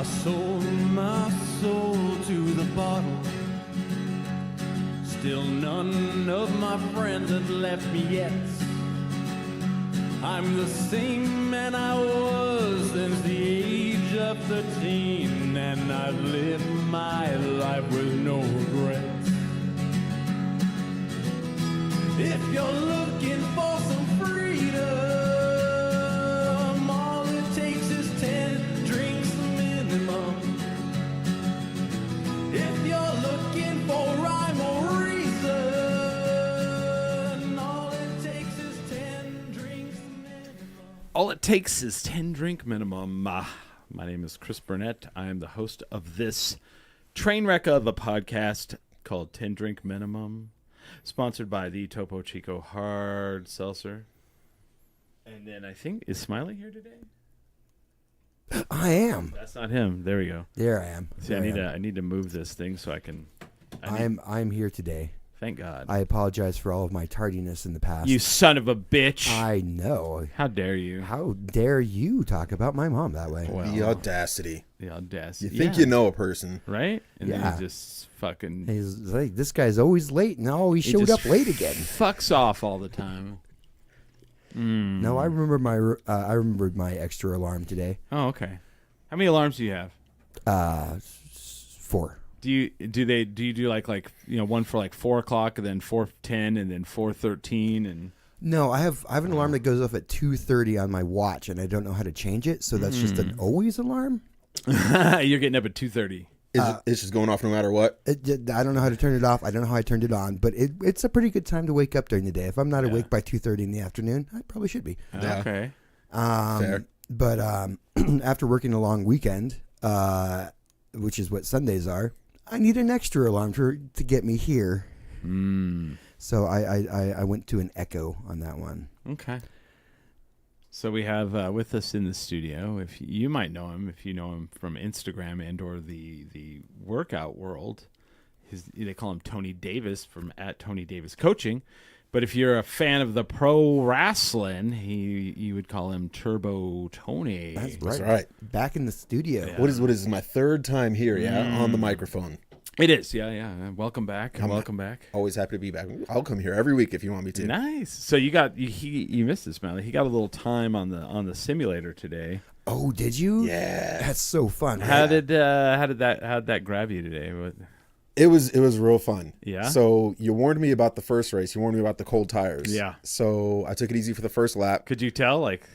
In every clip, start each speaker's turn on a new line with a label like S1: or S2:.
S1: sold my soul to the bottle. Still none of my friends have left me yet. I'm the same man I was since the age of 13, and I've lived my life with no regrets. If you're looking for some freedom, all it takes is 10 drinks minimum. If you're looking for rhyme or reason, all it takes is 10 drinks minimum.
S2: All it takes is 10 drink minimum. My name is Chris Burnett. I am the host of this train wreck of a podcast called 10 Drink Minimum, sponsored by the Topo Chico Hard Seltzer. And then I think, is Smiley here today?
S3: I am.
S2: That's not him. There we go.
S3: There I am.
S2: See,
S3: There
S2: I need to move this thing so I can.
S3: I'm here today.
S2: Thank God.
S3: I apologize for all of my tardiness in the past.
S2: You son of a bitch.
S3: I know.
S2: How dare you?
S3: How dare you talk about my mom that way?
S2: Well,
S4: The audacity.
S2: the audacity.
S4: You think you know a person.
S2: Right? And
S3: Yeah.
S2: then you just fucking
S3: He's like, this guy's always late. No, he showed
S2: just
S3: up late again.
S2: fucks off all the time.
S3: No, I remember I remembered my extra alarm today.
S2: Oh, okay. How many alarms do you have?
S3: 4.
S2: Do you do like one for like 4 o'clock and then 4:10 and then 4:13 and
S3: No, I have an alarm that goes off at 2:30 on my watch, and I don't know how to change it. So that's just an always alarm.
S2: you're getting up at 2:30?
S4: It's just going off no matter what.
S3: I don't know how to turn it off. I don't know how I turned it on, but it's a pretty good time to wake up during the day. If I'm not awake by 2:30 in the afternoon, I probably should be.
S4: Yeah.
S2: Okay.
S4: Fair.
S3: But after working a long weekend, which is what Sundays are, I need an extra alarm to get me here. So I went to an Echo on that one.
S2: Okay. So we have with us in the studio, if you might know him, if you know him from Instagram and or the workout world, they call him Tony Davis from @TonyDavisCoaching. But if you're a fan of the pro wrestling, you would call him Turbo Tony.
S3: That's
S4: right.
S3: Back in the studio.
S2: Yeah.
S4: What is my third time here? Yeah, on the microphone.
S2: It is, yeah. Welcome back. Welcome back.
S4: Always happy to be back. I'll come here every week if you want me to.
S2: Nice. So you missed this, Smiley. He got a little time on the simulator today.
S3: Oh, did you?
S4: Yeah.
S3: That's so fun.
S2: How did that grab you today?
S4: It was real fun.
S2: Yeah?
S4: So you warned me about the first race. You warned me about the cold tires.
S2: Yeah.
S4: So I took it easy for the first lap.
S2: Could you tell? Like,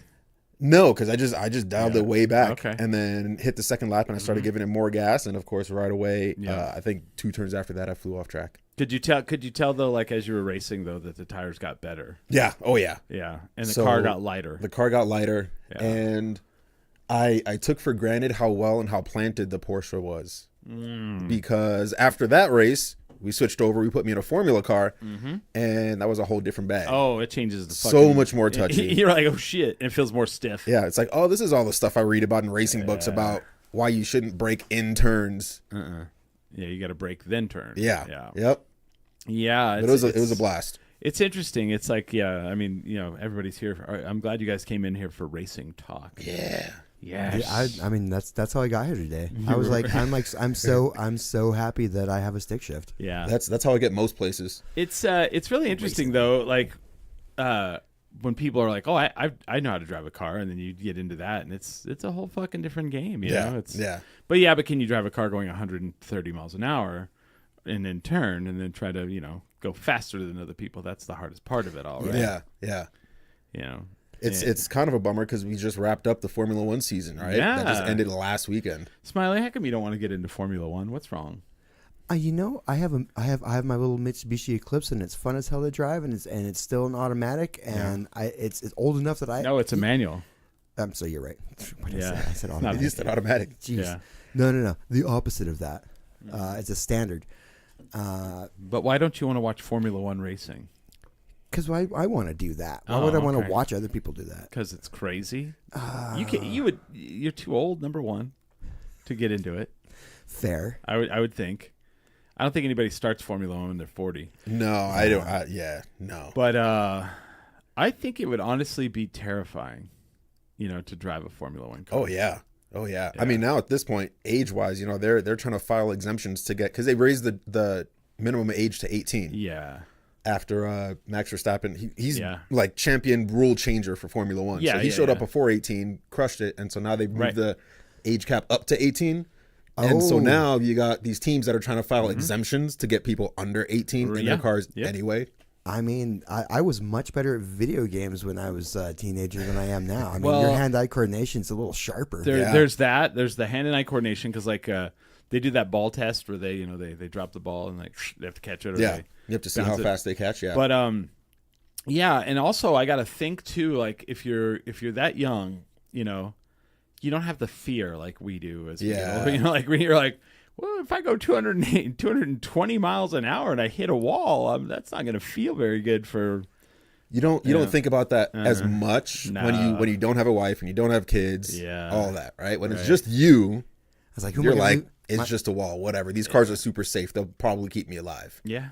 S4: No, because I just dialed it way back.
S2: Okay.
S4: And then hit the second lap and I started giving it more gas. And of course, right away,
S2: Yeah.
S4: I think 2 turns after that, I flew off track.
S2: could you tell though, like as you were racing though, that the tires got better?
S4: Yeah. Oh yeah.
S2: Yeah, and the
S4: So,
S2: car got lighter.
S4: The car got lighter,
S2: Yeah.
S4: and I took for granted how well and how planted the Porsche was. Because after that race, we switched over. We put me in a Formula car, and that was a whole different bag.
S2: Oh, it changes the
S4: so
S2: fucking,
S4: much more touchy.
S2: You're like, oh shit, and it feels more stiff.
S4: Yeah, it's like, oh, this is all the stuff I read about in racing books about why you shouldn't brake in turns.
S2: Yeah, you got to brake then turn.
S4: Yeah. Yep.
S2: Yeah.
S4: But it was a blast.
S2: It's interesting. It's like, I mean, everybody's here. I'm glad you guys came in here for racing talk.
S4: Yeah.
S2: Yes.
S3: Yeah, I mean that's how I got here today. I'm so happy that I have a stick shift.
S2: Yeah.
S4: That's how I get most places.
S2: It's really interesting though. Like, when people are like, "Oh, I know how to drive a car," and then you get into that, and it's a whole fucking different game. You know? It's,
S4: yeah.
S2: But can you drive a car going 130 miles an hour, and then turn, and then try to go faster than other people? That's the hardest part of it all, right?
S4: Yeah.
S2: It's
S4: It's kind of a bummer because we just wrapped up the Formula One season, right?
S2: Yeah.
S4: That just ended last weekend.
S2: Smiley. How come you don't want to get into Formula One? What's wrong?
S3: I have my little Mitsubishi Eclipse, and it's fun as hell to drive, and it's still an automatic, and it's old enough that
S2: No, it's a manual.
S3: So you're right. What did
S2: Yeah.
S3: I said
S4: You
S3: automatic.
S4: just said automatic.
S3: Jeez.
S2: Yeah.
S3: No. The opposite of that. It's a standard.
S2: But why don't you want to watch Formula One racing?
S3: Because I want to do that. Why
S2: Oh,
S3: would I want
S2: okay.
S3: to watch other people do that?
S2: Because it's crazy. You're too old, number one, to get into it.
S3: Fair.
S2: I would think. I don't think anybody starts Formula One when they're 40.
S4: No, I don't. No.
S2: But I think it would honestly be terrifying, to drive a Formula One car.
S4: Oh yeah. Oh yeah. I mean, now at this point, age-wise, they're trying to file exemptions to get, because they raised the minimum age to 18
S2: Yeah.
S4: after Max Verstappen. He's
S2: Yeah.
S4: like champion rule changer for Formula One.
S2: Yeah,
S4: so he
S2: yeah,
S4: showed up
S2: yeah.
S4: before 18, crushed it, and so now they've moved
S2: Right.
S4: the age cap up to 18. And so
S3: Oh.
S4: now you got these teams that are trying to file exemptions to get people under 18 in
S2: Yeah.
S4: their cars
S2: Yep.
S4: anyway.
S3: I mean, I was much better at video games when I was a teenager than I am now. I mean,
S2: Well,
S3: your hand-eye coordination's a little sharper.
S4: Yeah.
S2: There's that. There's the hand and eye coordination because like they do that ball test where they they drop the ball and like they have to catch it. Or
S4: Yeah.
S2: they
S4: You have to see
S2: bounce
S4: how
S2: it.
S4: fast they catch. Yeah.
S2: But yeah, and also I got to think too. Like if you're that young, you don't have the fear like we do as
S4: Yeah.
S2: people. Like when you're like, well, if I go 220 miles an hour and I hit a wall, that's not going to feel very good for.
S4: You don't think about that as much
S2: No.
S4: when you don't have a wife and you don't have kids.
S2: Yeah.
S4: All that, right? When it's
S2: Right.
S4: just you,
S3: I was like, who am
S4: you're
S3: I gonna
S4: like,
S3: do-
S4: it's
S3: my-
S4: just a wall, whatever. These cars are super safe. They'll probably keep me alive.
S2: Yeah,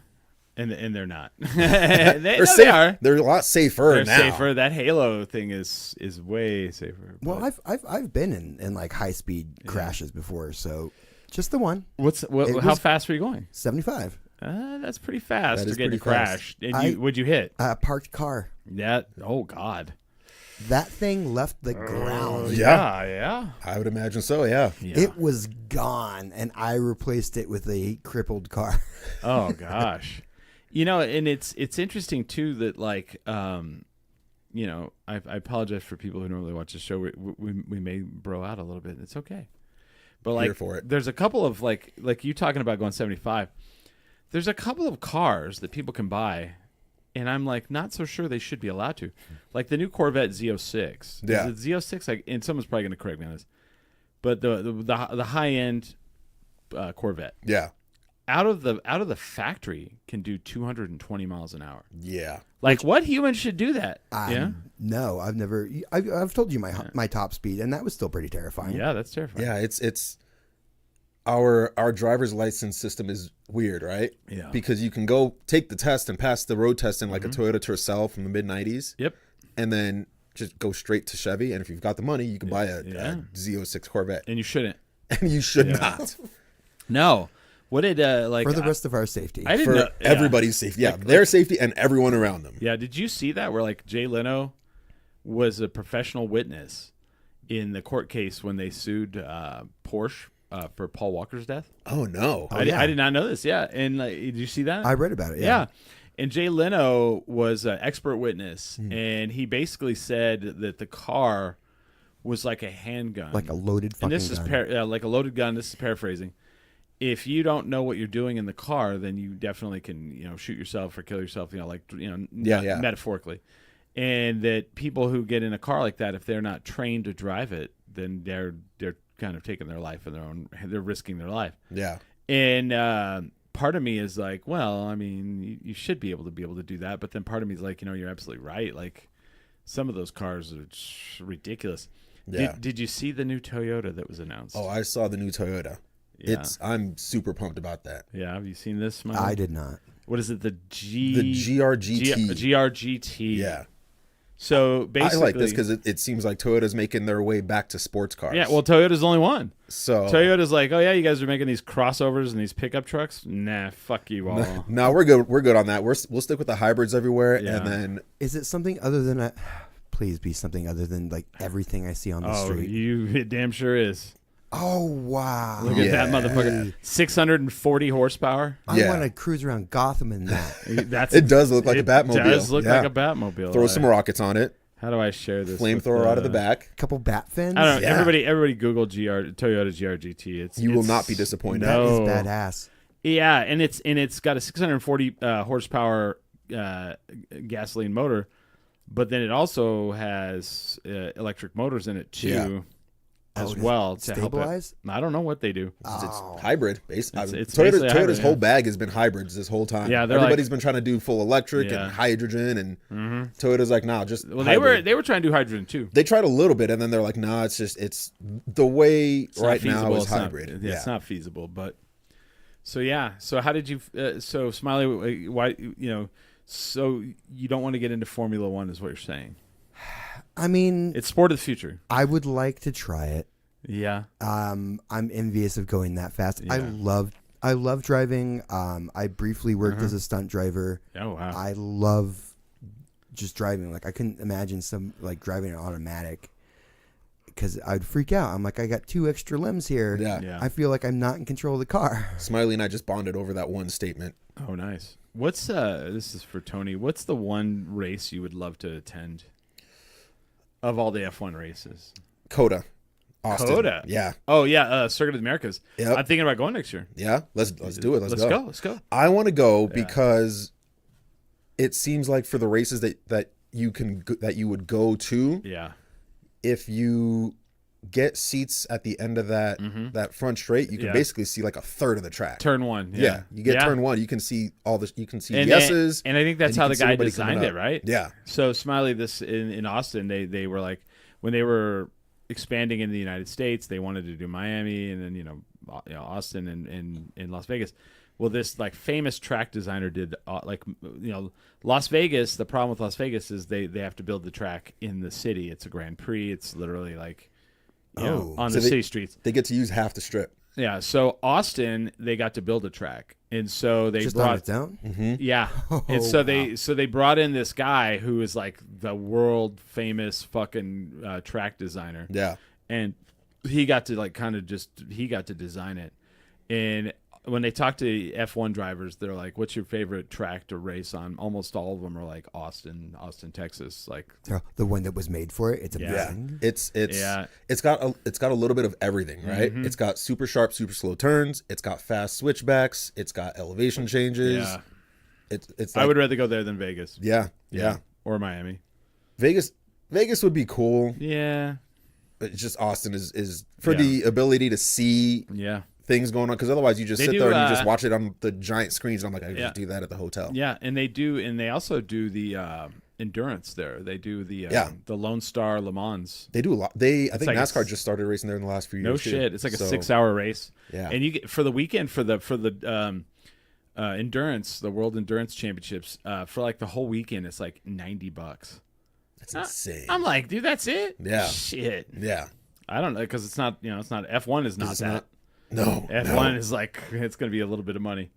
S2: and they're not.
S4: They're
S2: they
S4: safe.
S2: are.
S4: They're a lot safer
S2: They're
S4: now.
S2: safer. That Halo thing is way safer.
S3: Well,
S2: but-
S3: I've been in like high-speed crashes before, so just the one,
S2: What?
S3: It
S2: How
S3: was-
S2: fast were you going?
S3: 75.
S2: That's pretty fast
S4: That
S2: to
S4: is
S2: get to
S4: pretty fast.
S2: crash. And
S3: I-
S2: would you hit?
S3: Parked car.
S2: That? Oh God.
S3: That thing left the ground.
S4: Yeah.
S2: Yeah.
S4: I would imagine so. Yeah.
S2: Yeah.
S3: It was gone, and I replaced it with a crippled car.
S2: Oh gosh. And it's interesting too that like I apologize for people who normally watch the show. We may bro out a little bit. It's okay. But like
S4: Here for it.
S2: there's a couple of like you talking about going 75. There's a couple of cars that people can buy, and I'm like not so sure they should be allowed to. Like the new Corvette Z06.
S4: Yeah.
S2: Is it Z06? Like, and someone's probably going to correct me on this, but the high end Corvette
S4: Yeah.
S2: out of the factory can do 220 miles an hour.
S4: Yeah.
S2: Like what human should do that? Yeah.
S3: No, I've never. I've told you my top speed, and that was still pretty terrifying.
S2: Yeah, that's terrifying.
S4: Yeah. It's our driver's license system is weird, right?
S2: Yeah.
S4: Because you can go take the test and pass the road test in like a Toyota Tercel from the mid 90s.
S2: Yep.
S4: And then just go straight to Chevy. And if you've got the money, you can buy a
S2: Yeah.
S4: Z06 Corvette.
S2: And you shouldn't.
S4: And you should not.
S2: No. What did like
S3: For the rest of our safety.
S2: I didn't
S4: For
S2: know, yeah.
S4: everybody's safety. Yeah. Their safety and everyone around them.
S2: Yeah, did you see that where like Jay Leno was a professional witness in the court case when they sued Porsche for Paul Walker's death?
S4: Oh, no.
S3: yeah.
S2: I did not know this. Yeah, and like, did you see that?
S3: I read about it.
S2: Yeah. And Jay Leno was an expert witness, and he basically said that the car was like a handgun.
S3: Like a loaded fucking
S2: and this
S3: gun.
S2: is like a loaded gun. This is paraphrasing. If you don't know what you're doing in the car, then you definitely can, shoot yourself or kill yourself,
S4: Yeah.
S2: metaphorically. And that people who get in a car like that, if they're not trained to drive it, then they're kind of taking their life in their own. They're risking their life.
S4: Yeah.
S2: And part of me is like, well, I mean, you should be able to do that. But then part of me is like, you're absolutely right. Like some of those cars are just ridiculous.
S4: Yeah.
S2: Did you see the new Toyota that was announced?
S4: Oh, I saw the new Toyota.
S2: Yeah.
S4: I'm super pumped about that.
S2: Yeah, have you seen this? Smiley?
S3: I did not.
S2: What is it? The
S4: GRGT.
S2: GRGT.
S4: Yeah.
S2: So basically,
S4: I like this because it seems like Toyota's making their way back to sports cars.
S2: yeah. Well, Toyota's the only one.
S4: so
S2: Toyota's like, oh yeah, you guys are making these crossovers and these pickup trucks. Nah, fuck you all.
S4: no, we're good. We're good on that. We'll stick with the hybrids everywhere,
S2: Yeah.
S4: and then
S3: Is it something other than a? Please be something other than like everything I see on the
S2: Oh,
S3: street.
S2: it damn sure is.
S3: Oh wow!
S2: Look at that
S4: Yeah.
S2: motherfucker. 640 horsepower.
S3: I
S4: Yeah.
S3: want to cruise around Gotham in that.
S2: That's
S4: it does look like a
S2: it
S4: Batmobile.
S2: does look
S4: Yeah.
S2: like a Batmobile.
S4: Throw some rockets on it,
S2: How do I share this?
S4: flamethrower
S2: with,
S4: out of the back.
S3: Couple bat fins.
S2: I don't know.
S4: Yeah.
S2: Everybody Google Toyota GRGT.
S4: You will not be disappointed.
S3: That is
S2: No.
S3: badass.
S2: Yeah, and it's got a 640 horsepower gasoline motor, but then it also has electric motors in it too,
S4: Yeah.
S2: as
S3: Oh, does
S2: well
S3: it
S2: to
S3: stabilize?
S2: help it. I don't know what they do.
S4: It's hybrid. It's
S2: It's
S4: Toyota's
S2: basically a hybrid,
S4: whole
S2: yeah.
S4: bag has been hybrids this whole time.
S2: Yeah, they're
S4: everybody's
S2: like-
S4: been trying to do full electric
S2: Yeah.
S4: and hydrogen, and Toyota's like, nah, just
S2: Well,
S4: hybrid.
S2: they were trying to do hydrogen too.
S4: They tried a little bit, and then they're like, nah, it's the way
S2: It's not
S4: right now
S2: feasible.
S4: is
S2: It's not-
S4: hybrid.
S2: yeah, it's not feasible. But so yeah. So how did you? So Smiley, why So you don't want to get into Formula One, is what you're saying?
S3: I mean,
S2: It's sport of the future.
S3: I would like to try it.
S2: Yeah.
S3: I'm envious of going that fast.
S2: Yeah.
S3: I love driving. I briefly worked as a stunt driver.
S2: Oh wow.
S3: I love just driving. Like I couldn't imagine driving an automatic because I'd freak out. I'm like, I got 2 extra limbs here.
S4: Yeah.
S2: Yeah.
S3: I feel like I'm not in control of the car.
S4: Smiley and I just bonded over that one statement.
S2: Oh, nice. What's this is for Tony. What's the one race you would love to attend of all the F1 races?
S4: Coda. Austin.
S2: Coda.
S4: Yeah.
S2: Oh yeah, Circuit of the Americas.
S4: Yep.
S2: I'm thinking about going next year.
S4: Yeah. Let's do it. Let's
S2: Let's
S4: go.
S2: go. Let's go.
S4: I want to go because it seems like for the races that you would go to,
S2: Yeah.
S4: if you get seats at the end of that front straight, you can
S2: Yeah.
S4: basically see like a third of the track.
S2: Turn 1.
S4: Yeah. You get turn 1, you can see you can see the
S2: and,
S4: S's.
S2: and I think that's
S4: and you
S2: how
S4: can
S2: the
S4: see
S2: guy
S4: everybody coming
S2: designed it,
S4: up.
S2: right?
S4: Yeah.
S2: So Smiley, this in Austin, they were like when they were expanding in the United States, they wanted to do Miami and then Austin and in Las Vegas. Well, this like famous track designer did Las Vegas. The problem with Las Vegas is they have to build the track in the city. It's a Grand Prix. It's literally like on
S4: So
S2: the city streets.
S4: They get to use half the strip.
S2: Yeah. So Austin, they got to build a track, and so they
S3: Just on
S2: brought
S3: its own?
S2: yeah, and so they brought in this guy who is like the world famous fucking track designer,
S4: Yeah.
S2: and he got to design it. And when they talk to F1 drivers, they're like, "What's your favorite track to race on?" Almost all of them are like Austin, Texas. Like,
S3: The one that was made for it. It's
S2: Yeah.
S3: amazing.
S4: It's got a little bit of everything, right?
S2: Mm-hmm.
S4: It's got super sharp, super slow turns. It's got fast switchbacks. It's got elevation changes.
S2: yeah,
S4: It's
S2: I
S4: like,
S2: would rather go there than Vegas.
S4: yeah.
S2: Or Miami.
S4: Vegas would be cool.
S2: Yeah,
S4: It's just Austin is for
S2: Yeah.
S4: the ability to see
S2: yeah.
S4: things going on, because otherwise you just
S2: They
S4: sit
S2: do,
S4: there and you just watch it on the giant screens. And I'm like, I could
S2: Yeah.
S4: just do that at the hotel.
S2: Yeah, and they also do the endurance there. They do the Lone Star Le Mans.
S4: They do a lot. I think
S2: like
S4: NASCAR
S2: a-
S4: just started racing there in the last few years.
S2: No
S4: too.
S2: shit, it's like a
S4: So,
S2: 6-hour race.
S4: Yeah.
S2: and you get for the weekend for the endurance, the World Endurance Championships. For like the whole weekend, it's like $90.
S4: That's insane.
S2: I'm like, dude, that's it.
S4: Yeah.
S2: Shit.
S4: Yeah.
S2: I don't know because it's not it's not F1 is not
S4: It's
S2: that.
S4: not- No.
S2: F1
S4: no.
S2: is like it's going to be a little bit of money,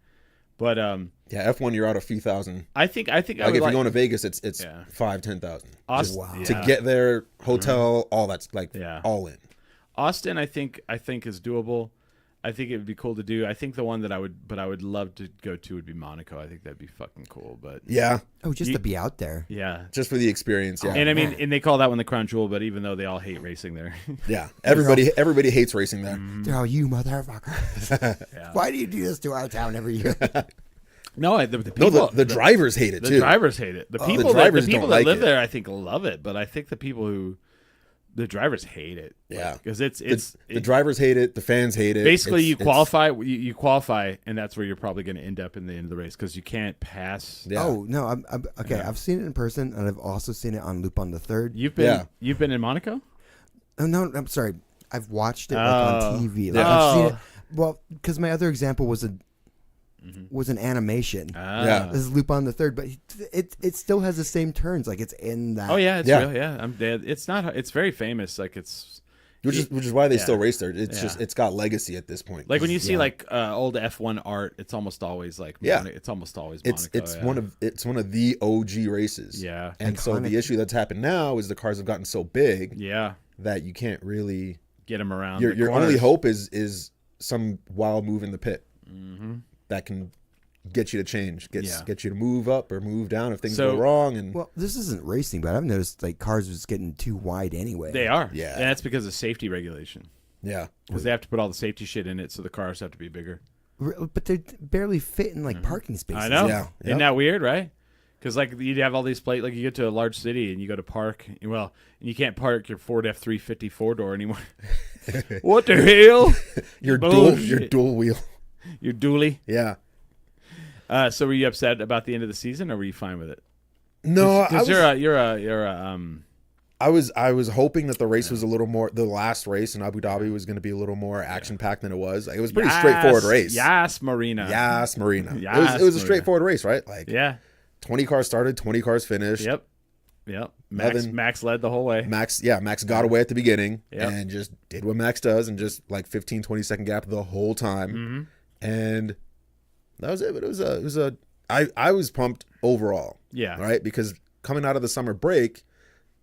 S2: but
S4: Yeah, F1 you're out a few thousand.
S2: I think I
S4: Like
S2: would
S4: if you're
S2: like
S4: going to Vegas, it's
S2: Yeah.
S4: 5,000-10,000.
S2: Austin,
S3: Wow.
S2: yeah.
S4: To get there, hotel, all that's like
S2: Yeah.
S4: all in.
S2: Austin, I think is doable. I think it would be cool to do. I think the one that I would love to go to would be Monaco. I think that'd be fucking cool. But
S4: Yeah,
S3: Oh, just to be out there.
S2: yeah,
S4: just for the experience. Yeah,
S2: and I mean, and they call that one the crown jewel. But even though they all hate racing there,
S4: yeah. Everybody hates racing there.
S3: Oh, you motherfucker. Why do you do this to our town every year?
S2: no, the
S4: No,
S2: people,
S4: the drivers hate it
S2: the
S4: too.
S2: drivers hate it. The people
S4: drivers
S2: that
S4: don't like
S2: live
S4: it.
S2: there, I think, love it. But I think the people who the drivers hate it.
S4: Yeah.
S2: because it's
S4: The drivers hate it. The fans hate it.
S2: basically you
S4: It's-
S2: you qualify, and that's where you're probably going to end up in the end of the race because you can't pass.
S4: Yeah.
S3: Oh, no. I'm okay. I've seen it in person, and I've also seen it on Loop on the Third.
S2: You've been
S4: Yeah.
S2: you've been in Monaco.
S3: Oh, no, I'm sorry. I've watched it like,
S2: Oh.
S3: on TV. Like,
S2: Oh.
S3: I've seen it. Well, because my other example was an animation.
S4: Yeah.
S3: This is Loop on the Third, but it still has the same turns. Like it's in that.
S2: Oh yeah, it's
S4: Yeah.
S2: real. Yeah, I'm dead. It's not. It's very famous. Like it's
S4: which is why they
S2: Yeah.
S4: still race there. It's
S2: Yeah.
S4: just it's got legacy at this point.
S2: like when you see
S3: Yeah.
S2: like old F1 art. It's almost always like
S4: Yeah.
S2: It's almost always
S4: it's
S2: Monaco. Yeah.
S4: one of the OG races.
S2: Yeah.
S4: And so
S3: Iconic.
S4: the issue that's happened now is the cars have gotten so big
S2: yeah.
S4: that you can't really.
S2: Get them around.
S4: Your
S2: the
S4: only
S2: corners.
S4: hope is some wild move in the pit
S2: Mm-hmm.
S4: that can get you to change, get
S2: Yeah.
S4: you to move up or move down if things
S2: So-
S4: go wrong. And
S3: Well, this isn't racing, but I've noticed like cars was getting too wide anyway.
S2: They are.
S4: Yeah.
S2: and that's because of safety regulation.
S4: yeah,
S2: Because they have to put all the safety shit in it, so the cars have to be bigger.
S3: But they barely fit in like parking spaces.
S2: Mm-hmm. I know.
S4: Yeah.
S2: Isn't that weird, right? Because like you'd have all these plates. Like you get to a large city and you go to park. Well, and you can't park your Ford F-350 4-door anymore. What the hell?
S4: your
S2: Bullshit.
S4: dual wheel.
S2: Your dually.
S4: Yeah.
S2: So were you upset about the end of the season, or were you fine with it?
S4: No,
S2: Because you're a
S4: I was hoping that the race was a little more. The last race in Abu Dhabi was going to be a little more action packed than it was. Like, it was a pretty straightforward race.
S2: Yes, Marina.
S4: Yes, Marina.
S2: Yes,
S4: it was a
S2: Marina.
S4: straightforward race, right? Like
S2: Yeah.
S4: 20 cars started, 20 cars finished.
S2: Yep. Yep.
S4: Nothing.
S2: Max led the whole way.
S4: Max got away at the beginning
S2: Yep.
S4: and just did what Max does and just like 15, 20 second gap the whole time.
S2: Mm-hmm.
S4: And that was it. But I was pumped overall.
S2: Yeah.
S4: Right? Because coming out of the summer break,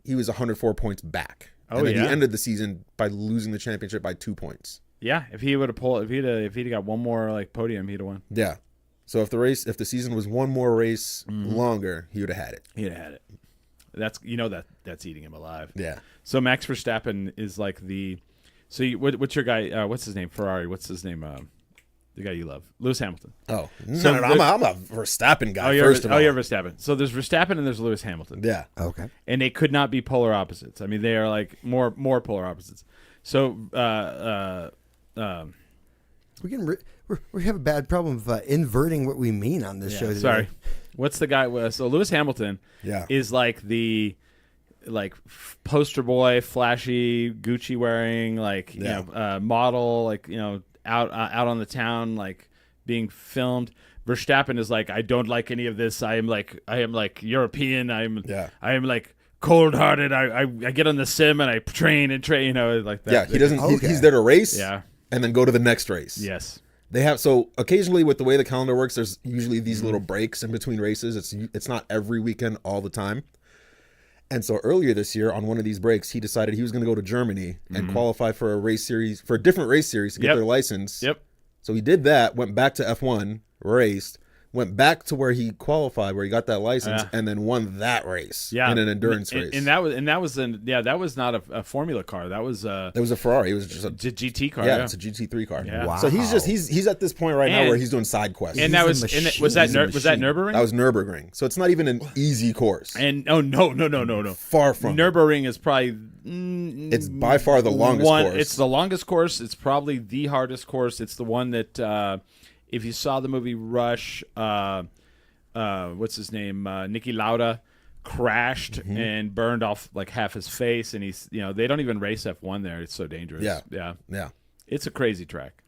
S4: he was 104 points back.
S2: Oh,
S4: and then
S2: yeah.
S4: he ended the season by losing the championship by 2 points.
S2: Yeah. If he would have pulled, if he'd got one more like podium, he'd have won.
S4: Yeah. So if the season was one more race longer, he would have had it.
S2: He'd have had it. That's eating him alive.
S4: Yeah.
S2: So Max Verstappen is like the. So what's your guy? What's his name? Ferrari. What's his name? The guy you love, Lewis Hamilton.
S4: Oh,
S2: So
S4: no, I'm a Verstappen guy.
S2: You're
S4: First of all,
S2: you're Verstappen. So there's Verstappen and there's Lewis Hamilton.
S4: yeah.
S3: Okay.
S2: And they could not be polar opposites. I mean, they are like more polar opposites. So
S3: We have a bad problem of inverting what we mean on this show today.
S2: sorry. What's the guy? So Lewis Hamilton
S4: Yeah.
S2: is like the poster boy, flashy, Gucci wearing, like
S4: Yeah.
S2: model, like out on the town, like being filmed. Verstappen is like, I don't like any of this. I am like European. I am like cold hearted. I get on the sim and I train, like that.
S4: Yeah, he doesn't.
S3: Okay.
S4: He's there to race,
S2: Yeah.
S4: and then go to the next race.
S2: Yes.
S4: They have so occasionally with the way the calendar works, there's usually these little breaks in between races. It's not every weekend all the time. And so earlier this year, on one of these breaks, he decided he was going to go to Germany and qualify for a different race series to get
S2: Yep.
S4: their license.
S2: Yep.
S4: So he did that, went back to F1, raced, went back to where he qualified, where he got that license, and then won that race
S2: Yeah.
S4: in an endurance race.
S2: And that was not a Formula car. That was
S4: it was a Ferrari. It was just a
S2: GT car.
S4: yeah, it's a GT3 car.
S2: Yeah.
S3: Wow.
S4: So he's at this point right now
S2: And-
S4: where he's doing side quests.
S2: And
S3: He's
S2: that
S3: a
S2: was
S3: machine.
S2: was that
S4: He's a
S2: was that
S4: machine.
S2: Nürburgring?
S4: That was Nürburgring. So it's not even an easy course.
S2: And oh no.
S4: Far from.
S2: Nürburgring is probably
S4: It's by far the longest course.
S2: It's the longest course. It's probably the hardest course. It's the one that if you saw the movie Rush, what's his name, Niki Lauda crashed
S4: Mm-hmm.
S2: and burned off like half his face, and he's they don't even race F1 there. It's so dangerous.
S4: Yeah. Yeah.
S2: It's a crazy track,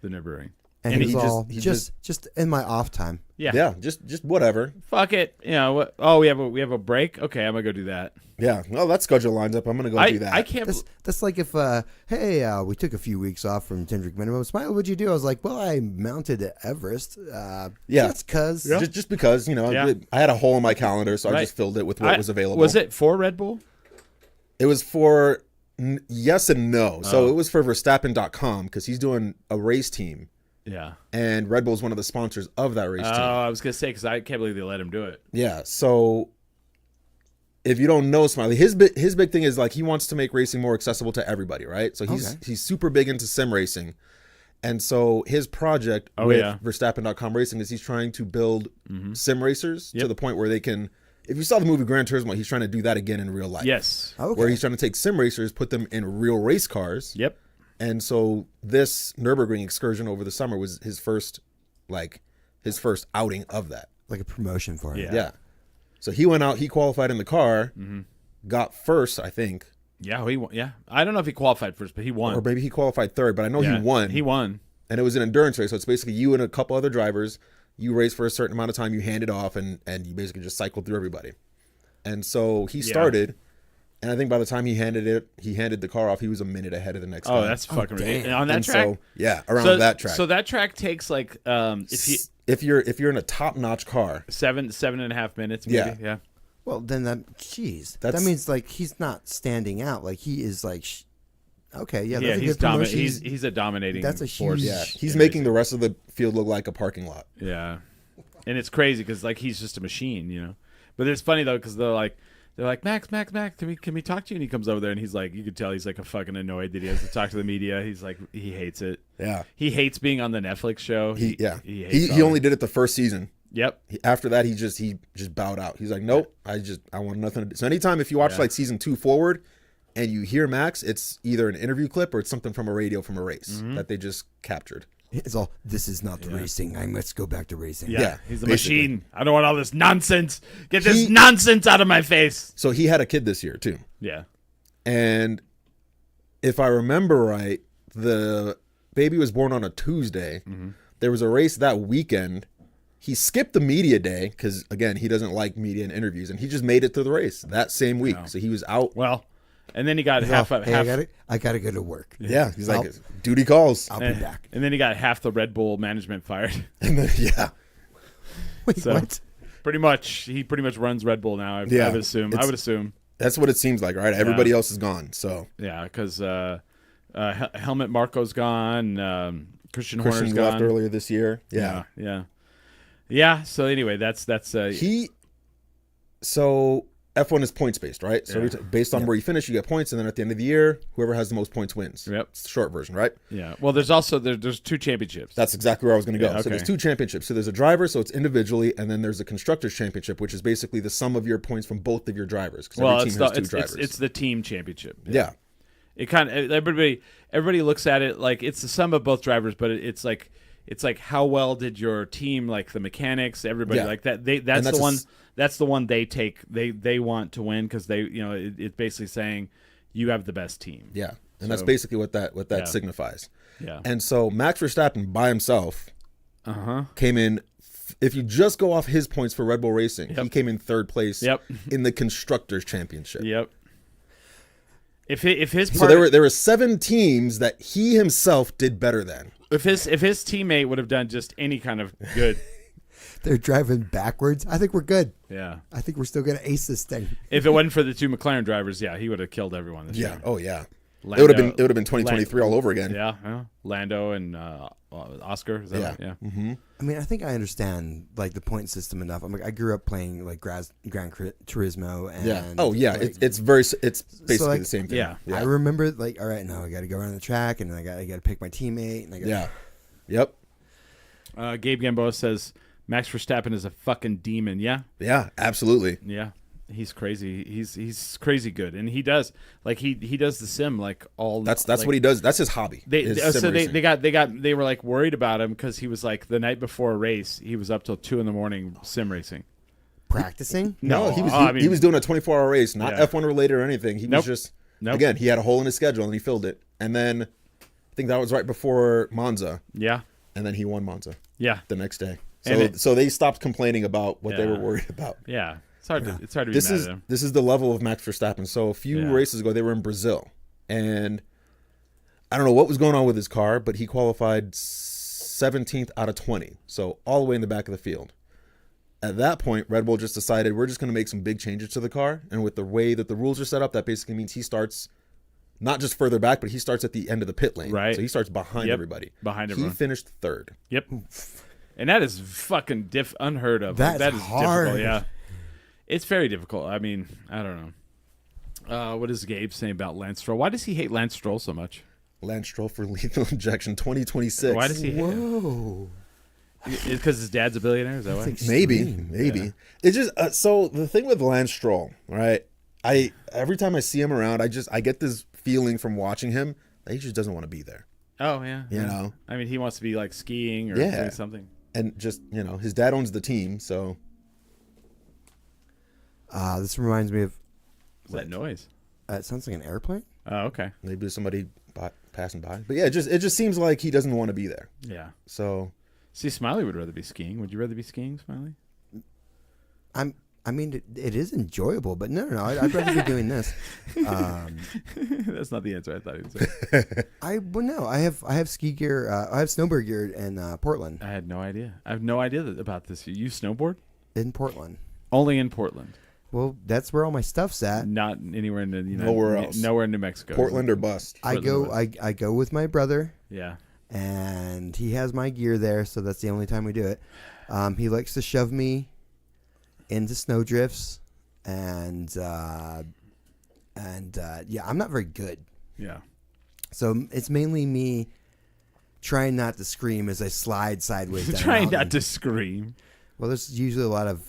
S2: the Nürburgring.
S3: And,
S2: And
S3: it's
S2: he
S3: all
S4: he
S3: just in my off time.
S2: Yeah.
S4: Just whatever.
S2: Fuck it. What? Oh, we have a break. Okay, I'm gonna go do that.
S4: Yeah. Well, that schedule lines up. I'm gonna go do that.
S2: I can't.
S3: That's like if we took a few weeks off from Kendrick Minimum. Smile, what'd you do? I was like, well, I mounted Everest.
S4: Yeah.
S3: That's because
S4: Just because
S2: Yeah.
S4: I had a hole in my calendar, so I
S2: Right.
S4: just filled it with what was available.
S2: Was it for Red Bull?
S4: It was for yes and no.
S2: Oh.
S4: So it was for Verstappen.com because he's doing a race team,
S2: Yeah.
S4: and Red Bull is one of the sponsors of that race
S2: Oh,
S4: team.
S2: I was gonna say because I can't believe they let him do it.
S4: Yeah. So if you don't know Smiley, his big thing is like he wants to make racing more accessible to everybody, right? So he's super big into sim racing. And so his project with
S2: yeah.
S4: Verstappen.com Racing is he's trying to build sim racers to
S2: Yep.
S4: the point where they can, if you saw the movie Gran Turismo, he's trying to do that again in real life.
S2: Yes.
S3: okay.
S4: Where he's trying to take sim racers, put them in real race cars.
S2: Yep.
S4: And so this Nürburgring excursion over the summer was his first outing of that.
S3: like a promotion for him.
S2: Yeah.
S4: Yeah. So he went out, he qualified in the car, got first, I think.
S2: Yeah. He won. Yeah. I don't know if he qualified first, but he won.
S4: Or maybe he qualified third, but I know
S2: Yeah.
S4: he won.
S2: He won.
S4: And it was an endurance race. So it's basically you and a couple other drivers. You race for a certain amount of time, you hand it off, and you basically just cycle through everybody. And so he started, and I think by the time he handed the car off, he was a minute ahead of the next guy.
S2: Oh, that's fucking ridiculous. On that
S4: and
S2: track.
S4: So, yeah, around
S2: So-
S4: that track.
S2: So that track takes like
S4: if you're in a top-notch car,
S2: 7.5 minutes. Maybe.
S4: Yeah.
S2: Yeah.
S3: Well, then that
S4: That's-
S3: means like he's not standing out. Like he is like, okay, yeah,
S2: Yeah.
S3: that's a
S2: He's
S3: good promotion.
S2: He's a dominating.
S3: That's a
S2: force.
S3: huge-
S4: yeah, he's
S2: in
S4: making
S2: racing.
S4: the rest of the field look like a parking lot.
S2: Yeah, and it's crazy because like he's just a machine, But it's funny though because they're like Max, can we talk to you? And he comes over there and he's like, you could tell he's like a fucking annoyed that he has to talk to the media. He's like, he hates it.
S4: Yeah.
S2: He hates being on the Netflix show.
S4: He
S2: hates all
S4: he only
S2: it.
S4: did it the first season.
S2: Yep.
S4: After that, he just bowed out. He's like, nope, I want nothing to do. So anytime if you watch like season 2 forward and you hear Max, it's either an interview clip or it's something from a radio from a race that they just captured.
S3: It's all. This is not racing. I must go back to racing.
S2: Yeah. He's a
S4: basically.
S2: machine. I don't want all this nonsense. Get this
S4: He-
S2: nonsense out of my face.
S4: So he had a kid this year too.
S2: Yeah.
S4: And if I remember right, the baby was born on a Tuesday. There was a race that weekend. He skipped the media day because, again, he doesn't like media and interviews, and he just made it through the race that same week. So he was out.
S2: Well, and then he got
S3: Hey,
S2: half.
S3: I gotta go to work.
S4: Yeah, he's like, duty calls.
S3: I'll be back.
S2: And then he got half the Red Bull management fired.
S4: And then, yeah.
S3: Wait,
S2: So-
S3: what?
S2: He pretty much runs Red Bull now. I
S4: Yeah,
S2: would assume. I
S4: it's-
S2: would assume.
S4: That's what it seems like, right? Everybody else is gone. So
S2: Yeah, because Helmut Marko's gone. Christian Horner's
S4: Christian
S2: gone.
S4: left earlier this year. Yeah.
S2: Yeah. So anyway, that's
S4: So F1 is points based, right? So based on where you finish, you get points, and then at the end of the year, whoever has the most points wins.
S2: Yep.
S4: It's the short version, right?
S2: yeah. Well, there's also there's 2 championships.
S4: That's exactly where I was going to go.
S2: Yeah,
S4: So there's
S2: okay.
S4: 2 championships. So there's a driver, so it's individually, and then there's a constructors championship, which is basically the sum of your points from both of your drivers. Because every team has 2 drivers.
S2: it's the team championship.
S4: yeah.
S2: It kind of everybody looks at it like it's the sum of both drivers, but it's like how well did your team, like the mechanics, everybody
S4: Yeah.
S2: like that. That's
S4: And that's
S2: the
S4: a
S2: one.
S4: s-
S2: That's the one they take. They want to win because it's basically saying you have the best team.
S4: Yeah. And that's
S2: So-
S4: basically what that
S2: Yeah.
S4: signifies.
S2: Yeah.
S4: And so Max Verstappen by himself
S2: Uh-huh.
S4: came in. If you just go off his points for Red Bull Racing, he came in 3rd place
S2: Yep.
S4: in the constructors championship.
S2: Yep. If his
S4: So
S2: part,
S4: there were 7 teams that he himself did better than.
S2: if his teammate would have done just any kind of good,
S3: They're driving backwards. I think we're good.
S2: yeah.
S3: I think we're still gonna ace this thing.
S2: If it wasn't for the 2 McLaren drivers, yeah, he would have killed everyone this
S4: Yeah.
S2: year.
S4: Oh yeah.
S2: Lando-
S4: It would have been 2023 all over again.
S2: Yeah. Lando and Oscar. Is that
S4: Yeah.
S2: right? Yeah.
S4: Mm-hmm.
S3: I mean, I think I understand like the point system enough. I grew up playing like Gran Turismo, and
S4: Yeah. Oh yeah.
S3: like,
S4: It's basically
S3: like,
S4: the same thing.
S2: Yeah.
S3: I remember like, all right, now I got to go around the track, and I got to pick my teammate, and I got
S4: Yeah. Yep.
S2: Gabe Gamboa says Max Verstappen is a fucking demon. Yeah.
S4: Yeah. Absolutely.
S2: Yeah. He's crazy. He's crazy good, and he does he does the sim like all.
S4: That's
S2: like,
S4: what he does. That's his hobby. His sim racing.
S2: they were like worried about him because he was like the night before a race he was up till 2 a.m. sim racing.
S3: practicing.
S4: No, he was
S2: I mean-
S4: he was doing a 24-hour race, not
S2: Yeah.
S4: F1 related or anything. He
S2: Nope.
S4: was just
S2: Nope.
S4: again, he had a hole in his schedule and he filled it. And then I think that was right before Monza,
S2: Yeah.
S4: and then he won Monza
S2: Yeah.
S4: the next day.
S2: And
S4: So they stopped complaining about what they
S2: Yeah.
S4: were worried about.
S2: Yeah. It's hard to be
S4: This
S2: mad
S4: is
S2: at him.
S4: this is the level of Max Verstappen. So a few
S2: Yeah.
S4: races ago, they were in Brazil, and I don't know what was going on with his car, but he qualified 17th out of 20, so all the way in the back of the field. At that point, Red Bull just decided we're just going to make some big changes to the car, and with the way that the rules are set up, that basically means he starts not just further back, but he starts at the end of the pit lane.
S2: Right.
S4: So he starts behind
S2: Yep.
S4: everybody.
S2: Behind
S4: He
S2: everyone.
S4: finished 3rd.
S2: Yep. And that is fucking unheard of.
S3: That's
S2: that is
S3: hard.
S2: difficult. Yeah. It's very difficult. I mean, I don't know. What does Gabe say about Lance Stroll? Why does he hate Lance Stroll so much?
S4: Lance Stroll for lethal injection 2026.
S2: Why does he hate him?
S3: Whoa.
S2: Because his dad's a billionaire? Is that why?
S3: That's
S4: Maybe.
S3: extreme.
S4: It's just so the thing with Lance Stroll, right? Every time I see him around, I get this feeling from watching him that he just doesn't want to be there,
S2: Oh, yeah.
S4: you
S2: yeah.
S4: know.
S2: I mean, he wants to be like skiing or
S4: Yeah.
S2: doing something.
S4: And just his dad owns the team, so
S3: This reminds me of.
S2: What's that noise?
S3: It sounds like an airplane.
S2: Oh, okay.
S4: maybe somebody passing by. But yeah, it just seems like he doesn't want to be there.
S2: Yeah.
S4: So
S2: See, Smiley would rather be skiing. Would you rather be skiing, Smiley?
S3: I mean, it is enjoyable, but no. I'd rather be doing this.
S2: That's not the answer I thought he would say.
S3: I have ski gear. I have snowboard gear in Portland.
S2: I had no idea. I have no idea about this. You snowboard?
S3: In Portland.
S2: Only in Portland.
S3: Well, that's where all my stuff's at.
S2: Not anywhere in the
S4: Nowhere else.
S2: Nowhere in New Mexico.
S4: Portland or bust.
S3: I go. I go with my brother,
S2: Yeah.
S3: and he has my gear there, so that's the only time we do it. He likes to shove me into snow drifts, and yeah, I'm not very good.
S2: Yeah.
S3: So it's mainly me trying not to scream as I slide sideways down. a
S2: Trying
S3: mountain.
S2: not to scream.
S3: Well, there's usually a lot of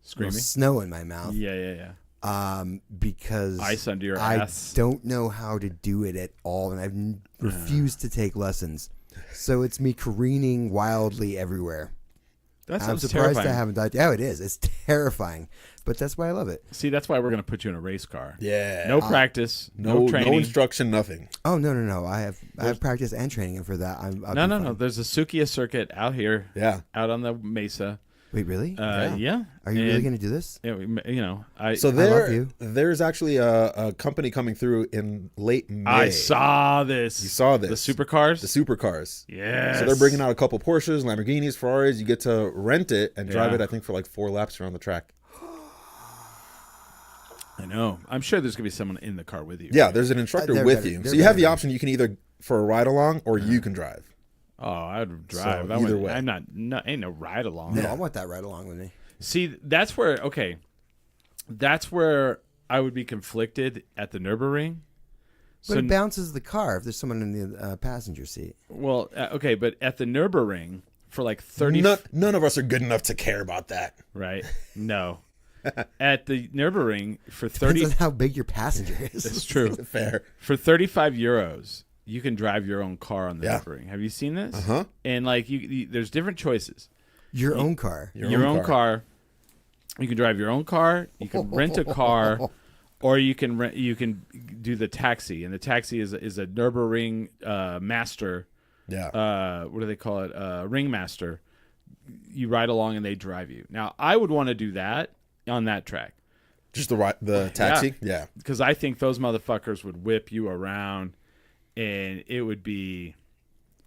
S2: Screaming?
S3: snow in my mouth.
S2: Yeah.
S3: Because
S2: Ice under your
S3: I
S2: ass.
S3: don't know how to do it at all, and I've refused to take lessons. So it's me careening wildly everywhere.
S2: That
S3: I'm
S2: sounds
S3: surprised
S2: terrifying.
S3: I haven't died. Oh, it is. It's terrifying, but that's why I love it.
S2: See, that's why we're gonna put you in a race car.
S4: Yeah.
S2: No practice, no
S4: no
S2: training.
S4: instruction, nothing.
S3: Oh no! I have practice and training for that.
S2: No. There's a Sukiya circuit out here,
S4: Yeah.
S2: out on the mesa.
S3: Wait, really?
S2: Yeah.
S3: Are you really
S2: And,
S3: going to do this?
S2: You know,
S4: So
S3: love you.
S4: there's actually a company coming through in late May.
S2: I saw this.
S4: You saw this.
S2: The supercars.
S4: The supercars.
S2: Yes.
S4: So they're bringing out a couple Porsches, Lamborghinis, Ferraris. You get to rent it and drive
S2: Yeah.
S4: it, I think, for like 4 laps around the track.
S2: I know. I'm sure there's gonna be someone in the car with you.
S4: Yeah, there's an instructor
S3: They're
S4: with
S3: better-
S4: you.
S3: they're
S4: So you have
S3: better.
S4: the option. You can either for a ride along or you can drive.
S2: Oh, I'd drive.
S4: So
S2: I
S4: either
S2: would-
S4: way.
S2: I'm not. Ain't no ride along.
S3: No, I want that right along with me.
S2: See, that's where. Okay, that's where I would be conflicted at the Nürburgring.
S3: But it bounces the car if there's someone in the passenger seat.
S2: Well, okay, but at the Nürburgring for like 30.
S4: None of us are good enough to care about that.
S2: Right? No. At the Nürburgring for
S3: Depends
S2: 30.
S3: on how big your passenger is.
S2: It's true.
S4: Fair.
S2: For 35 euros, you can drive your own car on the
S4: Yeah.
S2: Nürburgring. Have you seen this?
S4: Uh-huh.
S2: And like there's different choices.
S3: Your own car.
S2: Your own car. You can drive your own car. You can rent a car, or you can do the taxi. And the taxi is a Nürburgring master.
S4: Yeah.
S2: What do they call it? Ringmaster. You ride along and they drive you. Now I would want to do that on that track
S4: Just the taxi? Yeah.
S2: because I think those motherfuckers would whip you around, and it would be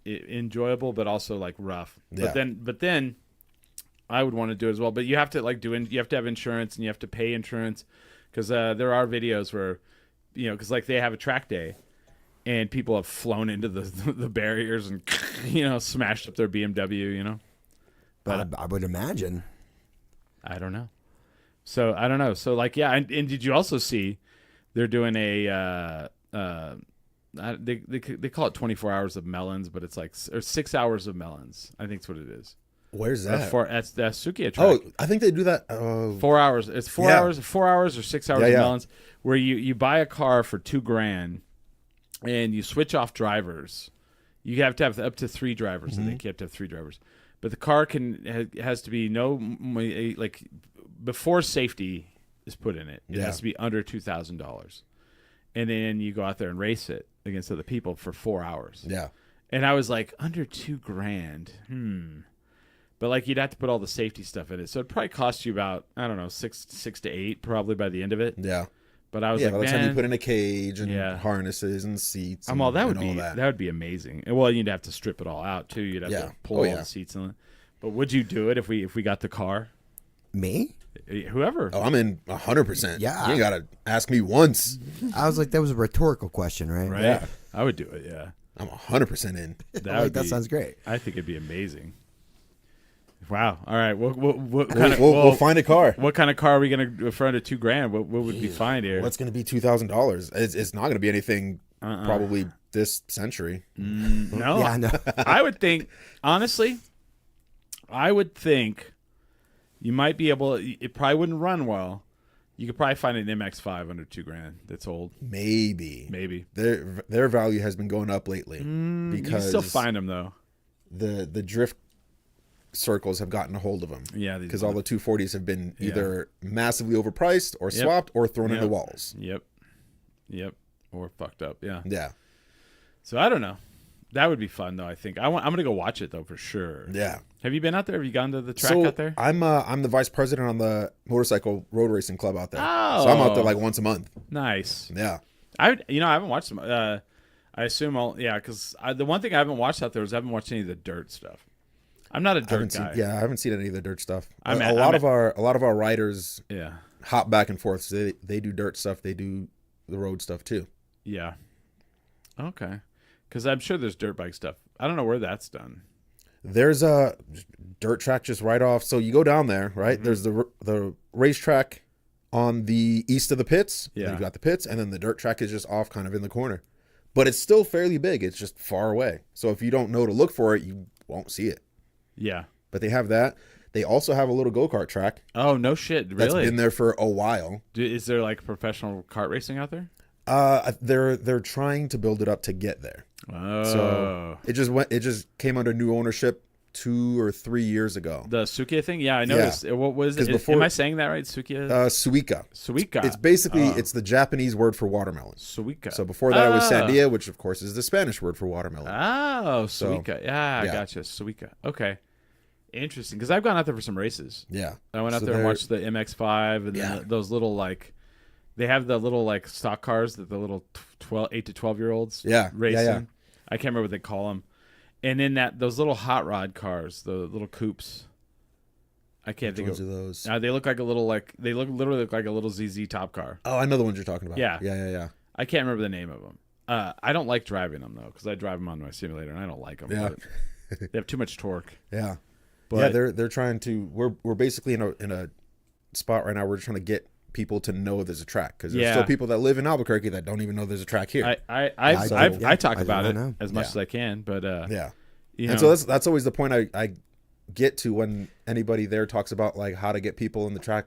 S2: enjoyable, but also like rough.
S4: Yeah.
S2: But then I would want to do it as well. But you have to you have to have insurance and you have to pay insurance because there are videos where, because like they have a track day and people have flown into the barriers and, smashed up their BMW, But
S3: I would imagine.
S2: I don't know. So I don't know. So like, yeah. And did you also see they're doing they call it 24 hours of melons, but it's like or 6 hours of melons. I think that's what it is.
S4: Where's that?
S2: That's the Sukiya track.
S4: Oh, I think they do that.
S2: 4 hours. It's 4
S4: Yeah.
S2: hours. 4 hours or 6 hours
S4: Yeah,
S2: of
S4: yeah.
S2: melons, where you buy a car for $2,000, and you switch off drivers. You have to have up to 3 drivers. I think you have to have 3 drivers, but the car has to be like before safety is put in it. It
S4: Yeah.
S2: has to be under $2,000, and then you go out there and race it against other people for 4 hours.
S4: Yeah.
S2: And I was like, under $2,000. But like you'd have to put all the safety stuff in it, so it'd probably cost you about, I don't know, six to eight probably by the end of it.
S4: Yeah.
S2: But I was
S4: Yeah,
S2: like,
S4: by the time you
S2: man,
S4: put in a cage and
S2: Yeah.
S4: harnesses and seats.
S2: I'm all that would
S4: and
S2: be
S4: all
S2: that would be amazing. And well, you'd have to strip it all out too. You'd have
S4: Yeah.
S2: to pull
S4: Oh,
S2: all
S4: yeah.
S2: the seats in it. But would you do it if we got the car?
S3: Me?
S2: Whoever.
S4: Oh, I'm in 100%.
S3: Yeah.
S4: You ain't got to ask me once.
S3: I was like, that was a rhetorical question, right?
S2: Right.
S4: Yeah.
S2: I would do it. Yeah.
S4: I'm 100% in.
S3: That sounds great.
S2: I think it'd be amazing. Wow. All right. What kind
S4: We'll,
S2: of
S4: we'll find a car.
S2: what kind of car are we gonna for under $2,000? What would be fine here?
S4: What's going to be $2,000? It's not going to be anything probably this century.
S2: No.
S3: Yeah, I know.
S2: I would think, honestly, you might be able. It probably wouldn't run well. You could probably find an MX-5 under $2,000 that's old.
S4: Maybe. Their value has been going up lately
S2: You
S4: because
S2: can still find them though.
S4: the drift circles have gotten a hold of them.
S2: Yeah,
S4: because all the 240s have been either massively overpriced or swapped or thrown into walls.
S2: Yep. Or fucked up. Yeah.
S4: Yeah.
S2: So I don't know. That would be fun though. I think I'm gonna go watch it though for sure.
S4: Yeah.
S2: Have you been out there? Have you gone to the track
S4: So
S2: out there?
S4: I'm the vice president on the motorcycle road racing club out there.
S2: Oh.
S4: So I'm out there like once a month.
S2: Nice.
S4: Yeah.
S2: I haven't watched them. I assume because the one thing I haven't watched out there is I haven't watched any of the dirt stuff. I'm not a dirt guy.
S4: I haven't seen any of the dirt stuff.
S2: I'm
S4: a
S2: at-
S4: lot
S2: I'm
S4: of our riders
S2: Yeah.
S4: hop back and forth. So they do dirt stuff. They do the road stuff too.
S2: Yeah. Okay. Because I'm sure there's dirt bike stuff. I don't know where that's done.
S4: There's a dirt track just right off. So you go down there, right? There's the racetrack on the east of the pits.
S2: Yeah.
S4: Then you've got the pits, and then the dirt track is just off kind of in the corner. But it's still fairly big. It's just far away. So if you don't know to look for it, you won't see it.
S2: Yeah.
S4: But they have that. They also have a little go-kart track
S2: Oh, no shit.
S4: that's
S2: Really?
S4: been there for a while.
S2: Is there like professional kart racing out there?
S4: They're trying to build it up to get there.
S2: Oh.
S4: So it just came under new ownership 2 or 3 years ago.
S2: The Suica thing? Yeah, I noticed. What was it?
S4: 'Cause before-
S2: Am I saying that right? Suica?
S4: Suica.
S2: Suica.
S4: It's basically it's the Japanese word for watermelon.
S2: Suica.
S4: So before that, it was sandia, which of course is the Spanish word for watermelon.
S2: Oh,
S4: So,
S2: Suica. Yeah, I
S4: yeah.
S2: gotcha. Suica. Okay. Interesting. Because I've gone out there for some races.
S4: Yeah,
S2: I went out
S4: So
S2: there and
S4: they're-
S2: watched the MX-5 and
S4: Yeah.
S2: then those little they have the little stock cars that the little 8 to 12-year-olds
S4: Yeah.
S2: race
S4: Yeah, yeah.
S2: in. I can't remember what they call them. And then those little hot rod cars, the little coupes. I can't think
S4: Which
S2: of
S4: ones are those?
S2: They look like literally look like a little ZZ Top car.
S4: Oh, I know the ones you're talking about.
S2: Yeah.
S4: Yeah.
S2: I can't remember the name of them. I don't like driving them though because I drive them on my simulator and I don't like them.
S4: Yeah.
S2: They have too much torque.
S4: Yeah.
S2: But
S4: They're trying to. We're basically in a spot right now. We're trying to get people to know there's a track because there's
S2: Yeah.
S4: still people that live in Albuquerque that don't even know there's a track here.
S2: I talk about it
S3: know.
S2: as much
S4: Yeah.
S2: as I can, but
S4: yeah.
S2: you
S4: And
S2: know,
S4: so that's always the point I get to when anybody there talks about like how to get people in the track.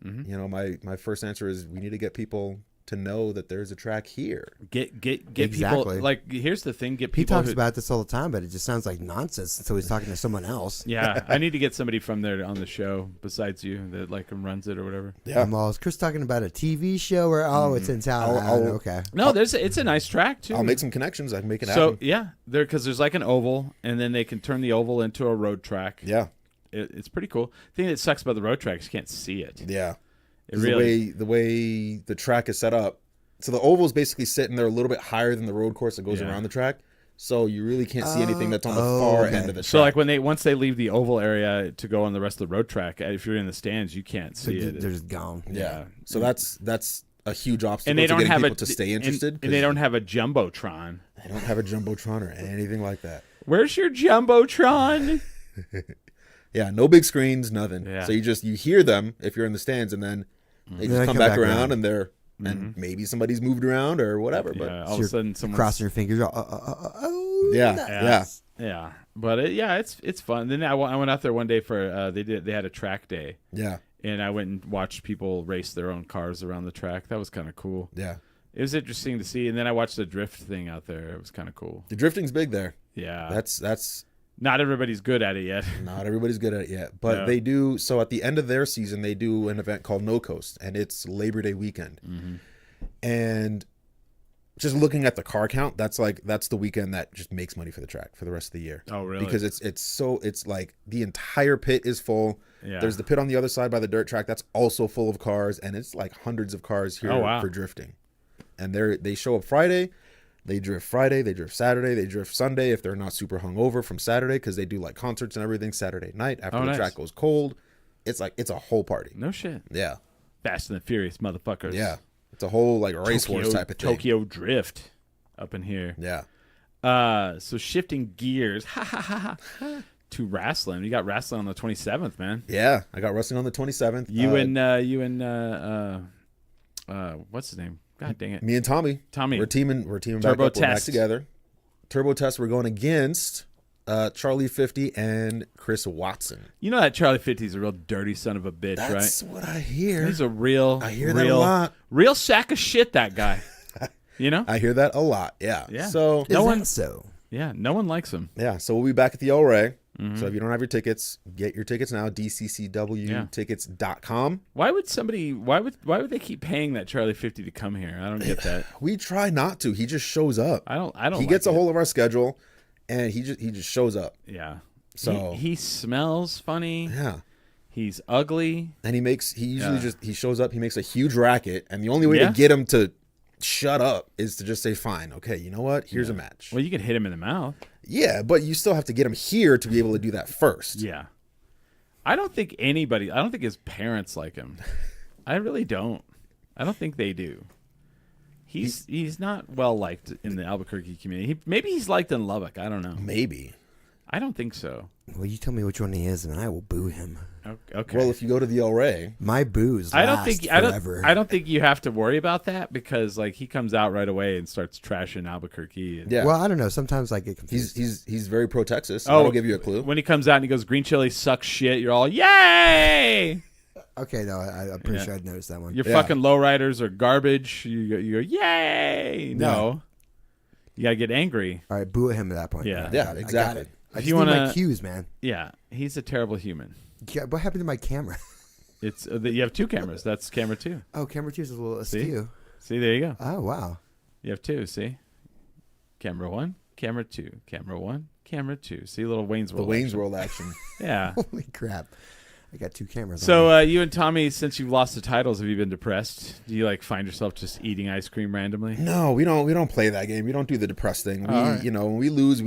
S2: Mhm.
S4: You know, my first answer is we need to get people to know that there's a track here.
S2: get
S3: Exactly.
S2: people. Here's the thing: get
S3: He
S2: people.
S3: talks
S2: who-
S3: about this all the time, but it just sounds like nonsense until he's talking to someone else.
S2: Yeah, I need to get somebody from there on the show besides you that runs it or whatever.
S4: Yeah.
S3: Well, is Chris talking about a TV show or it's in town? Okay.
S2: No, it's a nice track too.
S4: I'll make some connections. I can make it
S2: So
S4: happen.
S2: yeah, because there's like an oval, and then they can turn the oval into a road track.
S4: Yeah.
S2: It's pretty cool. The thing that sucks about the road track is you can't see it.
S4: Yeah.
S2: It
S4: 'Cause
S2: really.
S4: the way the track is set up. So the oval's basically sitting there a little bit higher than the road course that goes
S2: Yeah.
S4: around the track. So you really can't see anything that's on the far
S3: okay.
S4: end of the track.
S2: So once they leave the oval area to go on the rest of the road track, if you're in the stands, you can't see it.
S3: They're just gone.
S4: yeah. So that's a huge obstacle
S2: And they
S4: to
S2: don't
S4: getting
S2: have
S4: people to stay interested.
S2: and they
S4: 'cause
S2: don't have a jumbotron.
S4: They don't have a jumbotron or anything like that.
S2: Where's your jumbotron?
S4: Yeah, no big screens, nothing.
S2: Yeah.
S4: So you hear them if you're in the stands, and then they
S3: Then
S4: just
S3: they
S4: come
S3: come
S4: back
S3: back
S4: around,
S3: around.
S4: and they're and maybe somebody's moved around or whatever. But
S2: Yeah, all of
S3: You're
S2: a sudden someone's
S3: crossing your fingers. Oh,
S4: Yeah,
S3: nice.
S2: Yeah, but it's fun. Then I went out there one day for they had a track day,
S4: yeah,
S2: and I went and watched people race their own cars around the track. That was kind of cool.
S4: yeah.
S2: It was interesting to see, and then I watched the drift thing out there. It was kind of cool.
S4: The drifting's big there.
S2: Yeah,
S4: That's
S2: not everybody's good at it yet.
S4: not everybody's good at it yet, but
S2: Yeah.
S4: they do. So at the end of their season, they do an event called No Coast, and it's Labor Day weekend. And just looking at the car count, that's the weekend that just makes money for the track for the rest of the year.
S2: Oh, really?
S4: Because it's like the entire pit is full.
S2: Yeah.
S4: There's the pit on the other side by the dirt track that's also full of cars, and it's like hundreds of cars here
S2: Oh, wow.
S4: for drifting. And they show up Friday, they drift Saturday, they drift Sunday if they're not super hungover from Saturday because they do like concerts and everything Saturday night after
S2: Oh,
S4: the
S2: nice.
S4: track goes cold. It's a whole party.
S2: No shit.
S4: Yeah,
S2: Fast and the Furious motherfuckers.
S4: yeah. It's a whole like race wars type of thing.
S2: Tokyo Drift up in here.
S4: Yeah.
S2: So shifting gears to wrestling. You got wrestling on the 27th, man.
S4: Yeah, I got wrestling on the 27th.
S2: You and what's his name? God dang it.
S4: me and Tommy.
S2: Tommy.
S4: We're teaming back
S2: Turbo
S4: up. We're back
S2: Test.
S4: together. Turbo Test. We're going against Charlie 50 and Chris Watson.
S2: You know that Charlie 50 is a real dirty son of a bitch,
S4: That's
S2: right?
S4: what I hear.
S2: He's a real
S4: I hear that a lot.
S2: Real sack of shit, that guy. You know?
S4: I hear that a lot. Yeah.
S2: Yeah.
S4: So
S3: Is
S2: No
S3: that
S2: one-
S3: so?
S2: Yeah, no one likes him.
S4: yeah. So we'll be back at the El Rey.
S2: Mm-hmm.
S4: So if you don't have your tickets, get your tickets now. DCCWtickets.com.
S2: Why would they keep paying that Charlie 50 to come here? I don't get that.
S4: We try not to. He just shows up.
S2: I don't
S4: He
S2: like
S4: gets a
S2: it.
S4: hold of our schedule, and he just shows up.
S2: Yeah.
S4: So-
S2: he smells funny.
S4: Yeah.
S2: He's ugly.
S4: And he usually
S2: Yeah.
S4: he shows up, he makes a huge racket, and the only way
S2: Yeah.
S4: to get him to shut up is to just say, fine, okay, you know what? Here's a match.
S2: Well, you can hit him in the mouth.
S4: Yeah, but you still have to get him here to be able to do that first.
S2: Yeah. I don't think his parents like him. I really don't. I don't think they do. He's not well liked in the Albuquerque community. Maybe he's liked in Lubbock. I don't know.
S4: Maybe.
S2: I don't think so.
S3: Well, you tell me which one he is, and I will boo him.
S2: Okay.
S4: Well, if you go to the El Rey,
S3: My boos
S2: I
S3: last
S2: don't
S3: forever.
S2: I don't think you have to worry about that because like he comes out right away and starts trashing Albuquerque. And,
S4: yeah,
S3: Well, I don't know. Sometimes I get confused.
S4: he's very pro Texas.
S2: Oh,
S4: I'll give you a clue.
S2: When he comes out and he goes, "Green chili sucks shit," you're all, "Yay!"
S3: Okay, no, I'm pretty
S2: Yeah.
S3: sure I'd noticed that one.
S2: Your
S4: Yeah.
S2: fucking lowriders are garbage. You go, "Yay!" No, you gotta get angry.
S3: All right, boo at him at that point.
S2: Yeah.
S3: I
S4: Yeah,
S3: got it.
S4: exactly.
S3: I
S2: If
S3: just
S2: you
S3: need my
S2: wanna-
S3: cues, man.
S2: Yeah, he's a terrible human.
S3: Yeah, what happened to my camera?
S2: It's you have 2 cameras. That's camera 2.
S3: Oh, camera 2 is a little
S2: See?
S3: askew.
S2: See, there you go.
S3: Oh, wow.
S2: You have 2. See, camera 1, camera 2, camera 1, camera 2. See, little Wayne's
S4: The
S2: World.
S4: Wayne's
S2: action.
S4: World action.
S2: Yeah.
S3: Holy crap. I got 2 cameras.
S2: So
S3: on me.
S2: you and Tommy, since you've lost the titles, have you been depressed? Do you like find yourself just eating ice cream randomly?
S4: No, we don't play that game. We don't do the depressed thing. We,
S2: All right.
S4: when we lose,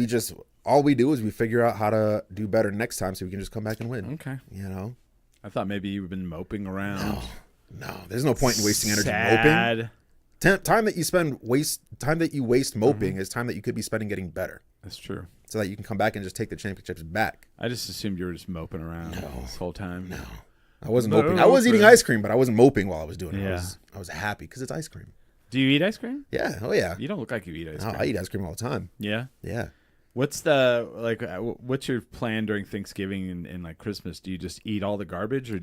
S4: all we do is we figure out how to do better next time so we can just come back and win.
S2: Okay.
S4: You know?
S2: I thought maybe you've been moping around.
S4: No, there's no point in wasting energy moping.
S2: Sad.
S4: Time that you waste moping is time that you could be spending getting better,
S2: That's true.
S4: so that you can come back and just take the championships back.
S2: I just assumed you were just moping around this whole time.
S4: No, I wasn't
S2: No,
S4: moping. I was eating
S2: okay.
S4: ice cream, but I wasn't moping while I was doing it.
S2: Yeah.
S4: I was happy because it's ice cream.
S2: Do you eat ice cream?
S4: Yeah. Oh yeah.
S2: You don't look like you eat ice
S4: No,
S2: cream.
S4: I eat ice cream all the time.
S2: Yeah.
S4: Yeah.
S2: What's what's your plan during Thanksgiving and like Christmas? Do you just eat all the garbage, or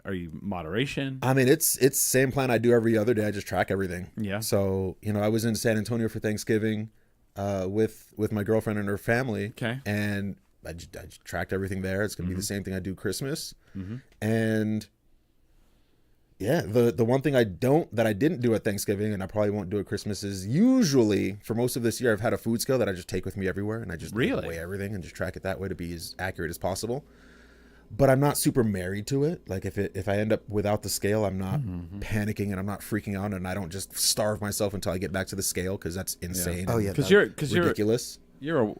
S2: are you moderation?
S4: I mean, it's the same plan I do every other day. I just track everything.
S2: Yeah.
S4: So I was in San Antonio for Thanksgiving, with my girlfriend and her family.
S2: Okay.
S4: And I just tracked everything there. It's gonna be the same thing I do Christmas.
S2: Mm-hmm.
S4: And yeah, the one thing I didn't do at Thanksgiving, and I probably won't do at Christmas, is usually for most of this year I've had a food scale that I just take with me everywhere, and I just
S2: Really?
S4: weigh everything and just track it that way to be as accurate as possible. But I'm not super married to it. Like if I end up without the scale, I'm not panicking and I'm not freaking out, and I don't just starve myself until I get back to the scale, because that's insane.
S3: Oh,
S4: and
S3: yeah.
S2: Because you're
S4: ridiculous.
S2: you're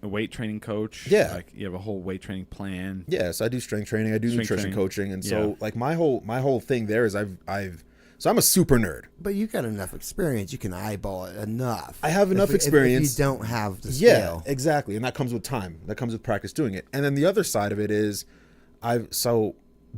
S2: a weight training coach.
S4: Yeah.
S2: Like you have a whole weight training plan.
S4: Yeah, so I do strength training, I do
S2: Strength
S4: nutrition
S2: training.
S4: coaching, and so
S2: Yeah.
S4: like my whole thing there is so I'm a super nerd.
S3: But you got enough experience. You can eyeball it enough.
S4: I have enough
S3: If
S4: experience.
S3: you don't have the
S4: Yeah,
S3: scale.
S4: exactly, and that comes with time. That comes with practice doing it. And then the other side of it is,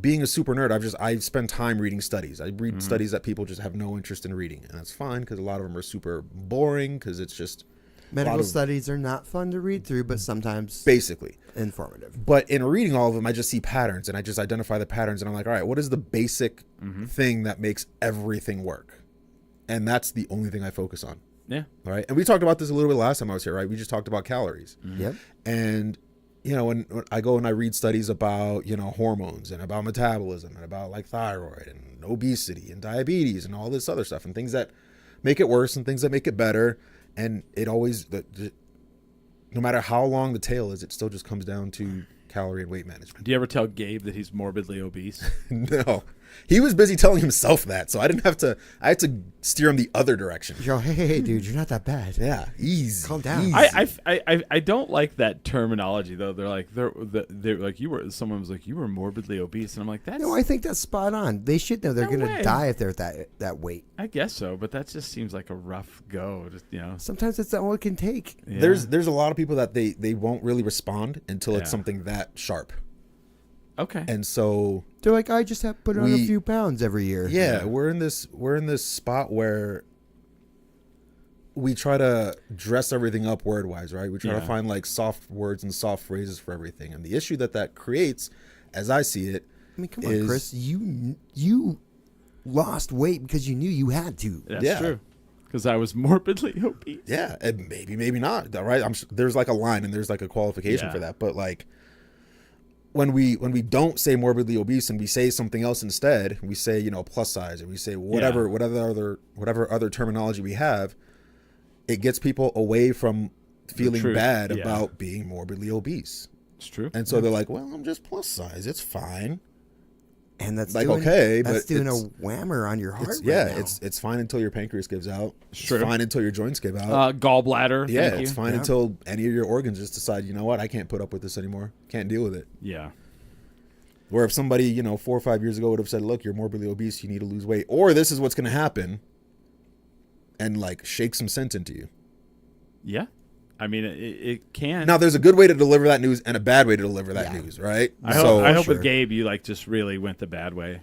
S4: being a super nerd, I've spent time reading studies. I read studies that people just have no interest in reading, and that's fine because a lot of them are super boring because it's just
S3: Medical
S4: lot of-
S3: studies are not fun to read through, but sometimes
S4: basically.
S3: informative.
S4: But in reading all of them, I just see patterns, and I just identify the patterns, and I'm like, all right, what is the basic thing that makes everything work? And that's the only thing I focus on.
S2: Yeah.
S4: All right. And we talked about this a little bit last time I was here, right? We just talked about calories.
S3: Yep.
S4: And, when I go and I read studies about, hormones and about metabolism and about like thyroid and obesity and diabetes and all this other stuff and things that make it worse and things that make it better. And it always, no matter how long the tail is, it still just comes down to calorie and weight management.
S2: Do you ever tell Gabe that he's morbidly obese?
S4: No, he was busy telling himself that. So I had to steer him the other direction.
S3: You're all, hey, dude, you're not that bad.
S4: Yeah. Easy.
S3: Calm down.
S4: Easy.
S2: I don't like that terminology though. They're like someone was like you were morbidly obese, and I'm like that's
S3: No, I think that's spot on. They should know they're
S2: No
S3: going to
S2: way.
S3: die if they're at that weight.
S2: I guess so, but that just seems like a rough go. Just
S3: Sometimes it's all it can take.
S2: yeah.
S4: There's a lot of people that they won't really respond until
S2: Yeah.
S4: it's something that sharp.
S2: okay.
S4: And so
S3: They're like, I just have to put on a
S4: We-
S3: few pounds every year.
S4: yeah, we're in this spot where we try to dress everything up word wise, right? We try to
S2: Yeah.
S4: find like soft words and soft phrases for everything. And the issue that creates, as I see it,
S3: I mean, come on,
S4: is-
S3: Chris. You lost weight because you knew you had to.
S2: That's
S4: yeah.
S2: true. Because I was morbidly obese.
S4: yeah, and maybe not, right? There's like a line and there's like a qualification
S2: Yeah.
S4: for that, but like when we don't say morbidly obese and we say something else instead, we say plus size, or we say whatever other terminology we have, it gets people away from feeling
S2: truth,
S4: bad
S2: yeah.
S4: about being morbidly obese,
S2: It's true.
S4: and so they're like, well, I'm just plus size, it's fine.
S3: And that's
S4: Like,
S3: doing,
S4: okay,
S3: that's
S4: but
S3: doing a
S4: it's-
S3: whammer on your heart.
S4: It's,
S3: right
S4: yeah,
S3: now.
S4: it's fine until your pancreas gives out. It's
S2: True.
S4: fine until your joints give out.
S2: Gallbladder.
S4: Yeah,
S2: thank
S4: it's
S2: you.
S4: fine
S3: Yeah.
S4: until any of your organs just decide, you know what, I can't put up with this anymore. Can't deal with it.
S2: Yeah.
S4: Where if somebody, 4 or 5 years ago would have said, look, you're morbidly obese, you need to lose weight, or this is what's going to happen, and like shake some sense into you.
S2: Yeah. I mean, it can.
S4: Now, there's a good way to deliver that news and a bad way to deliver that
S3: Yeah.
S4: news, right?
S2: I
S4: so
S2: hope
S3: Sure.
S2: with Gabe you like just really went the bad way.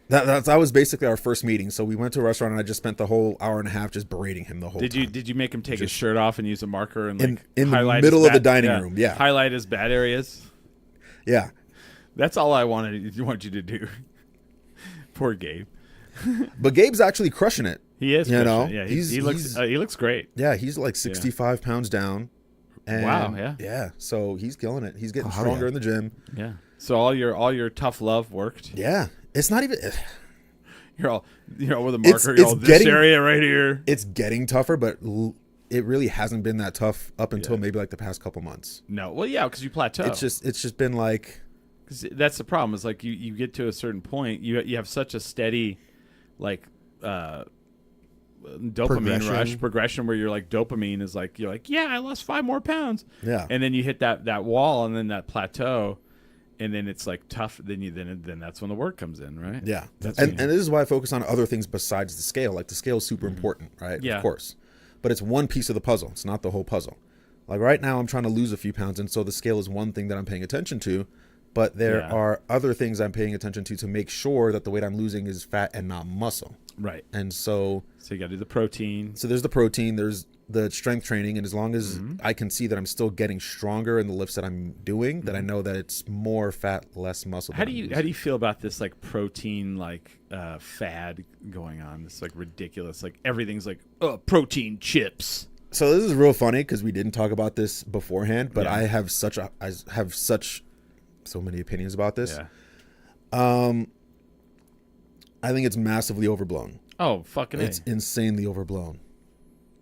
S4: that was basically our first meeting. So we went to a restaurant and I just spent the whole hour and a half just berating him the whole time.
S2: Did you make him take his shirt off and use a marker and
S4: In-
S2: like
S4: in the
S2: highlight
S4: middle
S2: his
S4: of the
S2: bad-
S4: dining room, yeah.
S2: Highlight his bad areas.
S4: Yeah.
S2: That's all I want you to do. Poor Gabe.
S4: But Gabe's actually crushing it.
S2: He is.
S4: You
S2: crushing
S4: know,
S2: it. Yeah.
S4: he's-
S2: He looks great.
S4: Yeah, he's like 65 pounds down. And
S2: Wow, yeah.
S4: Yeah. So he's killing it. He's getting
S3: Oh,
S4: stronger
S3: yeah.
S4: in the gym.
S2: Yeah. So all your tough love worked.
S4: Yeah. It's not even
S2: You're all with a
S4: It's-
S2: marker. You're all
S4: it's
S2: this
S4: getting-
S2: area right here.
S4: it's getting tougher, but it really hasn't been that tough up until
S2: Yeah.
S4: maybe like the past couple months.
S2: No. Well, yeah, because you plateau.
S4: It's just been like
S2: 'Cause that's the problem. Is like you get to a certain point. You have such a steady, like, dopamine progression where you're like dopamine is like you're like I lost 5 more pounds.
S4: Yeah.
S2: And then you hit that wall and then that plateau, and then it's like tough. Then that's when the work comes in, right?
S4: Yeah.
S2: That's
S4: And
S2: when
S4: this is why I focus on other things besides the scale. Like the scale is super important, right?
S2: Yeah.
S4: Of course. But it's one piece of the puzzle. It's not the whole puzzle. Like right now I'm trying to lose a few pounds, and so the scale is one thing that I'm paying attention to. But there
S2: Yeah.
S4: are other things I'm paying attention to make sure that the weight I'm losing is fat and not muscle.
S2: right.
S4: And so
S2: So you got to do the protein.
S4: there's the protein, there's the strength training, and as long as I can see that I'm still getting stronger in the lifts that I'm doing, then I know that it's more fat, less muscle.
S2: How
S4: that
S2: do
S4: I'm
S2: you feel about this like protein like fad going on? This like ridiculous like everything's like protein chips.
S4: So this is real funny because we didn't talk about this beforehand, but
S2: Yeah.
S4: I have so many opinions about this.
S2: Yeah.
S4: I think it's massively overblown.
S2: Oh fucking
S4: It's
S2: A.
S4: insanely overblown.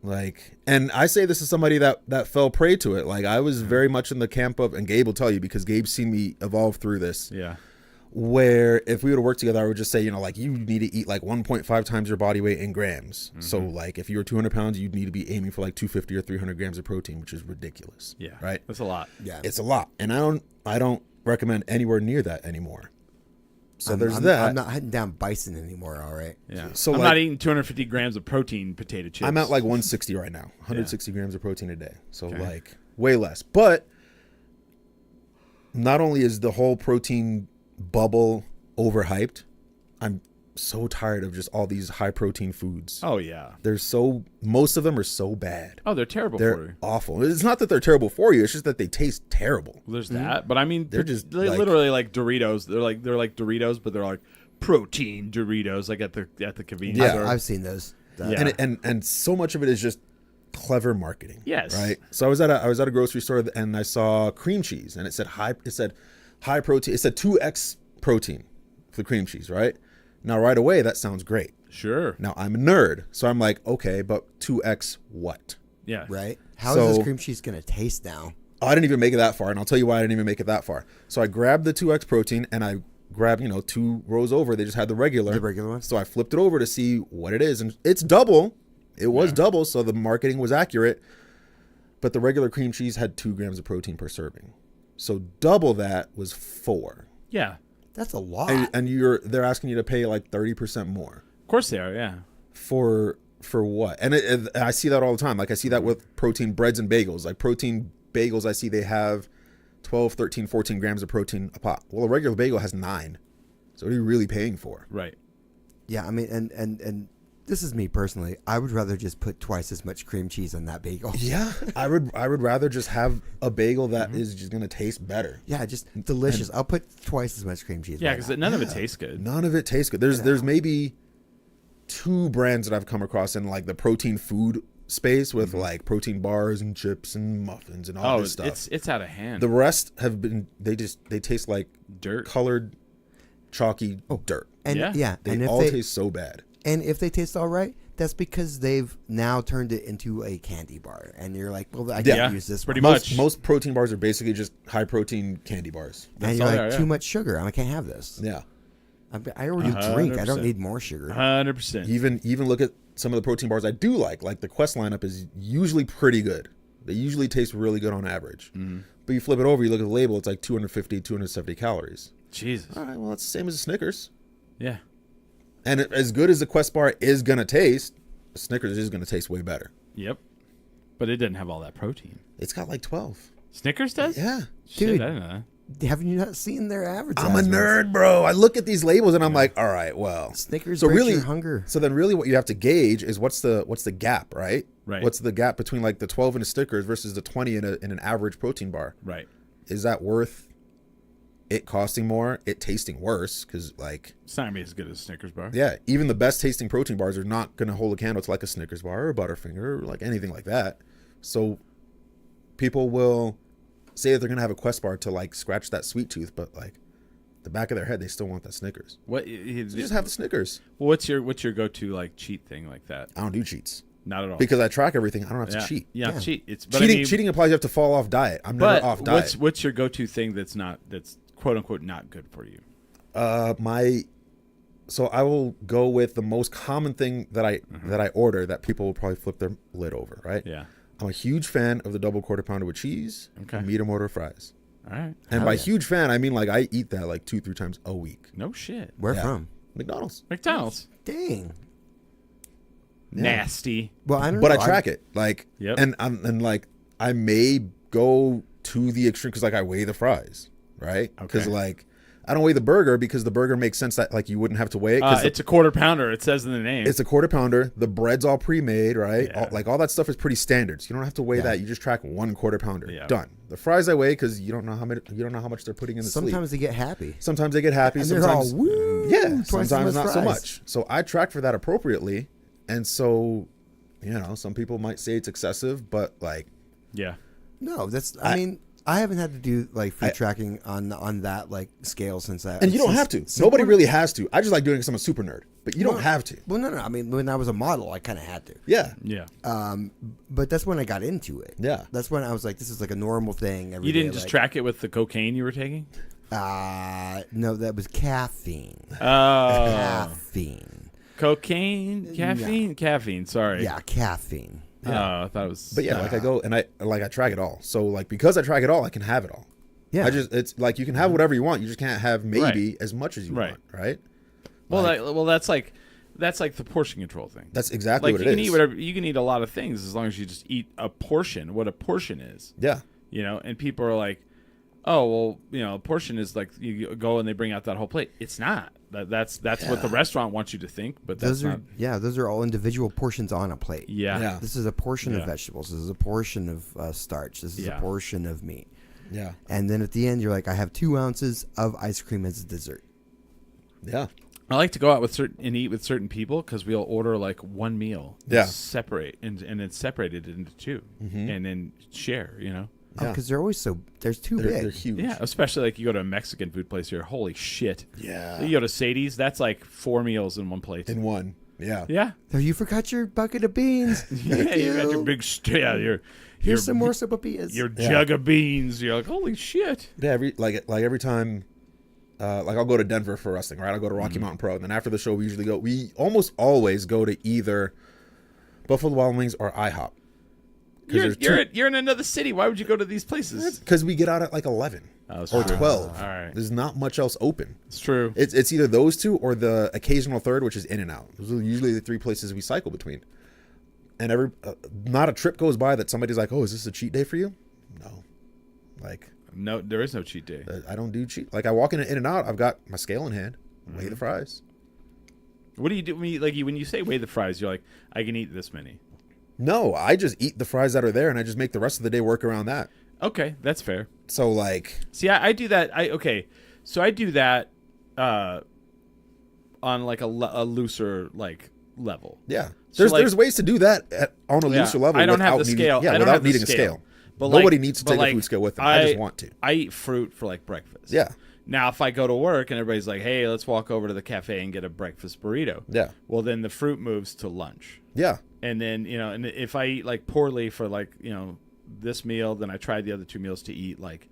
S4: Like, and I say this as somebody that fell prey to it. Like, I was very much in the camp of, and Gabe will tell you because Gabe's seen me evolve through this.
S2: Yeah.
S4: Where if we were to work together, I would just say, like you need to eat like 1.5 times your body weight in grams. So like if you were 200 pounds, you'd need to be aiming for like 250 or 300 grams of protein, which is ridiculous.
S2: Yeah.
S4: Right.
S2: That's a lot.
S3: Yeah.
S4: It's a lot, and I don't recommend anywhere near that anymore. So there's
S3: I'm,
S4: that.
S3: I'm not hunting down bison anymore. All right.
S2: Yeah.
S4: So,
S2: I'm
S4: like-
S2: not eating 250 grams of protein potato chips.
S4: I'm at like 160 right now, 160 grams of protein a day. So like way less. But not only is the whole protein bubble overhyped, I'm so tired of just all these high protein foods.
S2: Oh yeah.
S4: Most of them are so bad.
S2: Oh, they're terrible for you.
S4: They're awful. It's not that they're terrible for you. It's just that they taste terrible.
S2: There's that, but I mean,
S4: They're just
S2: they
S4: like-
S2: literally like Doritos. They're like Doritos, but they're like protein Doritos, like at the convenience
S4: Yeah.
S2: store.
S3: I've seen those.
S2: Yeah.
S4: And so much of it is just clever marketing.
S2: Yes.
S4: Right. So I was at a grocery store and I saw cream cheese and it said high protein. It said 2x protein for the cream cheese. Right. Now right away that sounds great.
S2: Sure.
S4: Now I'm a nerd, so I'm like, okay, but 2x what?
S2: Yeah.
S3: Right? How is
S4: So-
S3: this cream cheese going to taste now?
S4: Oh, I didn't even make it that far, and I'll tell you why I didn't even make it that far. So I grabbed the 2x protein and I grabbed 2 rows over. They just had the regular.
S3: The regular one?
S4: So I flipped it over to see what it is, and it's double. It was double, so the marketing was accurate. But the regular cream cheese had 2 grams of protein per serving. So double that was 4.
S2: Yeah.
S3: That's a lot.
S4: And they're asking you to pay like 30% more
S2: Of course they are. Yeah.
S4: for what? And I see that all the time. Like I see that with protein breads and bagels. Like protein bagels, I see they have 12, 13, 14 grams of protein a pop. Well, a regular bagel has 9. So what are you really paying for?
S2: Right.
S3: Yeah, I mean, and this is me personally. I would rather just put twice as much cream cheese on that bagel.
S4: Yeah, I would rather just have a bagel that is just gonna taste better.
S3: Yeah, just delicious. I'll put twice as much cream cheese.
S2: Yeah,
S3: Why
S2: because
S3: not?
S2: none of it tastes good.
S4: None of it tastes good. There's maybe 2 brands that I've come across in like the protein food space with like protein bars and chips and muffins and all
S2: Oh,
S4: this stuff.
S2: it's out of hand.
S4: The rest have been they taste like
S2: Dirt.
S4: colored chalky dirt.
S3: and
S2: Yeah.
S4: They
S3: and if
S4: all
S3: they
S4: taste so bad.
S3: and if they taste all right, that's because they've now turned it into a candy bar, and you're like, well, I can't
S2: Yeah,
S3: use this
S2: pretty
S3: one.
S2: much.
S4: Most protein bars are basically just high protein candy bars.
S3: And you're
S2: all
S3: like,
S2: they are, yeah.
S3: too much sugar. I can't have this.
S4: Yeah.
S3: I already drink. I don't
S2: 100%.
S3: need more sugar.
S2: 100%.
S4: Even look at some of the protein bars I do like the Quest lineup is usually pretty good. They usually taste really good on average. But you flip it over, you look at the label, it's like 250, 270 calories.
S2: Jesus.
S4: All right, well, it's the same as a Snickers.
S2: Yeah.
S4: And as good as the Quest bar is going to taste, a Snickers is going to taste way better.
S2: Yep. But it didn't have all that protein.
S4: It's got like 12.
S2: Snickers does?
S4: Yeah.
S2: Shit,
S3: Dude.
S2: I didn't know that.
S3: Have you not seen their
S4: I'm a
S3: advertisements?
S4: nerd, bro. I look at these labels and I'm like, all right, well.
S3: Snickers
S4: So
S3: breaks
S4: really,
S3: your hunger.
S4: So then really what you have to gauge is what's the gap, right?
S2: Right.
S4: What's the gap between like the 12 in a Snickers versus the 20 in an average protein bar?
S2: Right.
S4: Is that worth it costing more, it tasting worse? Because like,
S2: It's not going to be as good as a Snickers bar.
S4: yeah, even the best tasting protein bars are not going to hold a candle to like a Snickers bar or a Butterfinger or like anything like that. So people will say that they're gonna have a Quest bar to like scratch that sweet tooth, but like the back of their head, they still want that Snickers.
S2: What?
S4: So just have the Snickers.
S2: What's your go-to like cheat thing like that?
S4: I don't do cheats
S2: Not at all.
S4: because I track everything. I don't have to cheat.
S2: Yeah,
S3: Yeah.
S2: cheat. It's but
S4: Cheating,
S2: I mean,
S4: cheating implies you have to fall off diet. I'm
S2: But
S4: never off diet.
S2: what's your go-to thing that's quote unquote not good for you?
S4: So I will go with the most common thing that I order that people will probably flip their lid over. Right?
S2: Yeah.
S4: I'm a huge fan of the double quarter pounder with cheese,
S2: Okay.
S4: and medium order fries.
S2: All right.
S4: And by huge fan, I mean like I eat that like 2-3 times a week.
S2: No shit.
S3: Where
S4: Yeah.
S3: from?
S4: McDonald's.
S2: McDonald's.
S3: Dang.
S2: Nasty.
S3: Well, I don't
S4: But
S3: know.
S4: I track it like,
S2: Yep.
S4: and like I may go to the extreme because like I weigh the fries, right? Because
S2: Okay.
S4: like I don't weigh the burger because the burger makes sense that like you wouldn't have to weigh it. 'Cause
S2: It's a quarter pounder. It says in the name.
S4: it's a quarter pounder. The bread's all pre-made, right?
S2: Yeah.
S4: All that stuff is pretty standard. So you don't have to weigh that. You just track 1 quarter pounder.
S2: Yeah.
S4: Done. The fries I weigh because you don't know how much they're putting in the sleeve.
S3: Sometimes they get happy.
S4: Sometimes they get happy.
S3: And they're all,
S4: Sometimes
S3: woo,
S4: yeah.
S3: twice as
S4: Sometimes
S3: much
S4: not so
S3: fries.
S4: much. So I track for that appropriately, and so some people might say it's excessive, but like
S2: yeah.
S3: No, I mean, I haven't had to do like food tracking on that like scale since I.
S4: and you don't have to. Nobody really has to. I just like doing it because I'm a super nerd, but you don't have to.
S3: Well, no. I mean, when I was a model, I kind of had to.
S4: Yeah.
S2: Yeah.
S3: But that's when I got into it.
S4: Yeah.
S3: That's when I was like, this is like a normal thing. Every
S2: You didn't
S3: day,
S2: just
S3: like,
S2: track it with the cocaine you were taking?
S3: No, that was caffeine.
S2: Oh.
S3: Caffeine.
S2: Cocaine? Caffeine. Sorry.
S3: Yeah, caffeine.
S2: Oh, I thought it was.
S4: But yeah, like I go and I track it all. So like because I track it all, I can have it all.
S3: Yeah.
S4: It's like you can have whatever you want. You just can't have maybe as much as you
S2: Right.
S4: want, right?
S2: Well, that's like the portion control thing.
S4: That's exactly
S2: like
S4: what
S2: you
S4: it
S2: can
S4: is.
S2: eat whatever you can eat a lot of things as long as you just eat a portion. What a portion is,
S4: Yeah.
S2: and people are like, oh well, a portion is like you go and they bring out that whole plate. It's not. That's what the restaurant wants you to think, but that's
S3: those are all individual portions on a plate.
S2: yeah.
S4: Yeah.
S3: This is a portion
S2: Yeah.
S3: of vegetables. This is a portion of starch. This is
S2: Yeah.
S3: a portion of meat.
S4: Yeah.
S3: And then at the end, you're like, I have 2 ounces of ice cream as a dessert.
S4: Yeah.
S2: I like to go out and eat with certain people because we'll order like one meal,
S4: Yeah.
S2: separate and then separate it into 2, and then share.
S3: Oh, because they're always they're too big.
S4: They're huge.
S2: Yeah, especially like you go to a Mexican food place here. Holy shit!
S4: Yeah.
S2: You go to Sadie's, that's like 4 meals in one plate.
S4: In one. Yeah.
S2: Yeah,
S3: Oh, you forgot your bucket of beans.
S2: yeah, you got your big your
S3: Here's some more sopapillas.
S2: your jug of beans. You're like, holy shit!
S4: Yeah, every time, like I'll go to Denver for wrestling, right? I'll go to Rocky Mountain Pro, and then after the show, we almost always go to either Buffalo Wild Wings or IHOP.
S2: You're in another city. Why would you go to these places?
S4: Because we get out at like 11
S2: that's
S4: or
S2: true.
S4: 12.
S2: All right,
S4: There's not much else open.
S2: it's true.
S4: It's either those 2 or the occasional third, which is In-N-Out. Those are usually the 3 places we cycle between. And not a trip goes by that somebody's like, "Oh, is this a cheat day for you?" No, like
S2: No, there is no cheat day.
S4: I don't do cheat. Like I walk into In-N-Out, I've got my scale in hand, weigh the fries.
S2: What do you do when you say weigh the fries? You're like, I can eat this many.
S4: No, I just eat the fries that are there, and I just make the rest of the day work around that.
S2: Okay, that's fair.
S4: So like,
S2: See, I do that. So I do that on like a looser like level.
S4: yeah,
S2: So,
S4: there's ways to do that on a
S2: Yeah,
S4: looser level.
S2: I don't have the
S4: without needing-
S2: scale.
S4: Yeah,
S2: I don't
S4: without
S2: have the
S4: needing a
S2: scale.
S4: scale.
S2: But
S4: Nobody
S2: like-
S4: needs to
S2: but
S4: take
S2: like,
S4: a food scale with them. I just want to.
S2: I eat fruit for like breakfast.
S4: Yeah,
S2: Now, if I go to work and everybody's like, "Hey, let's walk over to the cafe and get a breakfast burrito,"
S4: yeah,
S2: well, then the fruit moves to lunch.
S4: yeah,
S2: And then and if I eat like poorly for like this meal, then I try the other 2 meals to eat like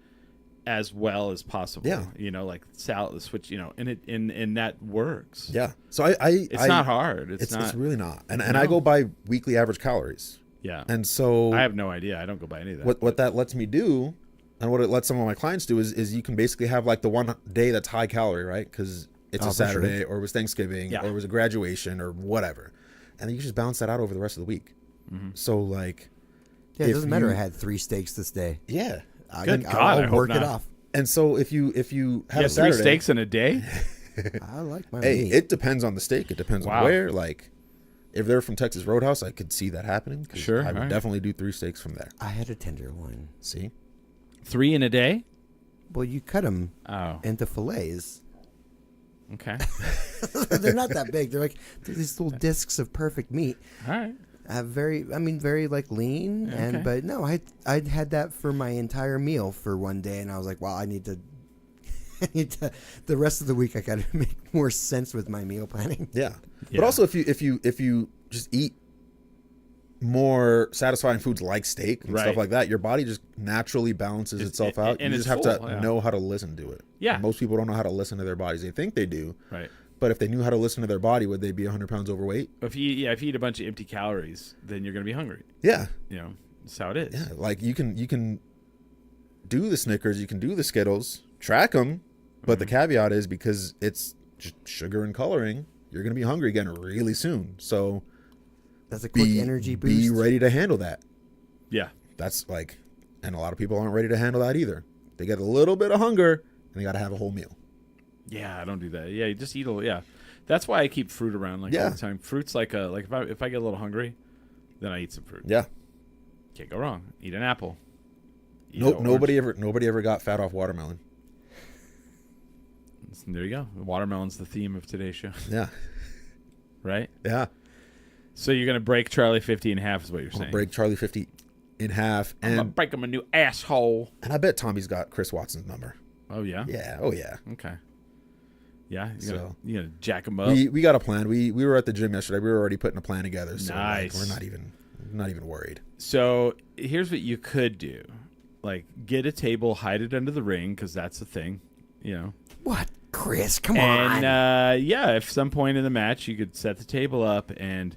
S2: as well as possible.
S4: Yeah.
S2: Like salad switch. And that works.
S4: yeah. So
S2: It's not hard. It's not.
S4: It's really not. And I go by weekly average calories.
S2: Yeah.
S4: And so
S2: I have no idea. I don't go by any of that.
S4: what that lets me do, and what it lets some of my clients do is you can basically have like the one day that's high calorie, right? Because it's a
S3: for sure.
S4: Saturday or it was Thanksgiving
S2: Yeah.
S4: or it was a graduation or whatever, and then you just balance that out over the rest of the week. So like,
S3: Yeah, it
S4: if
S3: doesn't matter.
S4: you-
S3: I had 3 steaks this day.
S4: yeah.
S2: Good
S3: I'll
S2: God, I hope
S3: work it
S2: not.
S3: off.
S4: And so if you have
S2: You
S4: a
S2: have
S4: Saturday,
S2: 3 steaks in a day?
S3: I like my
S4: hey,
S3: meat.
S4: it depends on the steak. It depends
S2: Wow.
S4: on where. Like, if they're from Texas Roadhouse, I could see that happening. 'Cause
S2: Sure,
S4: I would
S2: alright.
S4: definitely do 3 steaks from there.
S3: I had a tenderloin.
S4: See,
S2: 3 in a day?
S3: Well, you cut them
S2: Oh,
S3: into fillets.
S2: okay.
S3: They're not that big. They're they're these little discs of perfect meat.
S2: All right.
S3: very like lean,
S2: Okay.
S3: but no, I'd had that for my entire meal for one day, and I was like, well, I need to the rest of the week I got to make more sense with my meal planning.
S4: Yeah.
S2: Yeah.
S4: But also if you just eat more satisfying foods like steak and
S2: Right.
S4: stuff like that, your body just naturally balances itself out.
S2: and
S4: You
S2: it's
S4: just have
S2: full,
S4: to
S2: yeah.
S4: know how to listen to it.
S2: Yeah.
S4: And most people don't know how to listen to their bodies. They think they do,
S2: Right.
S4: but if they knew how to listen to their body, would they be 100 pounds overweight?
S2: If you eat a bunch of empty calories, then you're going to be hungry.
S4: Yeah.
S2: You know, that's how it is.
S4: Yeah. Like you can do the Snickers, you can do the Skittles, track them, but the caveat is because it's just sugar and coloring, you're going to be hungry again really soon. So
S3: That's a quick
S4: be,
S3: energy boost.
S4: be ready to handle that.
S2: Yeah.
S4: That's like, and a lot of people aren't ready to handle that either. They get a little bit of hunger and they got to have a whole meal.
S2: Yeah, I don't do that. Yeah, you just eat a little. Yeah, that's why I keep fruit around all
S4: Yeah.
S2: the time. Fruit's like if I get a little hungry, then I eat some fruit.
S4: Yeah.
S2: Can't go wrong. Eat an apple. Eat
S4: Nope.
S2: an
S4: Nobody ever got fat off watermelon.
S2: orange. There you go. Watermelon's the theme of today's show,
S4: Yeah.
S2: right?
S4: Yeah.
S2: So you're gonna break Charlie 50 in half, is what you're
S4: I'll
S2: saying.
S4: break Charlie 50 in half.
S2: I'm gonna
S4: And
S2: break him a new asshole.
S4: I bet Tommy's got Chris Watson's number.
S2: Oh yeah.
S4: Yeah. Oh yeah.
S2: Okay. Yeah,
S4: So-
S2: you gotta jack him up.
S4: We got a plan. We were at the gym yesterday. We were already putting a plan together. So
S2: Nice.
S4: we're not even worried.
S2: So here's what you could do: like get a table, hide it under the ring, because that's the thing, you know.
S3: What, Chris? Come
S2: And
S3: on.
S2: yeah, if some point in the match you could set the table up and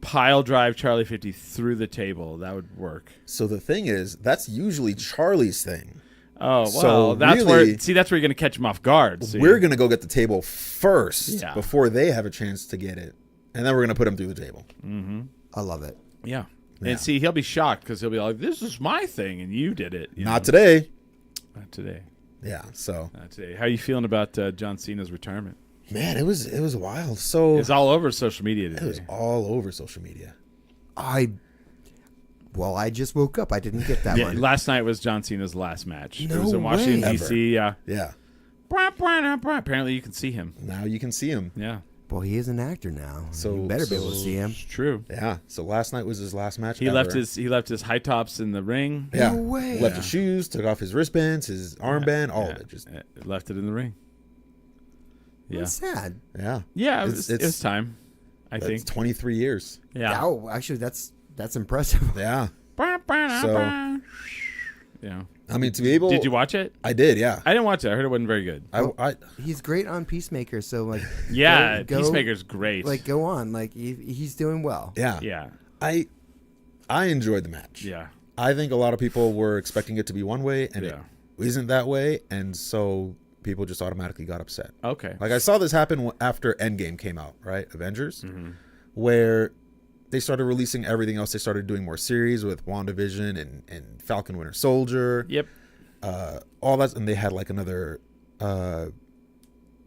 S2: pile drive Charlie 50 through the table, that would work.
S4: So the thing is, that's usually Charlie's thing.
S2: Oh well,
S4: So
S2: that's
S4: really-
S2: where that's where you're gonna catch him off guard. See?
S4: We're gonna go get the table first
S2: Yeah.
S4: before they have a chance to get it, and then we're gonna put them through the table.
S3: I love it.
S2: yeah.
S4: Yeah.
S2: And see, he'll be shocked because he'll be like, "This is my thing, and you did it." You
S4: Not
S2: know?
S4: today.
S2: Not today.
S4: Yeah. So
S2: Not today. How you feeling about John Cena's retirement?
S4: man, it was wild. So
S2: It's all over social media
S4: it was
S2: today.
S4: all over social media.
S3: I just woke up. I didn't get that
S2: Yeah,
S3: one.
S2: last night was John Cena's last match. It
S3: No
S2: was in Washington
S3: way.
S2: D.C. Yeah.
S4: Yeah.
S2: Apparently, you can see him.
S4: Now you can see him.
S2: Yeah,
S3: Well, he is an actor now.
S4: So-
S3: you better be able to
S4: so-
S3: see him.
S2: it's true.
S4: Yeah. So last night was his last match.
S2: He
S4: ever.
S2: left his high tops in the ring.
S4: Yeah.
S3: No way.
S4: Left his shoes, took off his wristbands, his armband, all of it. Just
S2: left it in the ring. Yeah,
S3: That's sad.
S4: yeah.
S2: yeah. It
S4: It's-
S2: was, it was time. I
S4: That's
S2: think.
S4: 23 years.
S2: Yeah.
S3: Oh, actually, that's impressive.
S4: Yeah.
S2: So. Yeah.
S4: I mean, to be able.
S2: Did you watch it?
S4: I did. Yeah.
S2: I didn't watch it. I heard it wasn't very good.
S4: I
S3: He's great on Peacemaker, so like,
S2: Yeah,
S3: go-
S2: Peacemaker's great.
S3: like go on, like he's doing well.
S4: yeah.
S2: yeah,
S4: I enjoyed the match.
S2: yeah,
S4: I think a lot of people were expecting it to be one way, and
S2: Yeah.
S4: it isn't that way, and so people just automatically got upset.
S2: okay.
S4: Like I saw this happen after Endgame came out, right? Avengers,
S2: Mm-hmm.
S4: where they started releasing everything else. They started doing more series with WandaVision and Falcon Winter Soldier.
S2: Yep.
S4: All that, and they had like another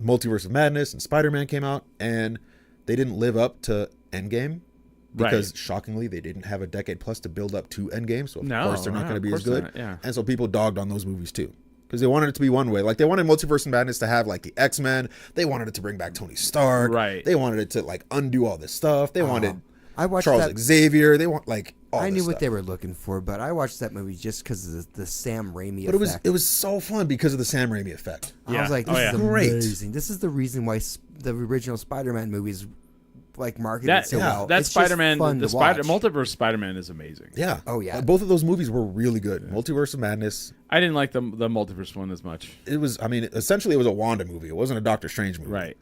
S4: Multiverse of Madness, and Spider-Man came out, and they didn't live up to Endgame because
S2: Right.
S4: shockingly they didn't have a decade plus to build up to Endgame, so of
S2: No,
S4: course they're not
S2: yeah,
S4: going to
S2: of
S4: be as
S2: course
S4: good.
S2: not, yeah.
S4: And so people dogged on those movies too because they wanted it to be one way. Like they wanted Multiverse of Madness to have like the X-Men, they wanted it to bring back Tony Stark,
S2: Right.
S4: They wanted it to like undo all this stuff. They wanted
S3: I watched
S4: Charles
S3: that.
S4: Xavier. They want like all
S3: I
S4: this
S3: knew what
S4: stuff.
S3: they were looking for, but I watched that movie just because of the Sam Raimi
S4: But
S3: effect.
S4: it was so fun because of the Sam Raimi effect.
S3: I
S2: Yeah.
S3: was like,
S2: Oh,
S3: this
S2: yeah.
S3: is
S4: Great.
S3: amazing. This is the reason why the original Spider-Man movies like marketed
S2: That
S3: so well.
S2: that
S3: It's just
S2: Spider-Man,
S3: fun
S2: the
S3: to watch.
S2: Multiverse Spider-Man is amazing.
S4: Yeah.
S3: Oh, yeah.
S4: Both of those movies were really good. Multiverse of Madness.
S2: I didn't like the Multiverse one as much.
S4: It was. I mean, essentially, it was a Wanda movie. It wasn't a Doctor Strange movie.
S2: Right.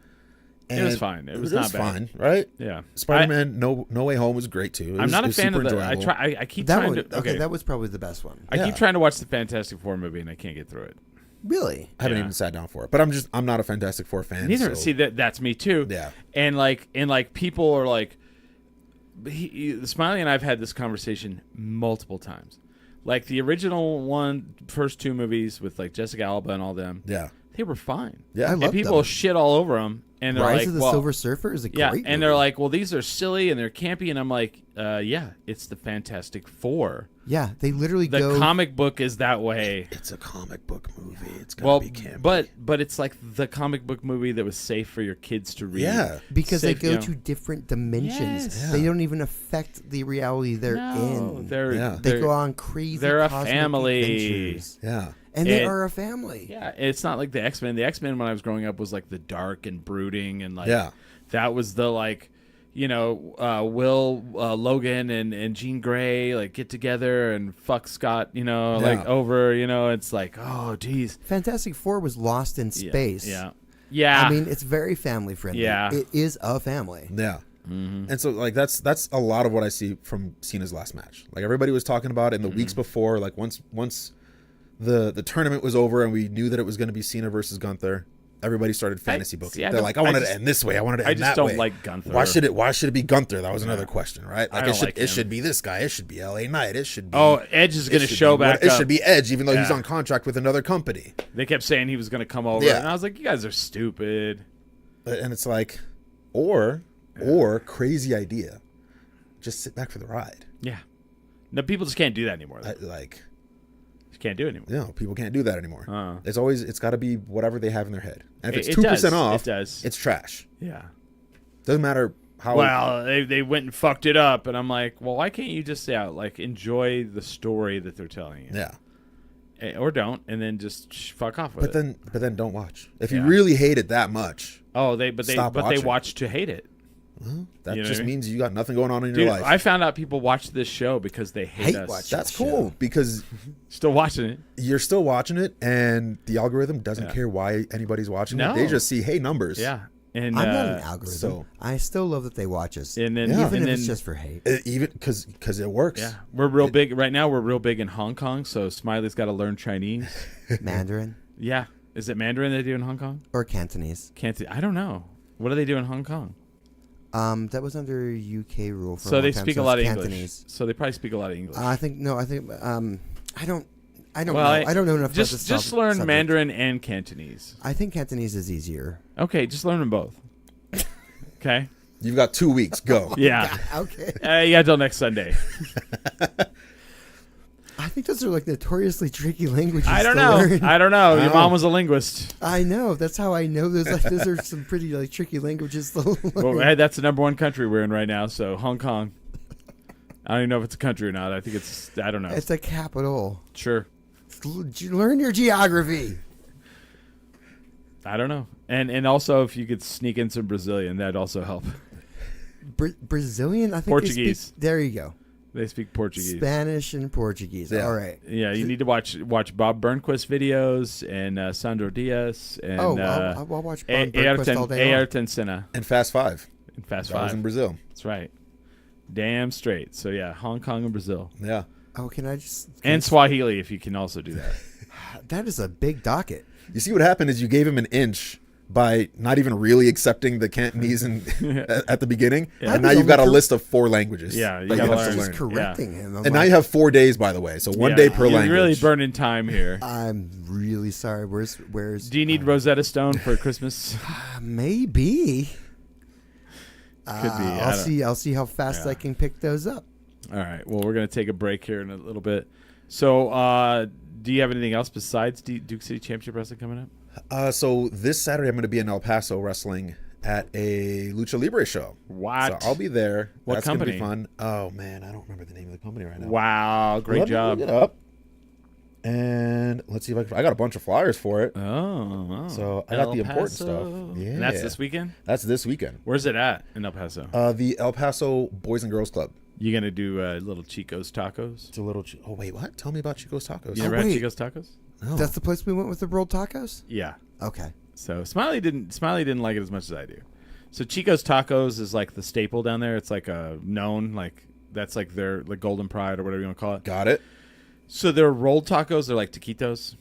S4: And
S2: It was fine. It was not bad.
S4: fine, right?
S2: Yeah.
S4: Spider-Man: No Way Home was great too.
S2: I'm not a
S4: it was
S2: fan of
S4: super
S2: the. I
S4: enjoyable.
S2: try. I keep
S3: that
S2: trying
S3: one.
S2: to. Okay.
S3: that was probably the best one.
S2: I
S4: Yeah.
S2: keep trying to watch the Fantastic Four movie and I can't get through it.
S3: Really?
S4: I haven't
S2: Yeah.
S4: even sat down for it, but I'm not a Fantastic Four fan.
S2: Neither.
S4: so-
S2: See that's me too.
S4: Yeah.
S2: And like people are like, Smiley and I've had this conversation multiple times. Like the original first two movies with like Jessica Alba and all them.
S4: Yeah.
S2: They were fine.
S4: Yeah. I
S2: And
S3: loved
S2: people
S3: them.
S2: shit all over them, And they're
S3: Rise
S2: like,
S3: of the
S2: well,
S3: Silver Surfer is a
S2: yeah,
S3: great
S2: and
S3: movie.
S2: they're like, well, these are silly and they're campy, and I'm like, yeah, it's the Fantastic Four.
S3: yeah, they literally
S2: The
S3: go.
S2: comic book is that way.
S4: It's a comic book movie. It's gotta
S2: Well,
S4: be campy.
S2: but it's like the comic book movie that was safe for your kids to read.
S4: Yeah.
S3: because
S2: Safe,
S3: they
S2: you
S3: go
S2: know.
S3: to different dimensions.
S2: Yes.
S3: They
S4: Yeah.
S3: don't even affect the reality they're
S2: No,
S3: in.
S2: they're,
S4: Yeah.
S3: They
S2: they're
S3: go on crazy.
S2: they're a
S3: cosmic
S2: family.
S3: adventures.
S4: yeah.
S3: And they
S2: It-
S3: are a family.
S2: Yeah, it's not like the X-Men. The X-Men when I was growing up was like the dark and brooding and like
S4: Yeah.
S2: that was the like, you know, Will Logan and Jean Grey like get together and fuck Scott, you know,
S4: Yeah.
S2: like over, you know, it's like, oh geez.
S3: Fantastic Four was lost in
S2: Yeah,
S3: space.
S2: Yeah.
S3: I mean, it's very family friendly.
S2: Yeah.
S3: It is a family.
S4: Yeah. And so like that's a lot of what I see from Cena's last match. Like everybody was talking about it in the weeks before. Like once the tournament was over and we knew that it was going to be Cena versus Gunther, everybody started fantasy booking.
S2: see, I
S4: They're
S2: don't-
S4: like, I wanted
S2: just-
S4: to end this way. I wanted to
S2: I
S4: end
S2: just
S4: that
S2: don't
S4: way.
S2: like Gunther.
S4: Why should it be Gunther? That was another question, right?
S2: I
S4: Like
S2: don't
S4: it should
S2: like him.
S4: it should be this guy. It should be LA Knight. It should be
S2: Oh, Edge is
S4: it
S2: going to
S4: should
S2: show
S4: be
S2: back
S4: It
S2: up.
S4: should be Edge, even though he's
S2: Yeah.
S4: on contract with another company.
S2: They kept saying he was going to come over,
S4: Yeah.
S2: and I was like, you guys are stupid.
S4: And it's like, or crazy idea, just sit back for the ride.
S2: Yeah. No, people just can't do that anymore.
S4: Like,
S2: Just can't do it anymore.
S4: people can't do that anymore.
S2: Uh.
S4: It's got to be whatever they have in their head. And if
S2: It-
S4: it's
S2: it
S4: 2%
S2: does.
S4: off,
S2: It does.
S4: it's trash.
S2: Yeah.
S4: Doesn't matter how.
S2: Well, they went and fucked it up, and I'm like, well, why can't you just say out like enjoy the story that they're telling you,
S4: Yeah.
S2: Or don't, and then just fuck off with
S4: But
S2: it.
S4: then don't watch. If you
S2: Yeah.
S4: really hate it that much,
S2: They
S4: stop
S2: they
S4: watching.
S2: watch to hate it.
S4: that
S2: You know
S4: just
S2: what I mean?
S4: means you got nothing going on in
S2: Dude,
S4: your life.
S2: I found out people watch this show because they hate us.
S3: watch
S4: That's
S3: that
S4: cool
S3: show.
S4: because
S2: Still watching it.
S4: you're still watching it, and the algorithm doesn't
S2: Yeah.
S4: care why anybody's watching
S2: No.
S4: it. They just see, hey, numbers.
S2: Yeah, and
S3: I'm not an algorithm.
S4: so-
S3: I still love that they watch us.
S2: and then
S4: Yeah.
S3: even
S2: and
S3: if
S2: then,
S3: it's just for hate.
S4: Even because it works.
S2: yeah, we're real big right now. We're real big in Hong Kong, so Smiley's got to learn Chinese.
S3: Mandarin
S2: Yeah, is it Mandarin they do in Hong Kong?
S3: or Cantonese.
S2: I don't know. What do they do in Hong Kong?
S3: That was under UK rule for
S2: So
S3: a
S2: they
S3: long time,
S2: speak
S3: so
S2: a lot of
S3: it's
S2: English.
S3: Cantonese.
S2: So they probably speak a lot of English.
S3: I think I don't know.
S2: Well,
S3: I don't know enough about this
S2: just learn
S3: subject.
S2: Mandarin and Cantonese.
S3: I think Cantonese is easier.
S2: Okay, just learn them both. Okay.
S4: You've got 2 weeks. Go.
S2: Yeah.
S3: Okay.
S2: You got till next Sunday.
S3: I think those are like notoriously tricky languages.
S2: I don't
S3: to
S2: know.
S3: learn.
S2: I don't know. Your
S4: Wow.
S2: mom was a linguist.
S3: I know. That's how I know. Those are some pretty like tricky languages to learn.
S2: Well, hey, that's the number one country we're in right now. So Hong Kong. I don't even know if it's a country or not. I think it's. I don't know.
S3: It's a capital.
S2: Sure.
S3: Learn your geography.
S2: I don't know. And also, if you could sneak in some Brazilian, that'd also help.
S3: Brazilian. I think
S2: Portuguese.
S3: They speak, there you go.
S2: They speak Portuguese.
S3: Spanish and Portuguese.
S4: Yeah.
S3: All right.
S2: Yeah, you need to watch Bob Burnquist videos and Sandro Diaz and
S3: I'll watch Bob Burnquist all day long.
S2: Ayrton Senna
S4: And Fast Five.
S2: in Fast
S4: That was in
S2: Five.
S4: Brazil.
S2: That's right. Damn straight. So yeah, Hong Kong and Brazil.
S3: Oh, can I just?
S2: And Swahili if you can also do that.
S3: That is a big docket.
S4: You see what happened is you gave him an inch by not even really accepting the Cantonese at the beginning,
S2: Yeah.
S4: and now you've got a list of 4 languages.
S2: Yeah, you
S4: that
S2: gotta
S4: have
S2: learn.
S4: to
S3: Just
S4: learn.
S3: correcting him. I'm
S4: And now
S3: like,
S4: you have 4 days, by the way, so one
S2: Yeah,
S4: day per
S2: you're
S4: language.
S2: really burning time here.
S3: I'm really sorry. Where's?
S2: Do you need Rosetta Stone for Christmas?
S3: Maybe.
S2: Could be. I
S3: I'll
S2: don't-
S3: see. I'll see how fast
S2: Yeah.
S3: I can pick those up.
S2: All right. Well, we're gonna take a break here in a little bit. So, do you have anything else besides Duke City Championship Wrestling coming up?
S4: So this Saturday, I'm going to be in El Paso wrestling at a Lucha Libre show.
S2: What?
S4: So I'll be there.
S2: What
S4: That's gonna
S2: company?
S4: be fun. Oh man, I don't remember the name of the company right now.
S2: Wow, great
S4: Let me
S2: job.
S4: look it up. And let's see if I got a bunch of flyers for it.
S2: Oh,
S4: So I got
S2: El
S4: the important
S2: Paso.
S4: stuff.
S2: And that's
S4: Yeah.
S2: this weekend.
S4: That's this weekend.
S2: Where's it at in El Paso?
S4: The El Paso Boys and Girls Club.
S2: You gonna do little Chico's Tacos?
S4: It's a little. Oh wait, what? Tell me about Chico's Tacos.
S2: You
S3: Oh,
S2: never had
S3: wait.
S2: Chico's Tacos?
S4: No.
S3: That's the place we went with the rolled tacos.
S2: Yeah.
S3: Okay.
S2: So Smiley didn't like it as much as I do. So Chico's Tacos is like the staple down there. It's like a known like that's like their like Golden Pride or whatever you want to call it.
S4: Got it.
S2: So they're rolled tacos. They're like taquitos,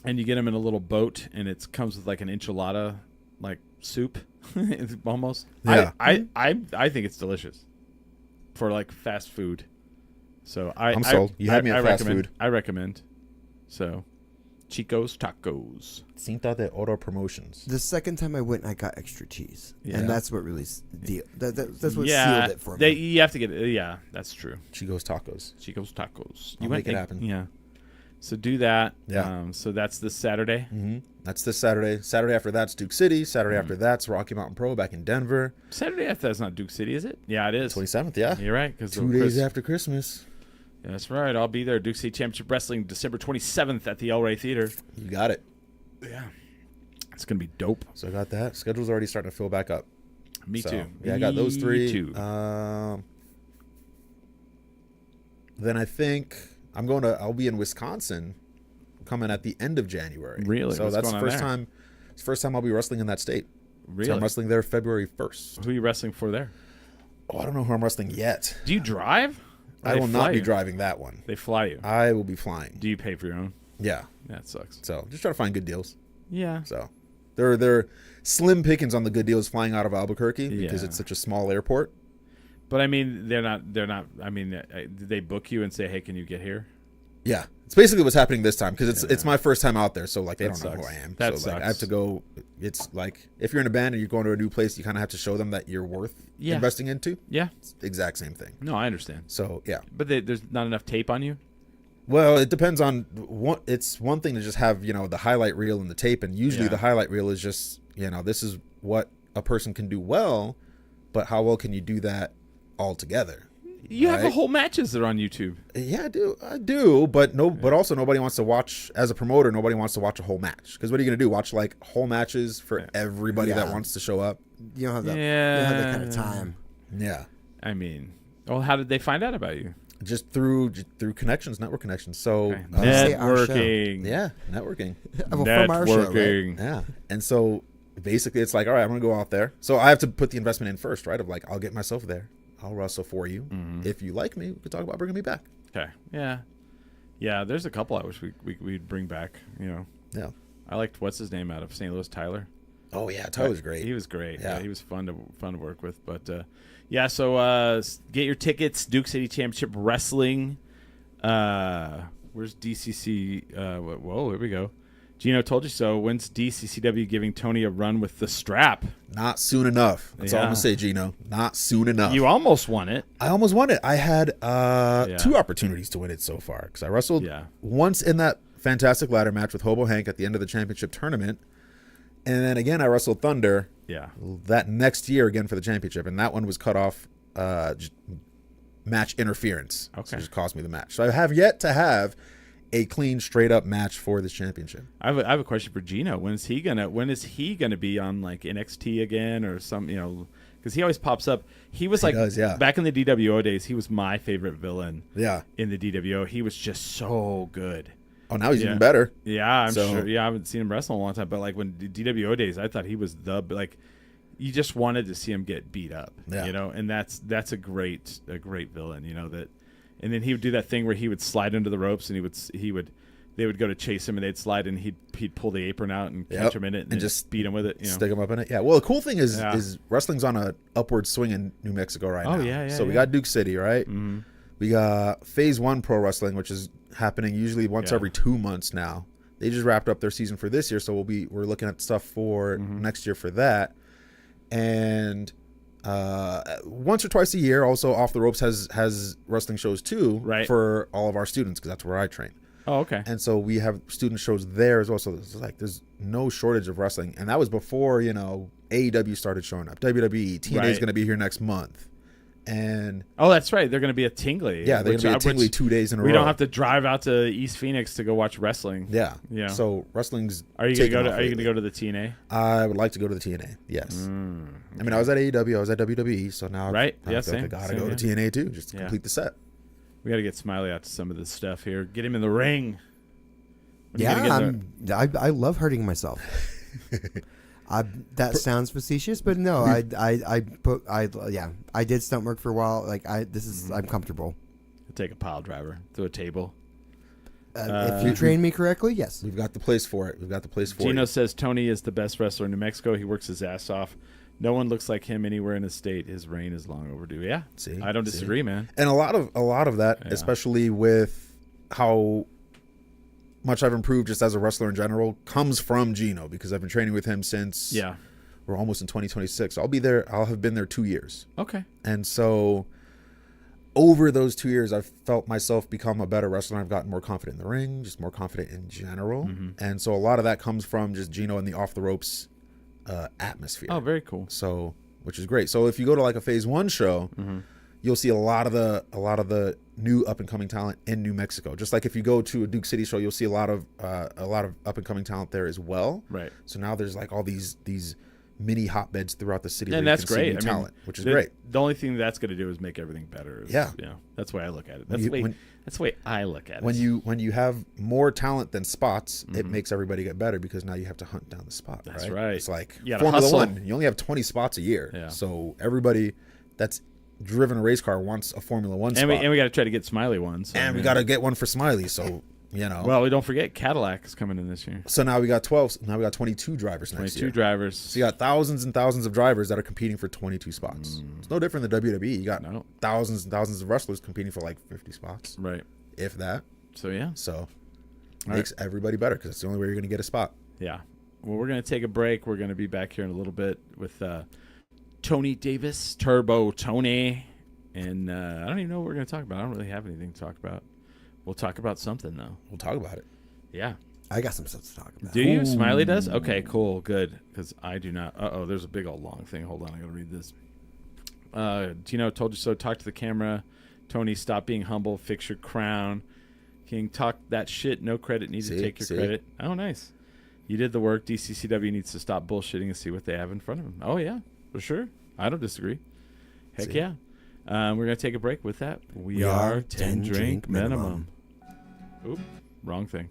S2: and you get them in a little boat, and it comes with like an enchilada, like soup, It's almost.
S4: Yeah.
S2: I think it's delicious for like fast food. So
S4: I'm sold. You had me at fast
S2: recommend,
S4: food.
S2: I recommend. So, Chico's Tacos.
S4: Cinta de Oro Promotions.
S3: The second time I went, I got extra cheese,
S2: Yeah.
S3: and that's what really that's what
S2: Yeah,
S3: sealed it for me.
S2: you have to get it. Yeah, that's true.
S4: Chico's Tacos.
S2: Chico's Tacos.
S4: I'll make it happen.
S2: Yeah. So do that.
S4: Yeah.
S2: So that's this Saturday.
S4: Mm-hmm. That's this Saturday. Saturday after that's Duke City. Saturday after that's Rocky Mountain Pro back in Denver.
S2: Saturday after that's not Duke City, is it? Yeah, it is.
S4: 27th, yeah.
S2: You're right. Because
S4: 2 days after Christmas.
S2: That's right. I'll be there. Duke City Championship Wrestling, December 27th at the El Rey Theater.
S4: You got it.
S2: Yeah. It's going to be dope.
S4: So I got that. Schedule's already starting to fill back up.
S2: Me
S4: So,
S2: too.
S4: Yeah, I got those three.
S2: Me too.
S4: Then I think I'll be in Wisconsin coming at the end of January.
S2: Really?
S4: So
S2: What's
S4: that's the
S2: going on
S4: first
S2: there?
S4: time. It's the first time I'll be wrestling in that state.
S2: Really?
S4: So I'm wrestling there February 1st.
S2: Who are you wrestling for there?
S4: Oh, I don't know who I'm wrestling yet.
S2: Do you drive? Or
S4: I
S2: they
S4: will
S2: fly
S4: not be
S2: you?
S4: driving that one.
S2: They fly you.
S4: I will be flying.
S2: Do you pay for your own?
S4: Yeah.
S2: That sucks.
S4: So just try to find good deals.
S2: Yeah.
S4: So they're slim pickings on the good deals flying out of Albuquerque because
S2: Yeah.
S4: it's such a small airport.
S2: But I mean, they're not. I mean, did they book you and say, "Hey, can you get here"?
S4: Yeah, it's basically what's happening this time because it's my first time out there. So like they
S2: That
S4: don't know who
S2: sucks.
S4: I am.
S2: That
S4: so like I
S2: sucks.
S4: have to go. It's like if you're in a band and you're going to a new place, you kind of have to show them that you're worth
S2: Yeah.
S4: investing into.
S2: Yeah.
S4: It's the exact same thing.
S2: No, I understand.
S4: So yeah.
S2: But there's not enough tape on you.
S4: Well, it depends on what. It's one thing to just have the highlight reel and the tape, and usually
S2: Yeah.
S4: the highlight reel is just this is what a person can do well, but how well can you do that all together?
S2: You have the
S4: Right.
S2: whole matches that are on YouTube.
S4: Yeah, I do, but but also nobody wants to watch as a promoter. Nobody wants to watch a whole match because what are you gonna do? Watch like whole matches for everybody that
S3: Yeah.
S4: wants to show up?
S3: You don't have that. You don't have that kind of time.
S4: Yeah,
S2: I mean, well, how did they find out about you?
S4: just through connections, network connections. So
S2: Okay.
S3: Say our show.
S2: Networking.
S4: yeah, networking.
S3: Well, from our show, right?
S2: Networking.
S4: Yeah, and so basically it's like, all right, I'm gonna go out there. So I have to put the investment in first, right? Of like, I'll get myself there. I'll wrestle for you. If you like me, we could talk about bringing me back.
S2: Okay. Yeah. Yeah. There's a couple I wish we'd bring back.
S4: Yeah.
S2: I liked what's his name out of St. Louis, Tyler.
S4: Oh yeah, Tyler's great.
S2: He was great.
S4: Yeah.
S2: He was fun to work with. But yeah, so get your tickets. Duke City Championship Wrestling. Where's DCC? Whoa, here we go. Gino told you so. When's DCCW giving Tony a run with the strap?
S4: Not soon enough. That's all I'm
S2: Yeah.
S4: gonna say, Gino. Not soon enough.
S2: You almost won it.
S4: I almost won it. I had 2 opportunities to win it so far because I wrestled
S2: Yeah.
S4: once in that fantastic ladder match with Hobo Hank at the end of the championship tournament, and then again I wrestled Thunder
S2: Yeah.
S4: that next year again for the championship, and that one was cut off just match interference. So
S2: Okay.
S4: it just cost me the match. So I have yet to have a clean, straight up match for this championship.
S2: I have a question for Gino. When is he gonna be on like NXT again or some? Because he always pops up. He was like
S4: does, yeah.
S2: back in the DWO days. He was my favorite villain
S4: Yeah.
S2: in the DWO. He was just so good.
S4: Oh, now he's
S2: Yeah.
S4: even better.
S2: Yeah, I'm
S4: So-
S2: sure. Yeah, I haven't seen him wrestle in a long time. But like when the DWO days, I thought he was you just wanted to see him get beat up.
S4: Yeah.
S2: And that's a great villain. And then he would do that thing where he would slide under the ropes and they would go to chase him and they'd slide and he'd pull the apron out and catch
S4: Yep.
S2: him in it and
S4: And
S2: just
S4: just
S2: beat him with it.
S4: Stick him up in it. Yeah. Well, the cool thing is
S2: Yeah.
S4: wrestling's on a upward swing in New Mexico right
S2: Oh,
S4: now.
S2: yeah,
S4: So we
S2: yeah.
S4: got Duke City, right?
S2: Mm-hmm.
S4: We got Phase 1 Pro Wrestling, which is happening usually once
S2: Yeah.
S4: every 2 months now. They just wrapped up their season for this year, so we're looking at stuff for
S2: Mm-hmm.
S4: next year for that. And once or twice a year, also Off the Ropes has wrestling shows too,
S2: Right.
S4: for all of our students because that's where I train.
S2: Oh, okay.
S4: And so we have student shows there as well. So there's no shortage of wrestling. And that was before, AEW started showing up. WWE, TNA is
S2: Right.
S4: going to be here next month. And
S2: Oh, that's right. They're going to be at Tingley.
S4: yeah, they're going to be at Tingley
S2: which
S4: 2 days in a row.
S2: We don't have to drive out to East Phoenix to go watch wrestling.
S4: Yeah.
S2: Yeah.
S4: So wrestling's
S2: Are you going to
S4: taken
S2: go
S4: off
S2: Are you going to
S4: lately.
S2: go to the TNA?
S4: I would like to go to the TNA. Yes.
S2: Mm,
S4: I mean, I was at AEW, I was at WWE, so now
S2: Right.
S4: I
S2: Yeah,
S4: feel like
S2: same,
S4: I got to
S2: same,
S4: go
S2: yeah.
S4: to TNA too, just to
S2: Yeah.
S4: complete the set.
S2: We got to get Smiley out to some of this stuff here. Get him in the ring. When you gonna get
S3: Yeah, I love hurting myself. That sounds facetious, but no, I did stunt work for a while. Like I'm comfortable.
S2: take a pile driver through a table.
S3: If you train me correctly, yes.
S4: We've got the place for it. We've got the place for
S2: Gino
S4: you.
S2: says Tony is the best wrestler in New Mexico. He works his ass off. No one looks like him anywhere in the state. His reign is long overdue. Yeah,
S4: See?
S2: I don't
S4: See?
S2: disagree, man.
S4: And a lot of that,
S2: Yeah.
S4: especially with how much I've improved just as a wrestler in general comes from Gino, because I've been training with him since we're almost in 2026. I'll have been there 2 years.
S2: Okay.
S4: And so over those 2 years, I've felt myself become a better wrestler. I've gotten more confident in the ring, just more confident in general. And so a lot of that comes from just Gino and the off the ropes atmosphere.
S2: Oh, very cool.
S4: So, which is great. So if you go to like a Phase 1 show, you'll see a lot of the new up and coming talent in New Mexico. Just like if you go to a Duke City show, you'll see a lot of up and coming talent there as well.
S2: Right.
S4: So now there's like all these mini hotbeds throughout the city.
S2: And
S4: where
S2: that's
S4: you can see
S2: great.
S4: new
S2: I mean,
S4: talent, which is great.
S2: The only thing that's going to do is make everything better.
S4: Yeah.
S2: That's the way I look at it. That's the way I look at it.
S4: When you have more talent than spots, it makes everybody get better, because now you have to hunt down the spot.
S2: That's right.
S4: It's like
S2: You gotta
S4: Formula
S2: hustle.
S4: 1. You only have 20 spots a year.
S2: Yeah.
S4: So everybody that's driven a race car wants a Formula 1 spot.
S2: And we got to try to get Smiley ones.
S4: And we got to get one for Smiley. So,
S2: Well, we don't forget Cadillac is coming in this year.
S4: So now we got 12. Now we got 22 drivers next
S2: 22
S4: year.
S2: drivers.
S4: So you got thousands and thousands of drivers that are competing for 22 spots. It's no different than WWE. You got thousands and thousands of wrestlers competing for like 50 spots,
S2: Right.
S4: if that.
S2: So, yeah.
S4: So makes everybody better, because it's the only way you're going to get a spot.
S2: Yeah. Well, we're going to take a break. We're going to be back here in a little bit with Tony Davis, Turbo Tony. And I don't even know what we're going to talk about. I don't really have anything to talk about. We'll talk about something, though.
S4: We'll talk about it.
S2: Yeah.
S3: I got some stuff to talk about.
S2: Do you? Smiley does? Okay, cool. Good. Because I do not. Uh-oh, there's a big old long thing. Hold on. I got to read this. Gino told you so. Talk to the camera. Tony, stop being humble. Fix your crown. King, talk that shit. No credit. Need to take your credit. Oh, nice. You did the work. DCCW needs to stop bullshitting and see what they have in front of them. Oh, yeah. For sure. I don't disagree. Heck yeah. We're going to take a break with that. We are 10 drink minimum. Oop. Wrong thing.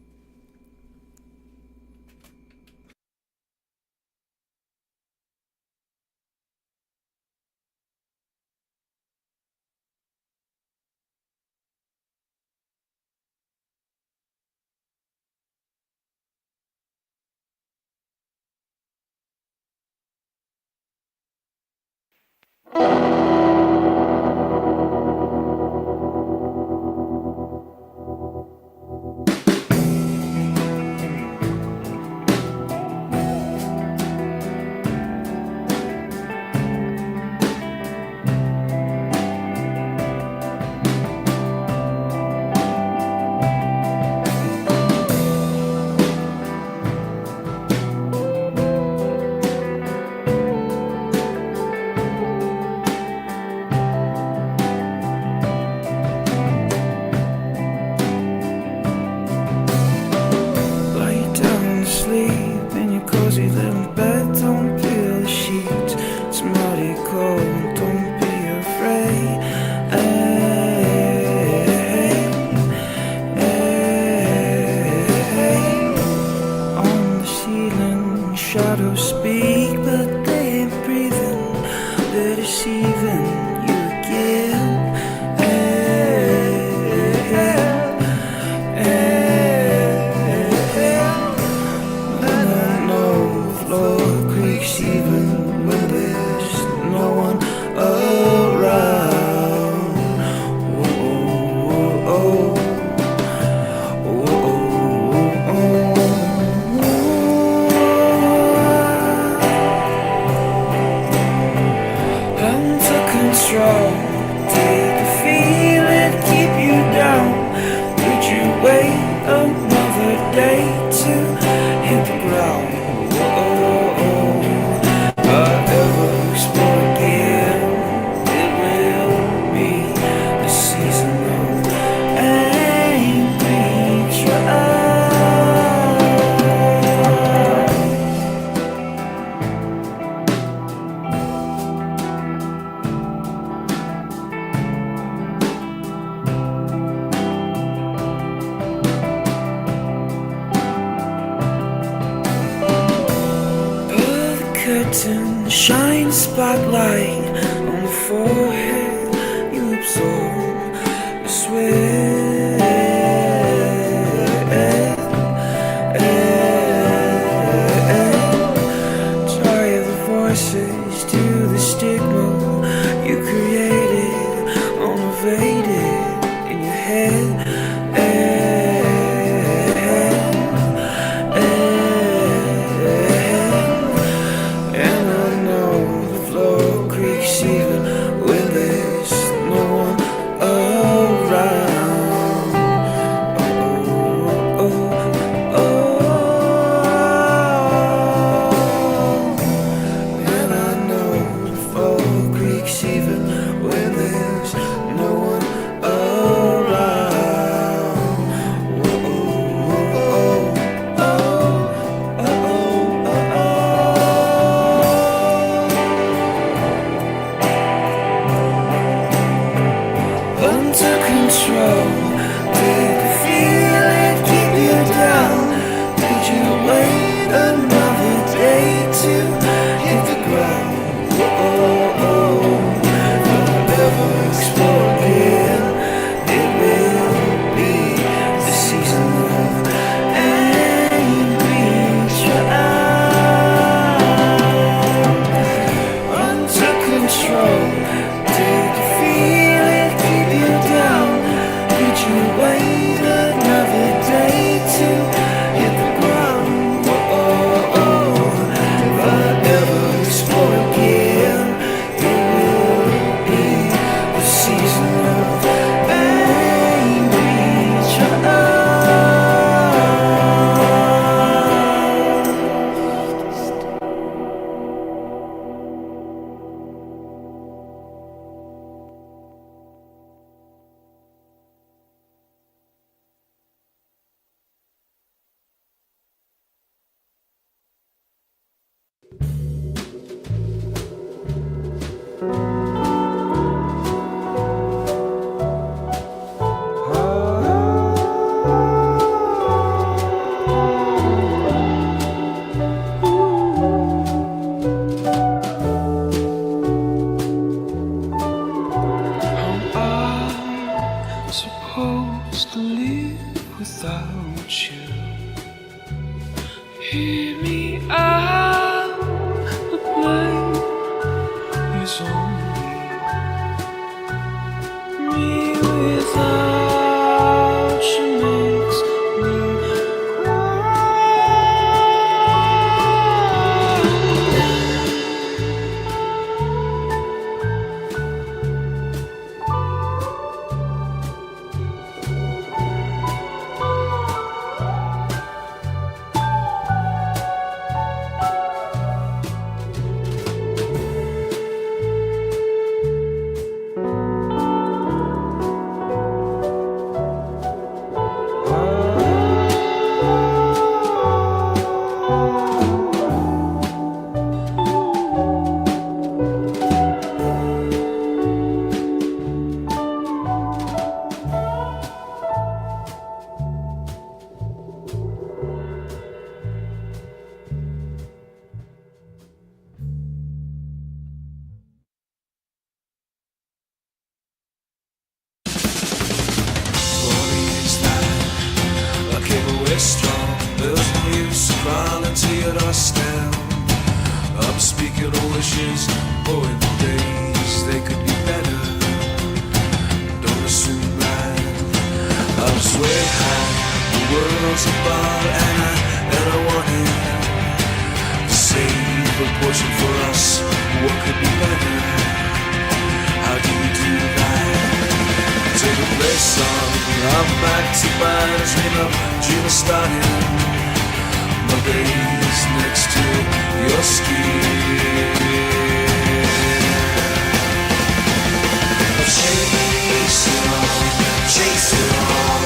S5: curtain, shine spotlight on the forehead. You absorb the sweat. Tie the voices to the stigma you created, unabated in your head. Hear me out, the blame is on me. Me without you makes me strong. There's no use crawling to your doorstep. I'm speaking of wishes, oh, in the days they could be better. Don't assume that I was way high. The world's above, and I wanted to save a portion for us. What could be better? How do you do that? Take a place song. I'm back to my dream of starting my days next to your skin. Chase it on, chase it on.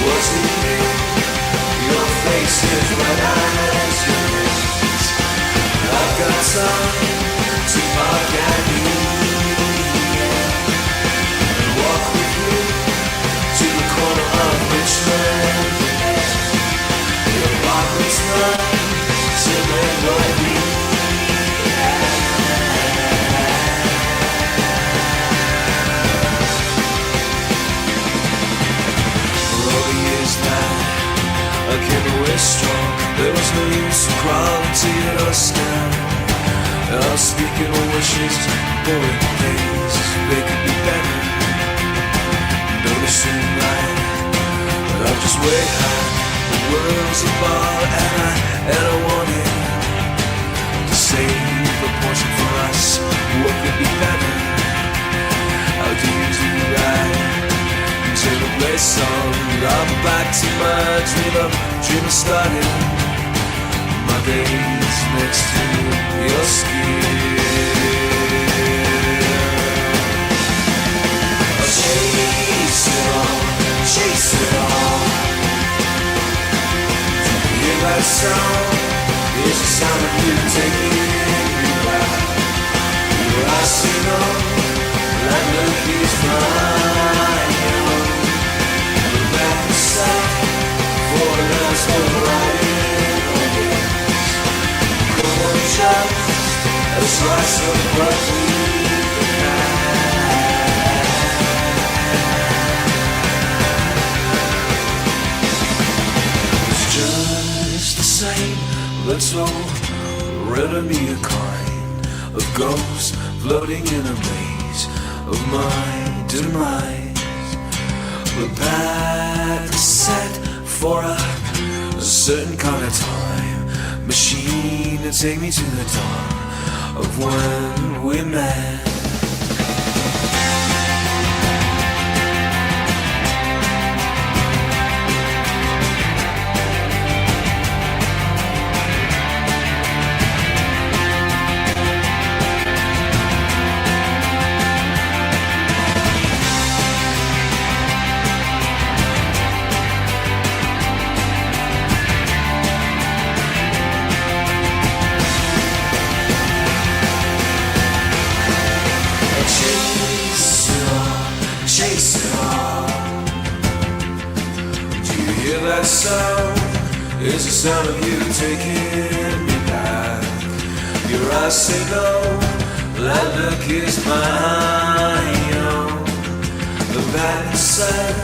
S5: Was it you? Your face is right as yours. I've got time to park at you. Walk with you to the corner of Richmond. Your apartment's mine till it will be. For all the years that I came away strong, there was no use in crawling to your doorstep. I was speaking of wishes, boy, days they could be better. Don't assume that I'm just way high. The world's above, and I wanted to save a portion for us. What could be better? How do you do that? Until the play song, I'm back to my dream of starting my days next to your skin. Chase it on, chase it on. Do you hear that sound? It's the sound of you taking me back. Your eyes see no, that look is mine. The back side, for us all right in. Come on, just a slice of what we have. Just the same, let's all riddle me a kind of ghosts floating in a maze of my demise. The path is set for a certain kind of time machine to take me to the dawn of when we met. Chase it on. Do you hear that sound? It's the sound of you taking me back. Your eyes say no, that look is mine. The back said,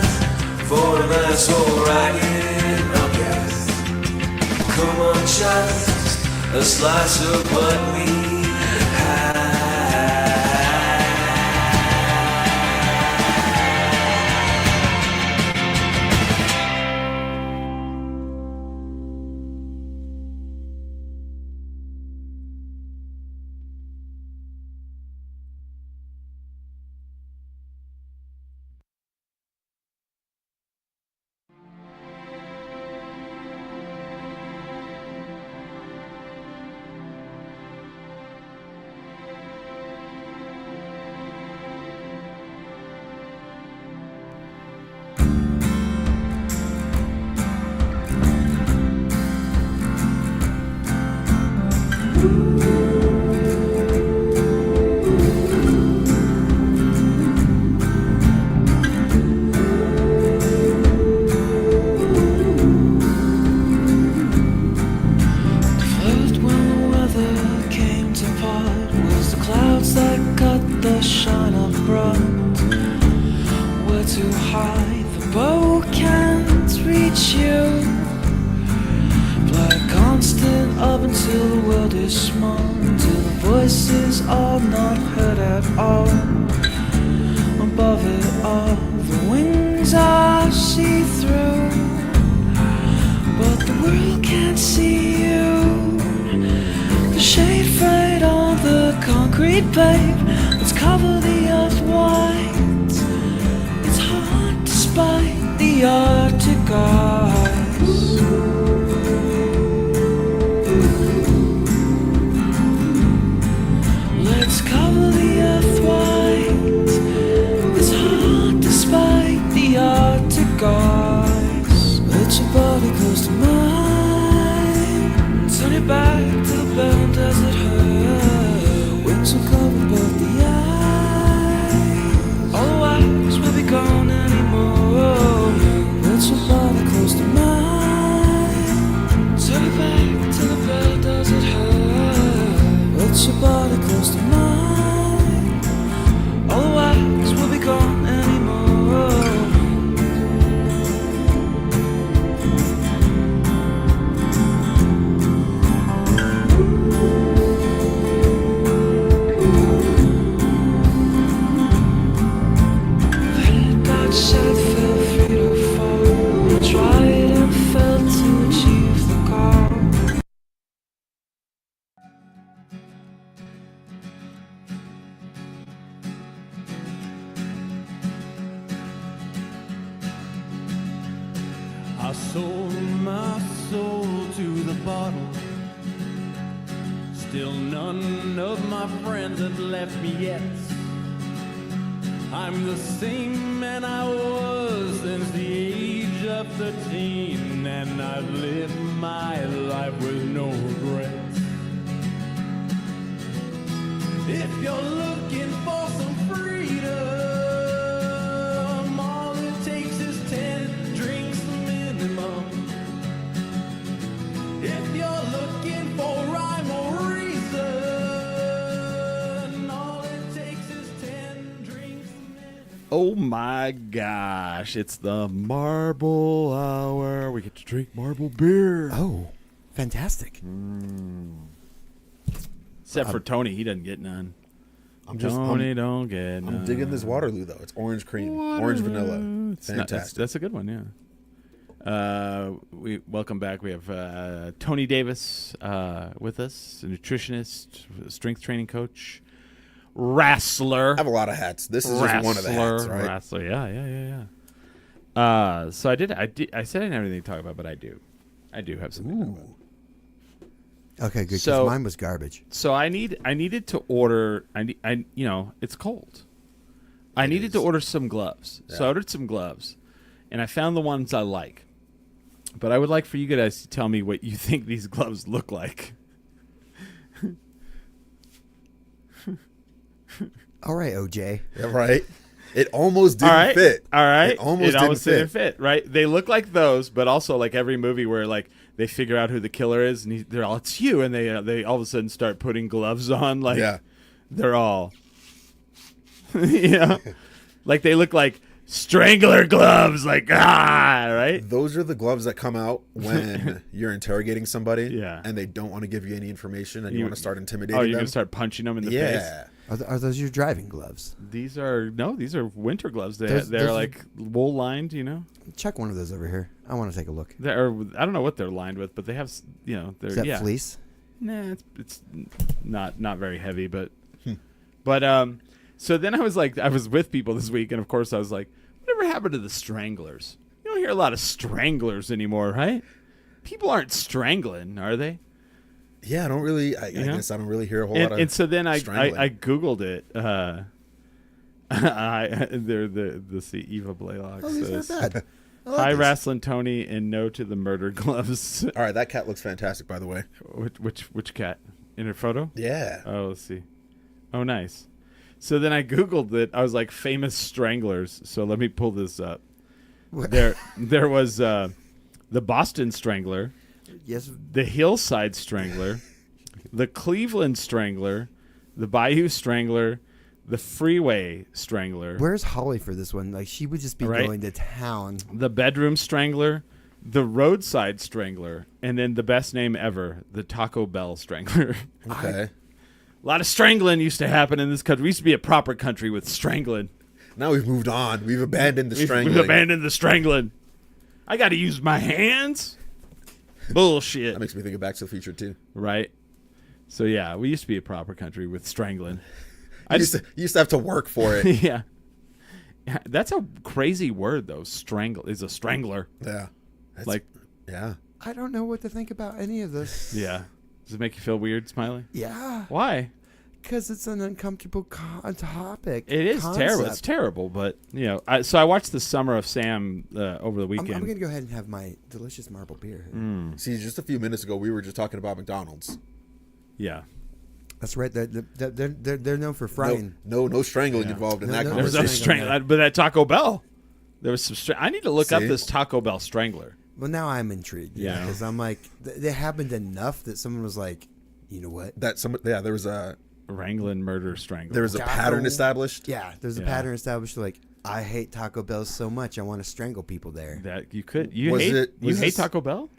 S5: for that's alright, I guess. just a slice of what we had. First when the weather came to part was the clouds that cut the shine up bright. We're too high, the bow can't reach you. Fly constant up until the world is small, until the voices are not heard at all. Above it all, the wings are see-through, but the world can't see you. The shade fade on the concrete pave. Let's cover the earth white. It's hard despite the Arctic ice. Let's cover the earth white. It's hard despite the Arctic ice. Let your body close to mine. Turn it back to the bend as it hurts. Wings will cover both the eyes. All the wax will be gone anymore. Let your body close to mine. Turn it back to the bend as it hurts. Let your body close to mine. All the wax will be gone anymore. Said feel free to fall. Tried and failed to achieve the goal.
S1: I sold my soul to the bottle. Still none of my friends have left me yet. I'm the same man I was since the age of 13, and I've lived my life with no regrets. If you're looking for some freedom, all it takes is 10 drinks minimum. If you're looking for rhyme or reason, all it takes is 10 drinks minimum.
S2: Oh my gosh, it's the Marble Hour. We get to drink marble beer.
S3: Oh, fantastic.
S2: Except for Tony, he doesn't get none.
S4: I'm
S2: Tony don't get none.
S4: I'm digging this Waterloo though. It's orange cream, orange vanilla.
S2: It's not-
S4: Fantastic.
S2: that's a good one, yeah. We welcome back. We have Tony Davis with us, a nutritionist, strength training coach, wrestler.
S4: I have a lot of hats. This is just one of the hats, right?
S2: Wrestler, yeah. So I said I didn't have anything to talk about, but I do have something to talk about.
S3: Okay, good. 'Cause
S2: So-
S3: mine was garbage.
S2: So I needed to order. It's cold. I needed to order some gloves. So I ordered some gloves, and I found the ones I like. But I would like for you guys to tell me what you think these gloves look like.
S3: All right, OJ.
S4: Yeah, right. It almost didn't fit.
S2: All right.
S4: It almost didn't fit.
S2: Right. They look like those, but also like every movie where like they figure out who the killer is, and they're all, it's you, and they all of a sudden start putting gloves on. Like
S4: Yeah.
S2: they're all, like they look like strangler gloves, like right.
S4: Those are the gloves that come out when you're interrogating somebody,
S2: Yeah.
S4: and they don't want to give you any information, and you
S2: You-
S4: want to start intimidating
S2: Oh, you're
S4: them.
S2: gonna start punching them in the face.
S4: Yeah,
S3: Are those your driving gloves?
S2: These are winter gloves. They're
S3: Those are-
S2: like wool lined, you know.
S3: Check one of those over here. I want to take a look.
S2: They're I don't know what they're lined with, but they have they're
S3: Is that
S2: yeah.
S3: fleece?
S2: Nah, it's not very heavy, but
S3: Hmm.
S2: so then I was with people this week, and of course I was like, whatever happened to the stranglers? You don't hear a lot of stranglers anymore, right? People aren't strangling, are they?
S4: yeah. I don't really. I
S2: know?
S4: guess I don't really hear a whole lot of.
S2: And so then I
S4: strangling.
S2: googled it. They're the Eva Blaylock
S3: Oh, these
S2: says,
S3: aren't bad. I like
S2: "Hi,
S3: these.
S2: Wrestling Tony, and no to the murder gloves."
S4: All right, that cat looks fantastic, by the way.
S2: which cat in her photo?
S4: Yeah.
S2: Oh, let's see. Oh, nice. So then I googled it. I was like, famous stranglers. So let me pull this up.
S3: What?
S2: There was the Boston Strangler,
S3: Yes.
S2: the Hillside Strangler, the Cleveland Strangler, the Bayou Strangler, the Freeway Strangler,
S3: Where's Holly for this one? Like, she would just be
S2: Right.
S3: going to town.
S2: the Bedroom Strangler, the Roadside Strangler, and then the best name ever, the Taco Bell Strangler.
S4: Okay.
S2: A lot of strangling used to happen in this country. We used to be a proper country with strangling.
S4: Now we've moved on. We've abandoned the
S2: We've
S4: strangling.
S2: abandoned the strangling. I got to use my hands. Bullshit.
S4: That makes me think of Back to the Future too.
S2: Right? So, yeah, we used to be a proper country with strangling.
S4: You used to have to work for it.
S2: Yeah. Yeah, that's a crazy word, though. Strangle is a strangler.
S4: Yeah. That's-
S2: Like,
S4: yeah.
S3: I don't know what to think about any of this.
S2: yeah. Does it make you feel weird, Smiley?
S3: Yeah.
S2: Why?
S3: Because it's an uncomfortable topic.
S2: It is terrible. It's
S3: concept.
S2: terrible, but, so I watched the Summer of Sam over the
S3: I'm
S2: weekend.
S3: going to go ahead and have my delicious marble beer.
S4: See, just a few minutes ago, we were just talking about McDonald's.
S2: Yeah.
S3: That's right. They're known for frying.
S4: No strangling
S2: Yeah.
S4: involved in
S3: No,
S4: that
S3: no,
S2: There was
S4: conversation.
S2: no
S3: strangling
S2: strangler, but at Taco Bell, there was some. I need to look up
S4: See?
S2: this Taco Bell strangler.
S3: Well, now I'm intrigued.
S2: Yeah.
S3: Because I'm like, they happened enough that someone was like, you know what?
S4: There was a
S2: Wrangling murder strangler.
S3: Taco-
S4: pattern established.
S3: Yeah, there's a
S2: Yeah.
S3: pattern established. Like, I hate Taco Bell so much, I want to strangle people there.
S2: that you could. You
S4: Was
S2: hate.
S4: it-
S2: You
S4: was
S2: hate
S4: this-
S2: Taco Bell?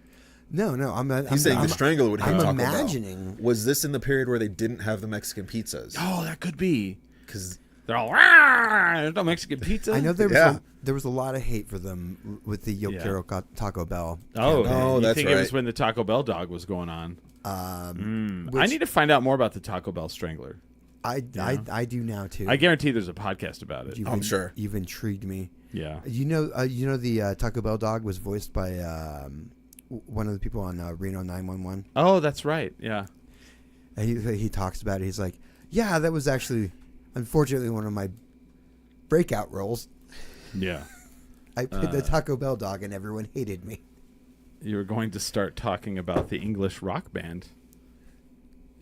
S3: No, I'm
S4: He's saying the strangler would hate
S3: I'm
S4: Taco
S3: imagining.
S4: Bell. Was this in the period where they didn't have the Mexican pizzas?
S2: Oh, that could be.
S4: Because
S2: They're all. "Rah, there's no Mexican pizza.
S3: I know there was
S4: Yeah.
S3: there was a lot of hate for them with the Yo
S2: Yeah.
S3: Quiero Taco Bell.
S2: Oh,
S3: campaign.
S4: Oh,
S2: you
S4: that's
S2: think it was
S4: right.
S2: when the Taco Bell dog was going on? I need to find out more about the Taco Bell strangler.
S3: I do now too.
S2: I guarantee there's a podcast about it.
S4: I'm sure.
S3: You've intrigued me.
S2: Yeah.
S3: You know the Taco Bell dog was voiced by one of the people on Reno 911.
S2: Oh, that's right. Yeah.
S3: And he talks about it. He's like, yeah, that was actually, unfortunately, one of my breakout roles.
S2: Yeah.
S3: I played the Taco Bell dog, and everyone hated me.
S2: You were going to start talking about the English rock band.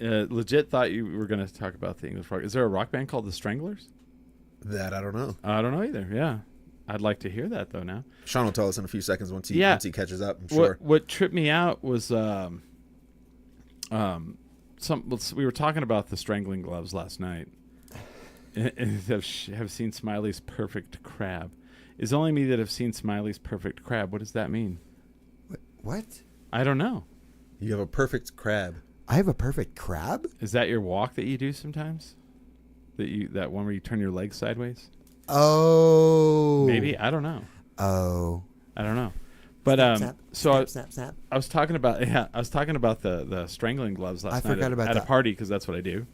S2: Legit thought you were going to talk about the English rock. Is there a rock band called the Stranglers?
S4: that, I don't know.
S2: I don't know either. Yeah. I'd like to hear that, though, now.
S4: Sean will tell us in a few seconds once he catches up. I'm sure.
S2: What tripped me out was we were talking about the strangling gloves last night. And have seen Smiley's perfect crab. It's only me that have seen Smiley's perfect crab. What does that mean?
S3: What?
S2: I don't know.
S4: You have a perfect crab.
S3: I have a perfect crab?
S2: Is that your walk that you do sometimes? That one where you turn your legs sideways?
S3: Oh.
S2: Maybe, I don't know.
S3: Oh.
S2: I don't know. But
S3: Snap,
S2: so
S3: snap, snap.
S2: I was talking about the strangling gloves last
S3: I
S2: night
S3: forgot about
S2: at a
S3: that.
S2: party because that's what I do.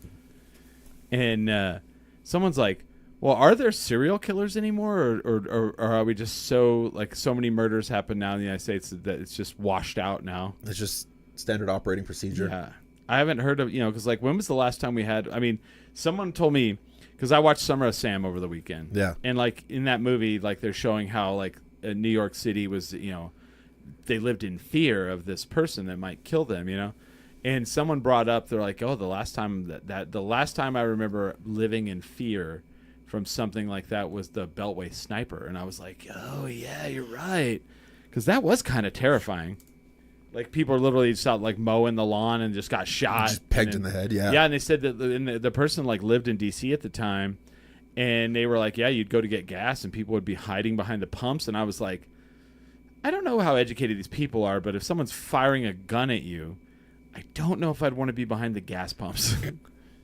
S2: And someone's like, "Well, are there serial killers anymore, or are we just so many murders happen now in the United States that it's just washed out now?"
S4: It's just standard operating procedure.
S2: Yeah, I haven't heard of because when was the last time we had? I mean, someone told me because I watched Summer of Sam over the weekend.
S4: Yeah.
S2: and in that movie, they're showing how New York City was they lived in fear of this person that might kill them, and someone brought up, they're like, oh, the last time the last time I remember living in fear from something like that was the Beltway sniper. And I was like, oh yeah, you're right, because that was kind of terrifying. People are literally just out mowing the lawn and just got shot,
S4: Just pegged
S2: and
S4: in the head, yeah.
S2: Yeah, and they said that the person lived in DC at the time, And they were like, yeah, you'd go to get gas and people would be hiding behind the pumps. And I was like, I don't know how educated these people are, but if someone's firing a gun at you, I don't know if I'd want to be behind the gas pumps.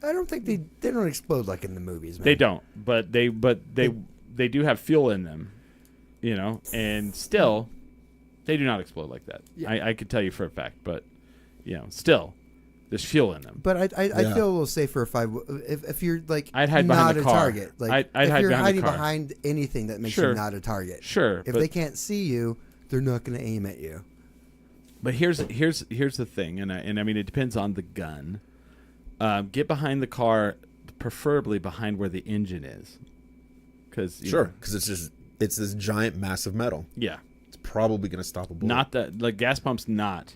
S3: I don't think they don't explode like in the movies, man.
S2: They don't, but they do have fuel in them, you know, and still they do not explode like that.
S3: Yeah.
S2: I could tell you for a fact, but you know, still there's fuel in them.
S3: But I
S4: Yeah.
S3: feel a little safer if you're like
S2: I'd hide behind
S3: not
S2: the
S3: a
S2: car.
S3: target. Like
S2: I'd
S3: if
S2: hide
S3: you're
S2: behind the
S3: hiding
S2: car.
S3: behind anything that makes
S2: Sure.
S3: you not a target.
S2: Sure,
S3: If
S2: but,
S3: they can't see you, they're not going to aim at you.
S2: but here's the thing, and I mean it depends on the gun. Get behind the car, preferably behind where the engine is, because
S4: Sure, because it's this giant, massive metal.
S2: yeah.
S4: It's probably going to stop a bullet.
S2: Not that like gas pumps not.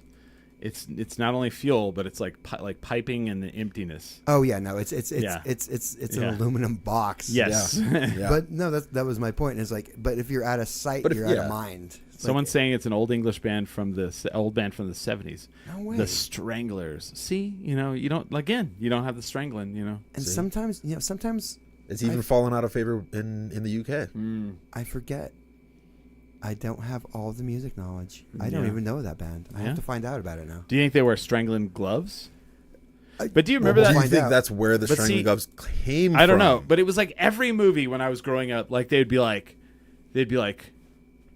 S2: It's not only fuel, but it's like piping and the emptiness.
S3: Oh yeah, no, it's
S2: Yeah.
S3: an
S2: Yeah.
S3: aluminum box.
S2: Yes.
S4: Yeah.
S3: But no, that was my point. Is like, but if you're out of sight,
S4: But if-
S3: you're out
S4: yeah.
S3: of mind. It's
S2: Someone's
S3: like,
S2: saying it's an old English band from the old band from the 70s.
S3: no way.
S2: The Stranglers. See, you know, you don't have the strangling, you know.
S3: And
S4: See?
S3: sometimes,
S4: It's even fallen out of favor in the UK.
S3: I forget. I don't have all the music knowledge. I don't
S2: Yeah.
S3: even know that band. I
S2: Yeah?
S3: have to find out about it now.
S2: Do you think they wear strangling gloves?
S3: I-
S2: But do you
S3: well,
S2: remember
S3: we'll
S2: that?
S4: Do you
S3: find
S4: think
S3: out.
S4: that's where the
S2: But
S4: strangling
S2: see,
S4: gloves came from?
S2: I don't know, but it was like every movie when I was growing up, like they'd be like,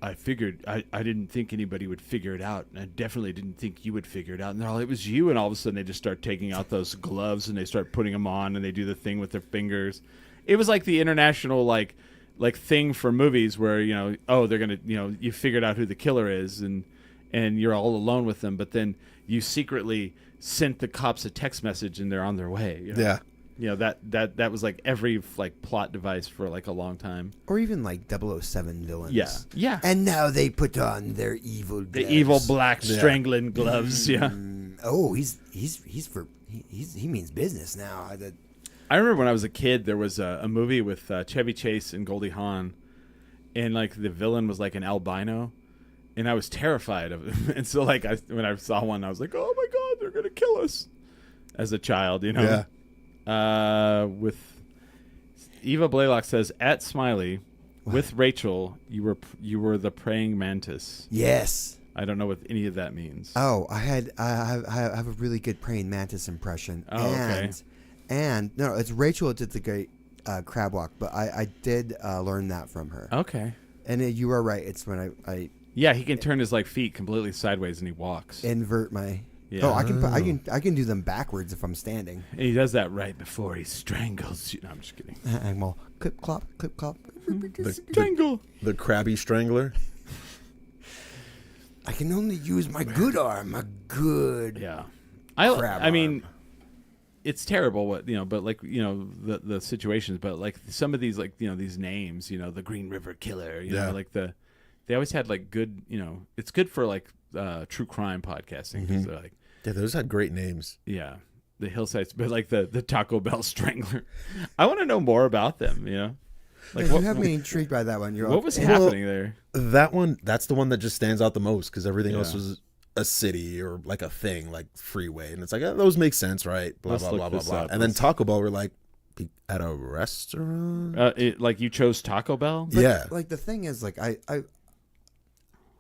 S2: I figured I didn't think anybody would figure it out, and I definitely didn't think you would figure it out. And they're all, it was you, and all of a sudden they just start taking out those gloves and they start putting them on and they do the thing with their fingers. It was like the international like thing for movies where, you know, oh, they're gonna, you know, you figured out who the killer is and you're all alone with them, but then you secretly sent the cops a text message and they're on their way. You know?
S4: Yeah.
S2: You know, that was like every like plot device for like a long time.
S3: Or even like 007 villains.
S2: Yeah. Yeah.
S3: And now they put on their evil.
S2: The
S3: gloves.
S2: evil black
S4: Yeah.
S2: strangling gloves. Yeah.
S3: Oh, he means business now.
S2: I remember when I was a kid, there was a movie with Chevy Chase and Goldie Hawn, and like the villain was like an albino, and I was terrified of him. And so like when I saw one, I was like, oh my god, they're gonna kill us. As a child, you know.
S4: Yeah.
S2: With Eva Blaylock says at Smiley, with Rachel, you were the praying mantis.
S3: Yes.
S2: I don't know what any of that means.
S3: Oh, I have a really good praying mantis impression.
S2: Oh, okay.
S3: And no, it's Rachel that did the great crab walk, but I did learn that from her.
S2: Okay.
S3: And you are right. It's when I
S2: Yeah, he can turn his like feet completely sideways and he walks.
S3: invert my.
S2: Yeah.
S3: Oh, I can do them backwards if I'm standing.
S2: And he does that right before he strangles you. No, I'm just kidding.
S3: I'm all clip clop, clip clop.
S2: Strangle.
S4: The crabby strangler.
S3: I can only use my good arm. My good.
S2: Yeah.
S3: Crab
S2: I mean,
S3: arm.
S2: it's terrible what, you know, but like, you know, the situations, but like some of these, like, you know, these names, you know, the Green River Killer, you
S4: Yeah.
S2: know, like they always had like good, you know, it's good for like true crime podcasting because they're like,
S4: Yeah, those had great names.
S2: yeah, the hillsides, but like the Taco Bell Strangler. I want to know more about them, you know, like
S3: You
S2: what,
S3: have me intrigued by that one. You're
S2: what
S3: all,
S2: was
S3: "Hey,
S2: happening there?
S4: That one, that's the one that just stands out the most because everything else
S2: Yeah.
S4: was a city or like a thing, like freeway, and it's like those make sense, right? Blah
S2: Let's
S4: blah
S2: look
S4: blah blah
S2: this
S4: blah.
S2: up.
S4: And then
S2: Let's-
S4: Taco Bell were like at a restaurant.
S2: Like you chose Taco Bell?
S3: But,
S4: Yeah.
S3: Like the thing is, like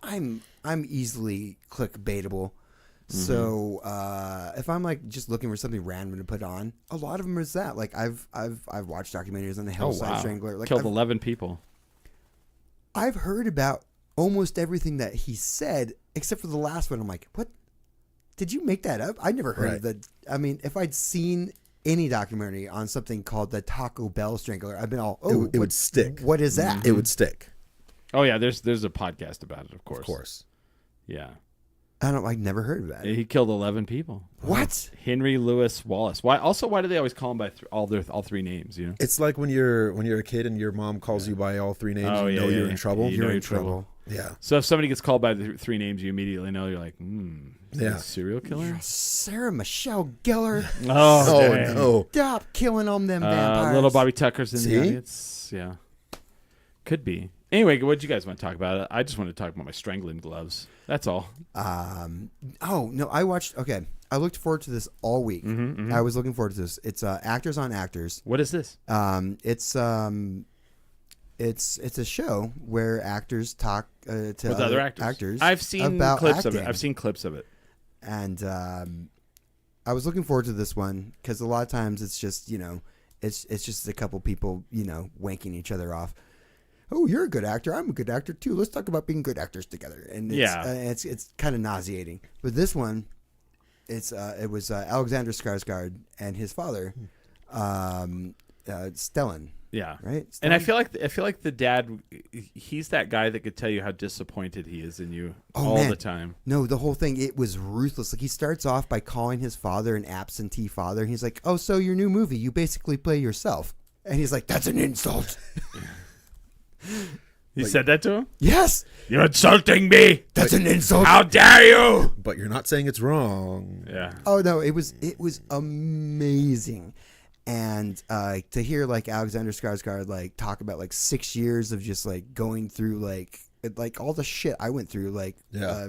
S3: I'm easily clickbaitable. So if I'm like just looking for something random to put on, a lot of them is that. Like I've watched documentaries on the
S2: Oh
S3: Hillside
S2: wow!
S3: Strangler. Like
S2: Killed 11 people.
S3: I've heard about almost everything that he said, except for the last one. I'm like, what? Did you make that up? I never heard of that. I mean, if I'd seen any documentary on something called the Taco Bell Strangler, I've been all, oh,
S4: it would stick.
S3: What is that?
S4: It would stick,
S2: Oh yeah, there's a podcast about it, of course.
S4: of course.
S2: Yeah.
S3: I've never heard of that.
S2: He killed 11 people.
S3: What?
S2: Henry Louis Wallace. Why do they always call him by all three names, you know?
S4: It's like when you're a kid and your mom calls you by all three names.
S2: Oh,
S4: you
S2: yeah,
S4: know
S2: yeah,
S4: you're
S2: yeah.
S4: in trouble.
S2: You know you're in trouble.
S4: Yeah.
S2: So if somebody gets called by the three names, you immediately know. You're like, is he
S4: Yeah.
S2: a serial killer?
S3: Sarah Michelle Gellar.
S2: Oh,
S4: Oh
S2: dang.
S4: no.
S3: Stop killing on them vampires.
S2: Little Bobby Tucker's in
S4: See?
S2: the audience. Yeah. Could be. Anyway, what do you guys want to talk about? I just want to talk about my strangling gloves. That's all.
S3: Oh no, I watched. Okay, I looked forward to this all week. I was looking forward to this. It's Actors on Actors.
S2: What is this?
S3: It's a show where actors talk to
S2: With other actors. I've seen
S3: about
S2: clips of
S3: acting.
S2: it. I've seen clips of it.
S3: And I was looking forward to this one because a lot of times it's just it's just a couple people wanking each other off. Oh, you're a good actor. I'm a good actor too. Let's talk about being good actors together. And it's kind of nauseating. But this one, it was Alexander Skarsgård and his father, Stellan.
S2: Yeah.
S3: Right.
S2: And I
S3: Stellan?
S2: feel like the dad, he's that guy that could tell you how disappointed he is in you all
S3: man.
S2: the time.
S3: No, the whole thing, it was ruthless. Like, he starts off by calling his father an absentee father. And he's like, oh, so your new movie, you basically play yourself. And he's like, that's an insult.
S2: He said that to him?
S3: Yes,
S2: You're insulting me.
S3: that's an insult.
S2: How dare you?
S4: But you're not saying it's wrong.
S2: Yeah.
S3: Oh, no, it was amazing. And to hear, like, Alexander Skarsgård, like, talk about, like, 6 years of just, like, going through, like all the shit I went through, like,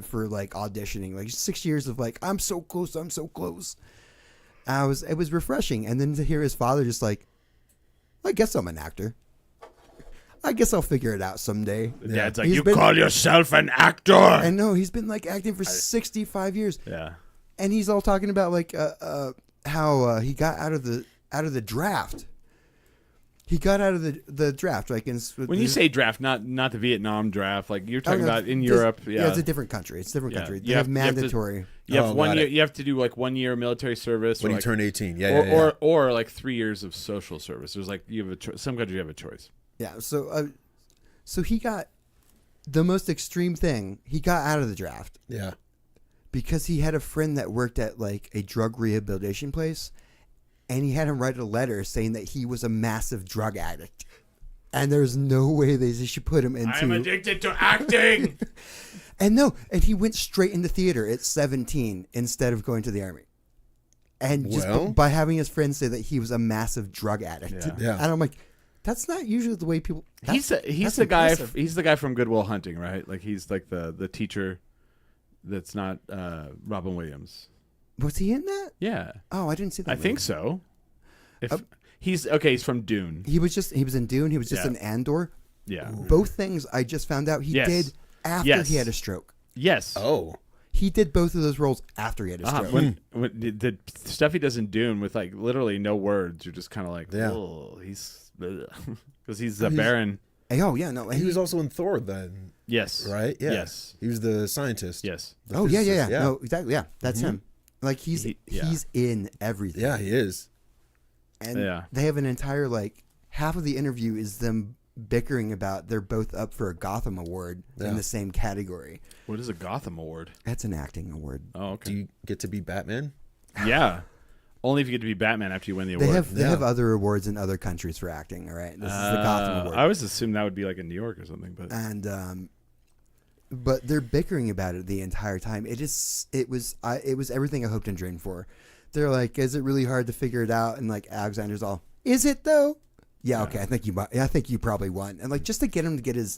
S3: for, like, auditioning. Like, 6 years of, like, I'm so close. It was refreshing. And then to hear his father just like, I guess I'm an actor. I guess I'll figure it out someday.
S2: The dad's like,
S3: He's
S2: you
S3: been-
S2: call yourself an actor?
S3: And no, he's been, like, acting for 65 years.
S2: Yeah.
S3: And he's all talking about, like, how he got out of the draft. He got out of the draft, like,
S2: When you say draft, not the Vietnam draft, like you're talking
S3: no,
S2: about in
S3: this-
S2: Europe.
S3: Yeah, it's a different country. It's a different
S2: Yeah.
S3: country. They
S2: You
S3: have
S2: have- you have to-
S3: mandatory.
S2: You have
S4: Oh,
S2: 1
S4: got
S2: year.
S4: it.
S2: You have to do like 1 year military service,
S4: When
S2: or
S4: you
S2: like,
S4: turn 18. Yeah.
S2: or like 3 years of social service. There's like you have some countries you have a choice.
S3: Yeah, so he got the most extreme thing. He got out of the draft
S4: Yeah.
S3: because he had a friend that worked at, like, a drug rehabilitation place, and he had him write a letter saying that he was a massive drug addict, and there's no way they should put him into.
S2: I'm addicted to acting.
S3: And he went straight into theater at 17 instead of going to the army. And just
S4: Well-
S3: by having his friend say that he was a massive drug addict.
S4: Yeah.
S3: And I'm like, that's not usually the way people.
S2: He's
S3: that's
S2: the guy.
S3: impressive.
S2: He's the guy from Good Will Hunting, right? Like he's like the teacher. That's not Robin Williams.
S3: Was he in that?
S2: Yeah,
S3: Oh, I didn't see that.
S2: I think
S3: movie.
S2: so. If he's okay, he's from Dune.
S3: He was in Dune. He was just
S2: Yeah.
S3: in Andor.
S2: Yeah.
S3: Both things I just found out he
S2: Yes.
S3: did after
S2: Yes.
S3: he had a stroke.
S2: Yes.
S4: Oh.
S3: He did both of those roles after he had a stroke.
S2: When the stuff he does in Dune with like literally no words, you're just kind of like,
S4: Yeah.
S2: oh, he's because he's the Baron.
S3: Oh yeah, no,
S4: He was also in Thor then,
S2: Yes.
S4: right? Yeah.
S2: Yes.
S4: He was the scientist.
S2: Yes.
S4: The
S3: Oh yeah,
S4: physicist,
S3: No, exactly. Yeah, that's him. Like he's
S2: Yeah.
S3: he's in everything.
S4: Yeah, he is.
S3: And
S2: Yeah.
S3: they have an entire, like, half of the interview is them bickering about they're both up for a Gotham Award
S4: Yeah.
S3: in the same category.
S2: What is a Gotham Award?
S3: That's an acting award.
S2: Oh, okay.
S4: Do you get to be Batman?
S2: Yeah. Only if you get to be Batman after you win the
S3: They
S2: award.
S3: have other awards in other countries for acting. All right, this is the Gotham Award.
S2: I always assumed that would be like in New York or something, but
S3: And but they're bickering about it the entire time. It was everything I hoped and dreamed for. They're like, is it really hard to figure it out? And, like, Alexander's all, is it though? Yeah, okay, I think you probably won. And, like, just to get him to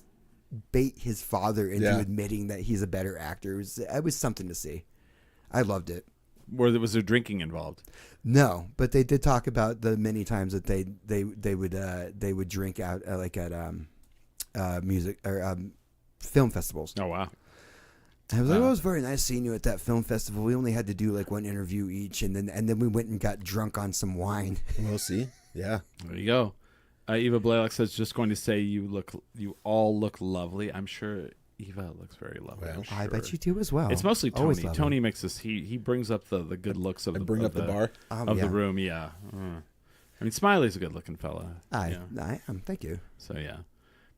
S3: bait his father into admitting that he's a better actor, it was something to see. I loved it.
S2: was there drinking involved?
S3: No, but they did talk about the many times that they would drink out like at music or film festivals.
S2: Oh wow.
S3: And I was like, oh, it was very nice seeing you at that film festival. We only had to do like one interview each, and then we went and got drunk on some wine.
S4: We'll see. Yeah.
S2: There you go. Eva Blaylock says, just going to say you all look lovely. I'm sure Eva looks very lovely.
S4: Well,
S3: I bet you do as well.
S2: It's mostly
S3: Always
S2: Tony.
S3: lovely.
S2: Tony makes this. He brings up the good looks of
S4: I
S2: the
S4: bring
S2: of
S4: up the bar.
S2: of the room. Yeah. I mean, Smiley's a good looking fella.
S3: I
S2: Yeah.
S3: am. Thank you.
S2: So yeah.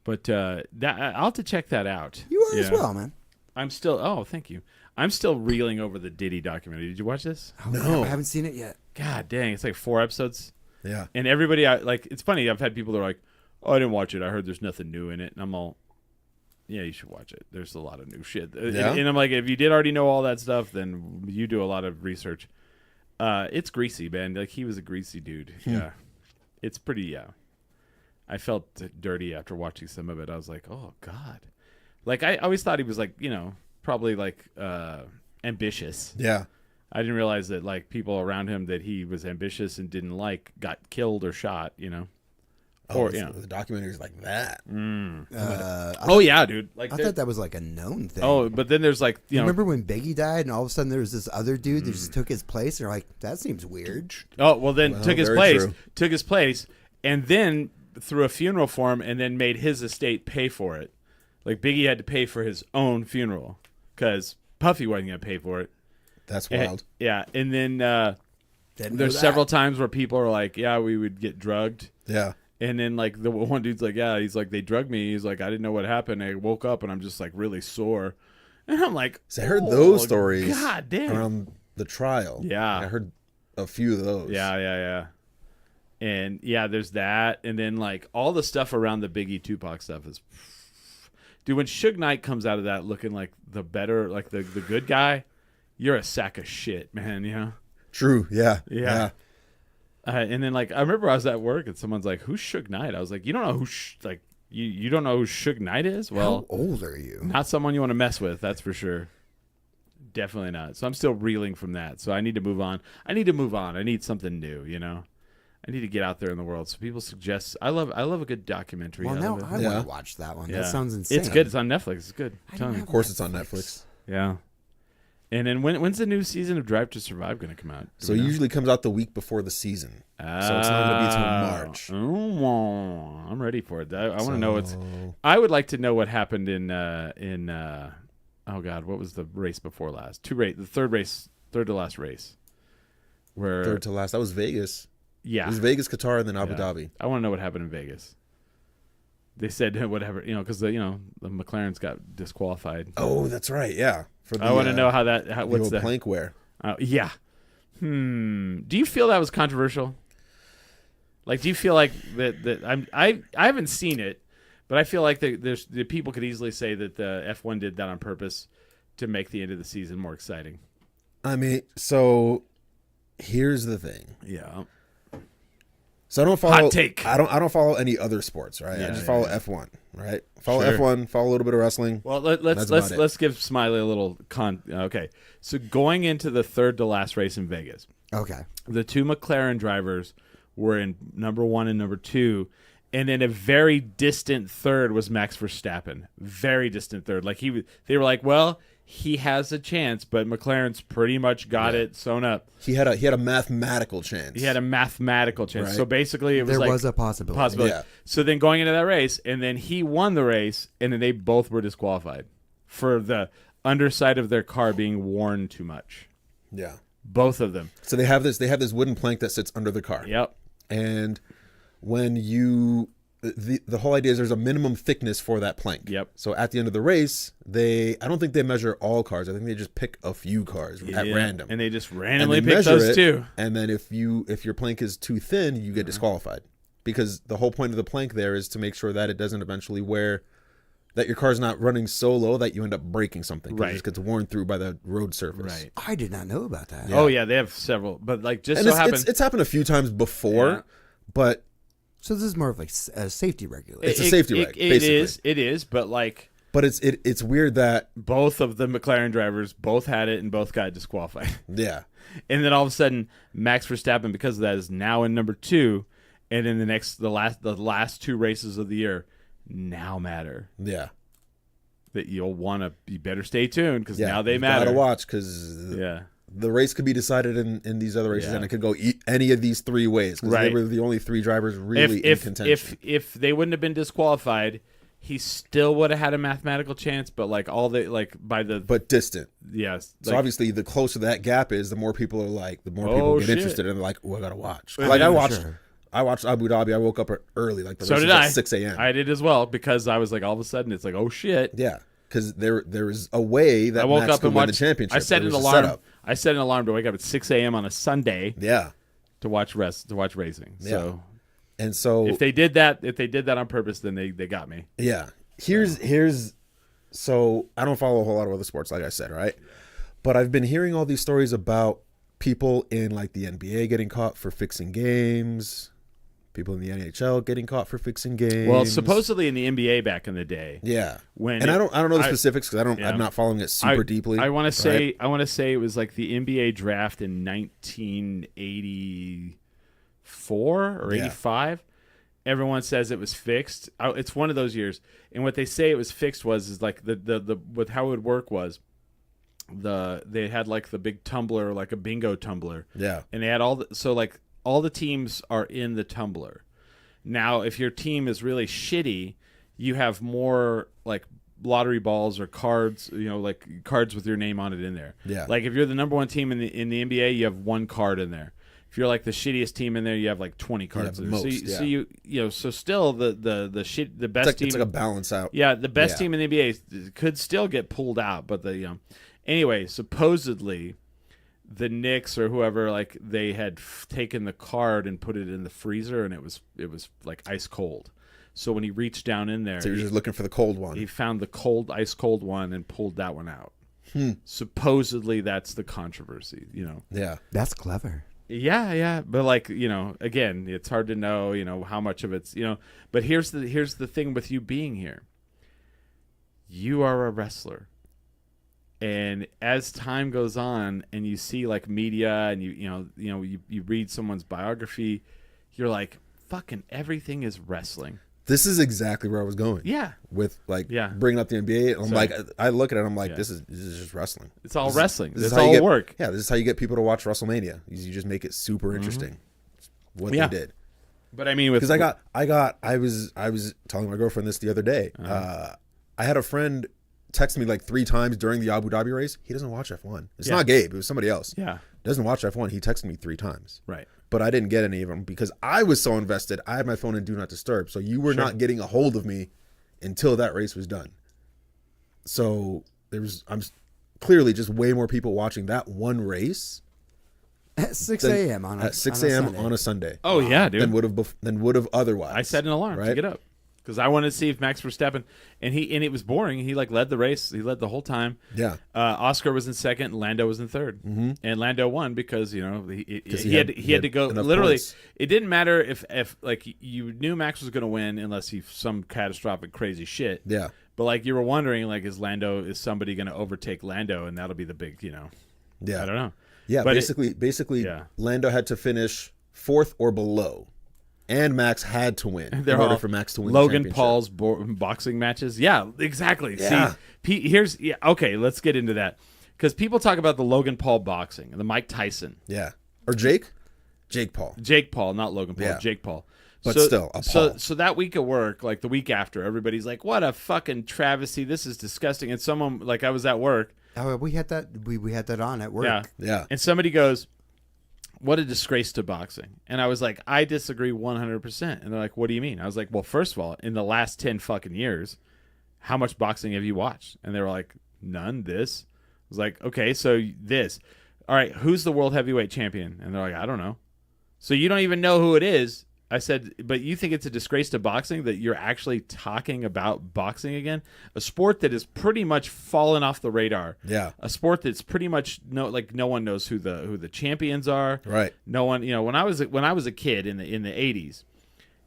S2: But that I'll have to check that out.
S3: You are as
S2: Yeah.
S3: well, man.
S2: I'm still. Oh, thank you. I'm still reeling over the Diddy documentary. Did you watch this?
S3: Oh,
S4: No.
S3: I haven't seen it yet.
S2: God dang, it's like 4 episodes.
S4: Yeah.
S2: And everybody, it's funny. I've had people that are like, "Oh, I didn't watch it. I heard there's nothing new in it." And I'm all, "Yeah, you should watch it. There's a lot of new shit."
S4: Yeah?
S2: And I'm like, if you did already know all that stuff, then you do a lot of research. It's greasy, man. Like he was a greasy dude. Yeah, it's pretty. Yeah, I felt dirty after watching some of it. I was like, oh God. Like I always thought he was like, probably like ambitious.
S4: Yeah.
S2: I didn't realize that like people around him that he was ambitious and didn't like got killed or shot, Or
S4: The documentaries like that.
S2: Oh yeah, dude. Like
S3: I thought that was like a known thing.
S2: Oh, but then there's like,
S3: You remember when Biggie died and all of a sudden there was this other dude that just took his place? And you're like, that seems weird.
S2: Oh, well then
S4: Well,
S2: took his
S4: very
S2: place and then threw a funeral for him and then made his estate pay for it. Like Biggie had to pay for his own funeral because Puffy wasn't going to pay for it.
S4: That's wild.
S2: And then
S3: Didn't know
S2: there's
S3: that.
S2: several times where people are like, yeah, we would get drugged.
S4: Yeah.
S2: And then like the one dude's like, yeah, he's like, they drugged me. He's like, I didn't know what happened. I woke up and I'm just like really sore. And I'm like,
S4: So I heard those
S2: "Oh,
S4: stories
S2: God damn.
S4: around the trial.
S2: Yeah.
S4: I heard a few of those.
S2: Yeah. And yeah, there's that. And then like all the stuff around the Biggie Tupac stuff is, dude, when Suge Knight comes out of that looking like the better, like the good guy, you're a sack of shit, man.
S4: True. Yeah.
S2: Yeah. And then like I remember I was at work and someone's like, "Who's Suge Knight?" I was like, "You don't know who you don't know who Suge Knight is?" Well,
S3: How old are you?
S2: not someone you want to mess with, that's for sure. Definitely not. So I'm still reeling from that. So I need to move on. I need something new, I need to get out there in the world. So people suggest I love a good documentary.
S3: Well,
S2: I
S3: now
S2: love it.
S3: I
S4: Yeah.
S3: want to watch that one.
S2: Yeah.
S3: That sounds insane.
S2: It's good. It's on Netflix. It's good. I'm telling you.
S4: Of course, it's on Netflix.
S2: Yeah. And then when's the new season of Drive to Survive going to come out? Do
S4: So
S2: we
S4: it
S2: know?
S4: usually comes out the week before the season. So it's not going to be till March.
S2: Oh, I'm ready for it. I want to know what's.
S4: So-
S2: I would like to know what happened in oh God, what was the race before last? The third to last race. Where
S4: Third to last. That was Vegas.
S2: yeah,
S4: It was Vegas, Qatar, and then Abu
S2: Yeah.
S4: Dhabi.
S2: I want to know what happened in Vegas. They said whatever, because the McLarens got disqualified.
S4: Oh, that's right. Yeah. For the,
S2: I want to know
S4: the
S2: what's
S4: old
S2: the
S4: plankware.
S2: yeah. Do you feel that was controversial? Like, do you feel like that I haven't seen it, but I feel like the people could easily say that the F1 did that on purpose to make the end of the season more exciting.
S4: I mean, so here's the thing.
S2: Yeah.
S4: So I don't follow.
S2: Hot take.
S4: I don't follow any other sports, right? I just follow F1, right? Follow
S2: Sure.
S4: F1. Follow a little bit of wrestling.
S2: Well,
S4: That's about it.
S2: let's give Smiley a little Okay, so going into the third to last race in Vegas,
S3: Okay.
S2: the two McLaren drivers were in number 1 and number 2, and then a very distant third was Max Verstappen. Very distant third. Like they were like, well, he has a chance, but McLaren's pretty much got it sewn up.
S4: He had a mathematical chance.
S2: He had a mathematical chance.
S4: Right.
S2: So basically, it was
S3: There
S2: like
S3: was a possibility.
S4: Yeah.
S2: So then going into that race, and then he won the race, and then they both were disqualified for the underside of their car being worn too much.
S4: Yeah.
S2: Both of them.
S4: So they have this wooden plank that sits under the car.
S2: Yep.
S4: And when you the whole idea is there's a minimum thickness for that plank.
S2: Yep.
S4: So at the end of the race, I don't think they measure all cars. I think they just pick a few cars at
S2: Yeah.
S4: random.
S2: And they just
S4: And
S2: randomly
S4: they
S2: pick
S4: measure
S2: those
S4: it,
S2: two.
S4: And then if your plank is too thin, you get disqualified. Because the whole point of the plank there is to make sure that it doesn't eventually wear, that your car's not running so low that you end up breaking something. 'Cause
S2: Right.
S4: It just gets worn through by the road surface.
S2: Right.
S3: I did not know about that.
S2: Oh yeah, they have several, but like just
S4: And
S2: so happened.
S4: it's happened a few times before,
S2: Yeah.
S4: but
S3: So this is more of like a safety regulation.
S4: it's a safety reg,
S2: It
S4: basically.
S2: is, but like
S4: But it's weird that,
S2: both of the McLaren drivers both had it and both got disqualified.
S4: yeah.
S2: And then all of a sudden, Max Verstappen, because of that, is now in number 2, and in the last 2 races of the year now matter.
S4: Yeah.
S2: That you better stay tuned because
S4: Yeah.
S2: now they
S4: You've
S2: matter.
S4: gotta watch because
S2: Yeah,
S4: the race could be decided in these other races,
S2: Yeah.
S4: and it could go any of these 3 ways because
S2: Right.
S4: they were the only 3 drivers really in contention.
S2: if they wouldn't have been disqualified, he still would have had a mathematical chance. But like
S4: but distant.
S2: yes,
S4: So
S2: like,
S4: obviously, the closer that gap is, the more people are like, the more
S2: Oh,
S4: people get
S2: shit.
S4: interested, and they're like, "Oh, I gotta watch."
S2: Yeah,
S4: Like
S2: for
S3: sure.
S4: I watched Abu Dhabi. I woke up early, like the
S2: so
S4: race
S2: did
S4: was
S2: I.
S4: at 6 a.m.
S2: I did as well because I was like, all of a sudden, it's like, oh shit.
S4: Yeah, because there is a way that
S2: I woke
S4: Max
S2: up
S4: could
S2: and
S4: win the
S2: watched.
S4: championship.
S2: I set
S4: There
S2: an
S4: was a
S2: alarm.
S4: setup.
S2: I set an alarm to wake up at 6 a.m. on a Sunday
S4: Yeah,
S2: to watch racing. So
S4: and so
S2: if they did that on purpose, then they got me.
S4: yeah. Here's so I don't follow a whole lot of other sports, like I said, right? But I've been hearing all these stories about people in like the NBA getting caught for fixing games, People in the NHL getting caught for fixing games.
S2: Well, supposedly in the NBA back in the day.
S4: yeah.
S2: When
S4: And
S2: it-
S4: I don't know the specifics because
S2: yeah.
S4: I'm not following it super deeply.
S2: I want to
S4: right?
S2: say it was like the NBA draft in 1984 or
S4: Yeah.
S2: 85. Everyone says it was fixed. It's one of those years, and what they say it was fixed is like the with how it would work was they had like the big tumbler, like a bingo tumbler.
S4: Yeah.
S2: And they had all the teams are in the tumbler. Now, if your team is really shitty, you have more like lottery balls or cards, like cards with your name on it in there.
S4: Yeah.
S2: Like if you're the number one team in the NBA, you have one card in there. If you're like the shittiest team in there, you have like 20 cards.
S4: the
S2: in there.
S4: most,
S2: So so still the best team.
S4: It's like a balance out.
S2: Yeah, the best
S4: Yeah.
S2: team in the NBA could still get pulled out, but anyway, supposedly the Knicks or whoever, like they had taken the card and put it in the freezer, and it was like ice cold. So when he reached down in there,
S4: So you're just looking for the cold one.
S2: he found the ice cold one and pulled that one out. Supposedly that's the controversy,
S4: Yeah.
S3: That's clever.
S2: Yeah, but like, again, it's hard to know, how much of it's, but here's the thing with you being here. You are a wrestler. And as time goes on and you see like media and you read someone's biography, you're like, fucking everything is wrestling.
S4: This is exactly where I was going.
S2: Yeah.
S4: With like
S2: Yeah.
S4: bringing up the NBA. I'm
S2: So-
S4: like, I look at it, I'm like,
S2: Yeah.
S4: this is just wrestling.
S2: It's all wrestling.
S4: This is
S2: It's
S4: how you
S2: all
S4: get,
S2: work.
S4: Yeah, this is how you get people to watch WrestleMania. You just make it super interesting. What
S2: Yeah.
S4: they did.
S2: But I mean, with
S4: Because I was telling my girlfriend this the other day. I had a friend text me like 3 times during the Abu Dhabi race. He doesn't watch F1. It's
S2: Yeah.
S4: not Gabe. It was somebody else.
S2: Yeah.
S4: Doesn't watch F1. He texted me 3 times.
S2: Right.
S4: But I didn't get any of them because I was so invested. I had my phone in Do Not Disturb. So you were
S2: Sure.
S4: not getting a hold of me until that race was done. So I'm clearly just way more people watching that one race
S3: At 6
S4: than-
S3: a.m.
S4: at 6 a.m. on a Sunday.
S2: Oh yeah, dude.
S4: Than would have otherwise.
S2: I set an alarm to
S4: right?
S2: get up because I wanted to see if Max Verstappen and it was boring. He like led the race. He led the whole time.
S4: Yeah.
S2: Oscar was in second, and Lando was in third, and Lando won because he
S4: he
S2: had to go.
S4: enough
S2: Literally,
S4: points.
S2: it didn't matter if like you knew Max was going to win unless he some catastrophic crazy shit.
S4: Yeah.
S2: But like you were wondering, like is somebody going to overtake Lando, and that'll be the big,
S4: Yeah.
S2: I don't know.
S4: Yeah,
S2: But
S4: basically,
S2: yeah.
S4: Lando had to finish 4th or below, and Max had to win in
S2: They're
S4: order
S2: all
S4: for Max to win. the
S2: Logan
S4: championship.
S2: Paul's boxing matches. Yeah, exactly.
S4: Yeah.
S2: See, okay, let's get into that because people talk about the Logan Paul boxing, the Mike Tyson,
S4: Yeah, or Jake Paul.
S2: Jake Paul, not Logan Paul,
S4: Yeah.
S2: Jake Paul.
S4: But still, a Paul.
S2: So that week at work, like the week after, everybody's like, "What a fucking travesty! This is disgusting." And someone, like, I was at work,
S3: Oh, we had that. We had that on at work.
S2: yeah,
S4: Yeah.
S2: and somebody goes, "What a disgrace to boxing!" And I was like, "I disagree 100%." And they're like, "What do you mean?" I was like, "Well, first of all, in the last 10 fucking years, how much boxing have you watched?" And they were like, "None." This. I was like, "Okay, so this. All right, who's the world heavyweight champion?" And they're like, "I don't know." So you don't even know who it is. I said, but you think it's a disgrace to boxing that you're actually talking about boxing again? A sport that has pretty much fallen off the radar.
S4: Yeah.
S2: A sport that's pretty much no one knows who the champions are.
S4: Right.
S2: No one, when I was a kid in the 80s,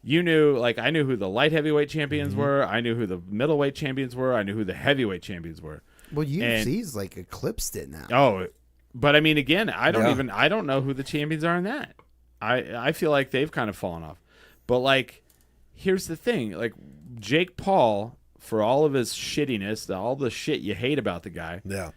S2: you knew, like, I knew who the light heavyweight champions were, I knew who the middleweight champions were, I knew who the heavyweight champions were.
S3: Well,
S2: And-
S3: UFC's like eclipsed it now.
S2: Oh, but I mean, again, I
S4: Yeah.
S2: don't know who the champions are in that. I feel like they've kind of fallen off. But like, here's the thing: like Jake Paul, for all of his shittiness, all the shit you hate about the guy,
S4: Yeah.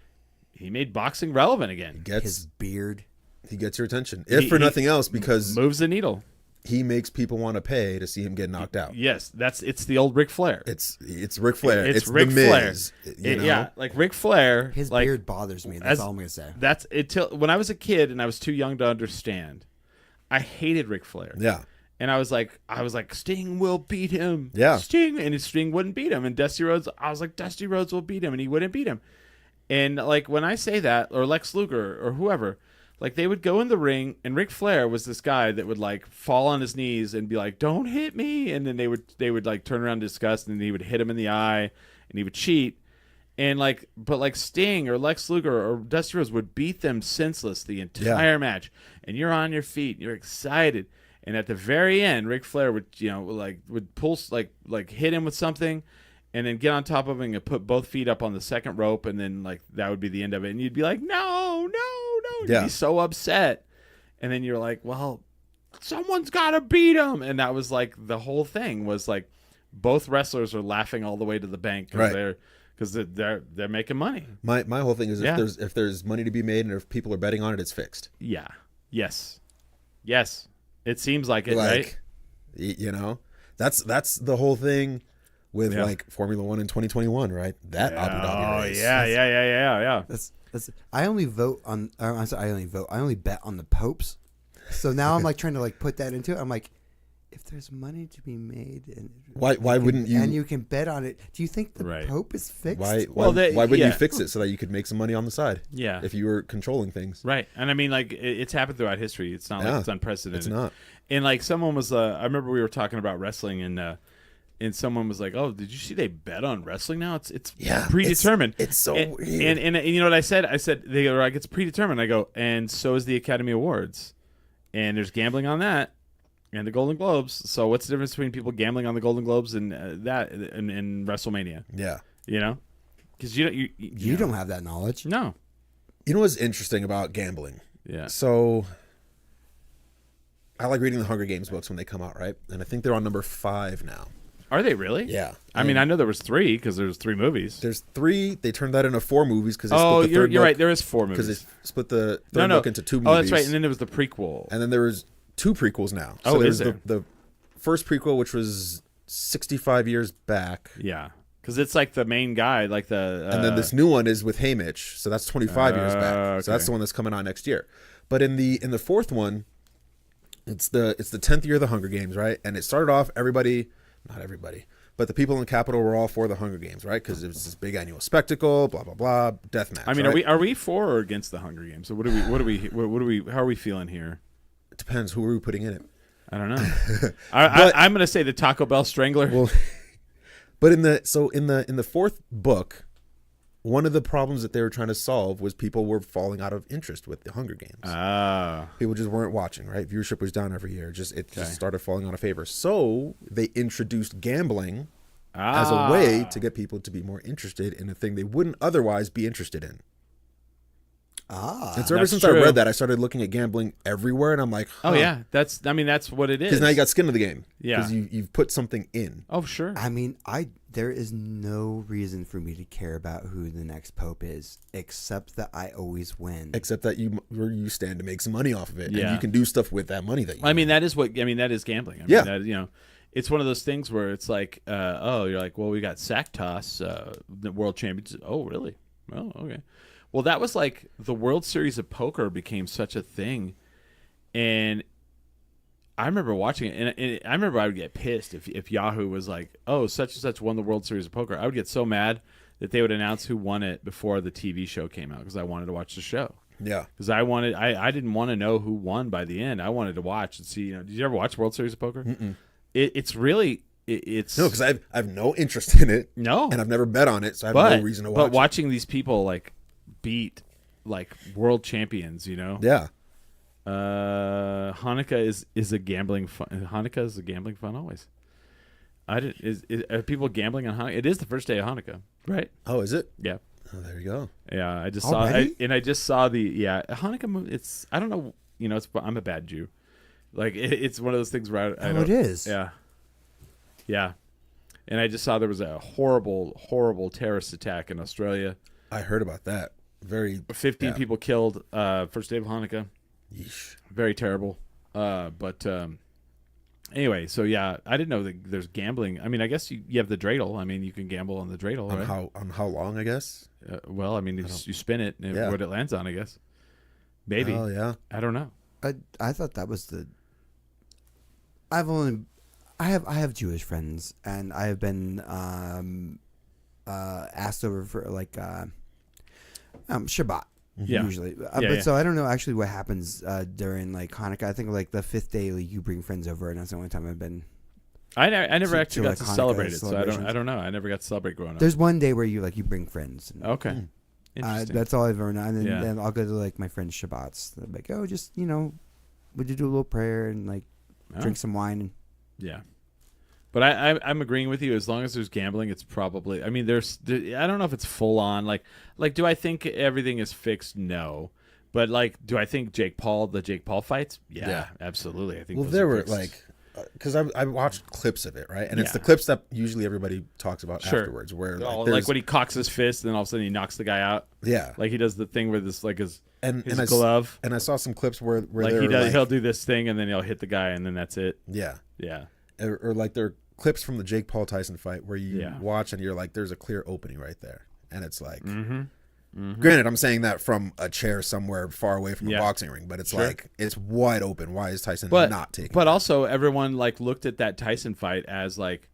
S2: he made boxing relevant again.
S3: His beard.
S4: He gets your attention, if for
S2: he-
S4: nothing else, because
S2: Moves the needle.
S4: he makes people want to pay to see him get knocked out.
S2: Yes, it's the old Ric Flair.
S4: It's Ric Flair. It's
S2: Ric
S4: the
S2: Flair.
S4: Miz. You know?
S2: Yeah, like Ric Flair.
S3: His
S2: like,
S3: beard bothers me. That's
S2: as-
S3: all I'm gonna say.
S2: That's it. Till when I was a kid and I was too young to understand, I hated Ric Flair.
S4: Yeah.
S2: And I was like, Sting will beat him.
S4: Yeah.
S2: And Sting wouldn't beat him. And Dusty Rhodes, I was like, Dusty Rhodes will beat him, and he wouldn't beat him. And like when I say that, or Lex Luger or whoever, like they would go in the ring, and Ric Flair was this guy that would like fall on his knees and be like, "Don't hit me," and then they would like turn around in disgust, and he would hit him in the eye, and he would cheat. And like, but like Sting or Lex Luger or Dusty Rhodes would beat them senseless the entire match, and you're on your feet, you're excited. And at the very end, Ric Flair would would pull like hit him with something, and then get on top of him and put both feet up on the second rope, and then like that would be the end of it. And you'd be like, no. You'd
S4: Yeah.
S2: be so upset, and then you're like, well, someone's got to beat him, and that was like the whole thing was like both wrestlers are laughing all the way to the bank because they're making money.
S4: My whole thing is
S2: Yeah.
S4: if there's money to be made and if people are betting on it, it's fixed.
S2: Yeah. Yes. It seems like it, right?
S4: You know, that's the whole thing with like Formula One in 2021, right? That Abu Dhabi race.
S2: Yeah.
S3: That's. I only vote on. I'm sorry. I only vote. I only bet on the popes. So now I'm like trying to like put that into it. I'm like, if there's money to be made, and
S4: Why wouldn't you?
S3: And you can bet on it. Do you think the
S2: Right.
S3: pope is fixed?
S4: Why
S2: Well,
S4: wouldn't
S2: yeah.
S4: you fix it so that you could make some money on the side?
S2: Yeah.
S4: If you were controlling things.
S2: Right. And I mean, like, it's happened throughout history. It's not like
S4: Yeah.
S2: it's unprecedented.
S4: It's not.
S2: And like, someone was, I remember we were talking about wrestling, and someone was like, "Oh, did you see they bet on wrestling now? It's
S4: Yeah,
S2: predetermined."
S4: it's so
S2: and,
S4: weird.
S2: And you know what I said? I said they were like, "It's predetermined." I go, and so is the Academy Awards, and there's gambling on that, and the Golden Globes. So what's the difference between people gambling on the Golden Globes and that and WrestleMania?
S4: Yeah.
S2: You know, because you
S3: You don't have that knowledge.
S2: no,
S4: You know what's interesting about gambling?
S2: yeah,
S4: So I like reading the Hunger Games books when they come out, right? And I think they're on number 5 now.
S2: are they really?
S4: Yeah.
S2: I mean, I know there was 3 because there's 3 movies.
S4: There's 3. They turned that into 4 movies because they
S2: Oh,
S4: split the third
S2: you're
S4: book.
S2: right. There is 4
S4: Because
S2: movies.
S4: they split the third book into 2 movies.
S2: Oh, that's right. And then there was the prequel.
S4: And then there was 2 prequels now.
S2: Oh,
S4: there's
S2: is there?
S4: the first prequel, which was 65 years back.
S2: Yeah, because it's like the main guy, like the.
S4: And then this new one is with Haymitch, so that's 25 years back. So that's
S2: okay.
S4: the one that's coming out next year. But in the fourth one, it's the 10th year of the Hunger Games, right? And it started off not everybody, but the people in the Capitol were all for the Hunger Games, right? Because it was this big annual spectacle, blah blah blah, death match.
S2: I mean,
S4: right?
S2: are we for or against the Hunger Games? So what do we? How are we feeling here?
S4: It depends. Who are we putting in it?
S2: I don't know. I'm gonna say the Taco Bell Strangler.
S4: Well, but in the fourth book, one of the problems that they were trying to solve was people were falling out of interest with the Hunger Games. People just weren't watching, right? Viewership was down every year. Just started falling out of favor. So they introduced gambling as a way to get people to be more interested in a thing they wouldn't otherwise be interested in. And so ever
S2: That's
S4: since
S2: true.
S4: I read that, I started looking at gambling everywhere, and I'm like,
S2: Oh yeah, that's what it is.
S4: because now you got skin in the game.
S2: Yeah.
S4: because you've put something in.
S2: Oh sure.
S3: I mean, there is no reason for me to care about who the next pope is, except that I always win.
S4: Except that you stand to make some money off of it,
S2: Yeah.
S4: and you can do stuff with that money that you.
S2: I mean, that is gambling. I mean,
S4: Yeah.
S2: that, it's one of those things where it's like, you're like, well, we got sack toss, the world champions. Oh, really? Oh, okay. Well, that was like the World Series of Poker became such a thing, and I remember watching it, and I remember I would get pissed if Yahoo was like, oh, such and such won the World Series of Poker. I would get so mad that they would announce who won it before the TV show came out because I wanted to watch the show.
S4: Yeah.
S2: Because I didn't want to know who won by the end. I wanted to watch and see. Did you ever watch World Series of Poker? It's really it's
S4: No, because I've no interest in it.
S2: No.
S4: And I've never bet on it, so I have no reason to watch.
S2: But watching these people like beat like world champions,
S4: Yeah.
S2: Hanukkah is a gambling fun. Hanukkah is a gambling fun always. Are people gambling on Hanukkah? It is the first day of Hanukkah, right?
S4: Oh, is it?
S2: Yeah.
S4: Oh, there you go.
S2: Yeah, I just
S3: Already?
S2: I just saw the Hanukkah movie. It's I don't know, I'm a bad Jew. Like it's one of those things where I
S3: Oh,
S2: don't,
S3: it is.
S2: Yeah. And I just saw there was a horrible terrorist attack in Australia.
S4: I heard about that.
S2: 15 people killed first day of Hanukkah.
S4: Yeesh.
S2: Very terrible. But anyway, so yeah, I didn't know that there's gambling. I mean, I guess you have the dreidel. I mean, you can gamble on the dreidel, right?
S4: On how long, I guess?
S2: Well, I mean, you spin it and
S4: Yeah.
S2: what it lands on, I guess. Maybe.
S4: Oh, yeah.
S2: I don't know.
S3: I thought that was the. I have Jewish friends, and I have been asked over for like Shabbat.
S2: Yeah.
S3: Usually,
S2: Yeah.
S3: So I don't know actually what happens during like Hanukkah. I think like the 5th day, like, you bring friends over, and that's the only time I've been.
S2: I never
S3: To-
S2: actually
S3: to,
S2: got
S3: like,
S2: to
S3: Hanukkah
S2: celebrate it, so
S3: celebrations.
S2: I don't know. I never got to celebrate growing up.
S3: There's one day where you bring friends. And,
S2: Okay. Interesting.
S3: that's all I've ever known. And then,
S2: Yeah.
S3: then I'll go to like my friend's Shabbats. They're like, oh, just we do a little prayer and like drink some wine. And
S2: Yeah. But I'm agreeing with you. As long as there's gambling, it's probably. I mean, I don't know if it's full on. Like, do I think everything is fixed? No. But like, do I think the Jake Paul fights? Yeah. Absolutely. I think.
S4: Well,
S2: those
S4: there
S2: are
S4: were
S2: fixed.
S4: like, because I watched clips of it, right? And it's
S2: Yeah.
S4: the clips that usually everybody talks about
S2: Sure.
S4: afterwards, where
S2: Oh,
S4: like,
S2: like when he cocks his fist, and then all of a sudden he knocks the guy out.
S4: yeah,
S2: Like he does the thing with his
S4: and
S2: his
S4: I
S2: glove.
S4: and I saw some clips where
S2: Like
S4: they're
S2: he does,
S4: like,
S2: he'll do this thing, and then he'll hit the guy, and then that's it.
S4: yeah,
S2: Yeah.
S4: or like there are clips from the Jake Paul Tyson fight where you
S2: Yeah.
S4: watch and you're like, there's a clear opening right there, and it's like,
S2: Mm-hmm.
S4: granted, I'm saying that from a chair somewhere far away from
S2: Yeah.
S4: a boxing ring, but it's
S2: Sure.
S4: like it's wide open. Why is Tyson
S2: But
S4: not taking?
S2: But also, everyone like looked at that Tyson fight as like,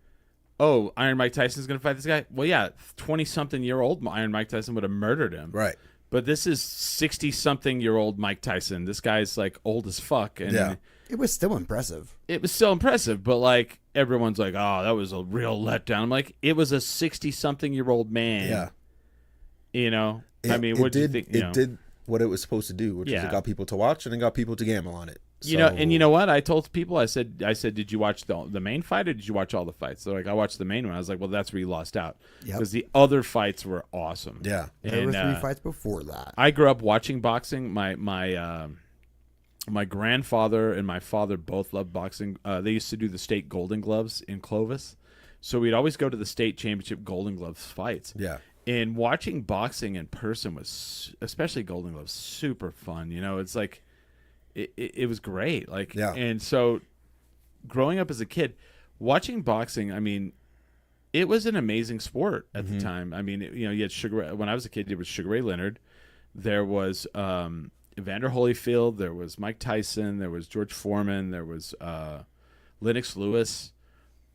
S2: oh, Iron Mike Tyson's gonna fight this guy. Well, yeah, 20-something-year-old Iron Mike Tyson would have murdered him.
S4: right?
S2: But this is 60-something-year-old Mike Tyson. This guy's like old as fuck, and
S4: Yeah.
S3: it was still impressive.
S2: it was still impressive. But like everyone's like, oh, that was a real letdown. I'm like, it was a 60-something-year-old man.
S4: Yeah.
S2: You know,
S4: It,
S2: I mean,
S4: it
S2: what do you
S4: did.
S2: think?
S4: It
S2: You know?
S4: did what it was supposed to do, which is
S2: Yeah.
S4: it got people to watch and it got people to gamble on it.
S2: You know, and you know what? I told people, I said, did you watch the main fight or did you watch all the fights? They're like, I watched the main one. I was like, well, that's where you lost out
S3: Yep.
S2: because the other fights were awesome.
S4: Yeah.
S3: There were
S2: And,
S3: 3 fights before that.
S2: I grew up watching boxing. My grandfather and my father both loved boxing. They used to do the state Golden Gloves in Clovis, so we'd always go to the state championship Golden Gloves fights.
S4: Yeah.
S2: And watching boxing in person was, especially Golden Gloves, super fun. You know, it's like, it was great. Like,
S4: Yeah.
S2: And so, growing up as a kid, watching boxing, I mean, it was an amazing sport at the time. I mean, you know, you had when I was a kid, there was Sugar Ray Leonard, there was Evander Holyfield, there was Mike Tyson, there was George Foreman, there was Lennox Lewis.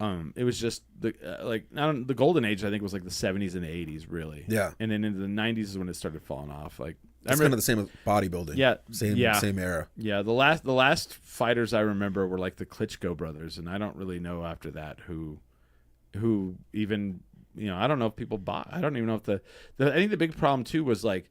S2: It was just the golden age. I think was like the 70s and the 80s, really.
S4: Yeah.
S2: And then into the 90s is when it started falling off. Like
S4: It's kind of the same with bodybuilding.
S2: Yeah.
S4: Same
S2: Yeah.
S4: same era.
S2: Yeah, the last fighters I remember were like the Klitschko brothers, and I don't really know after that who even, you know, I don't know if people bought. I don't even know if I think the big problem too was like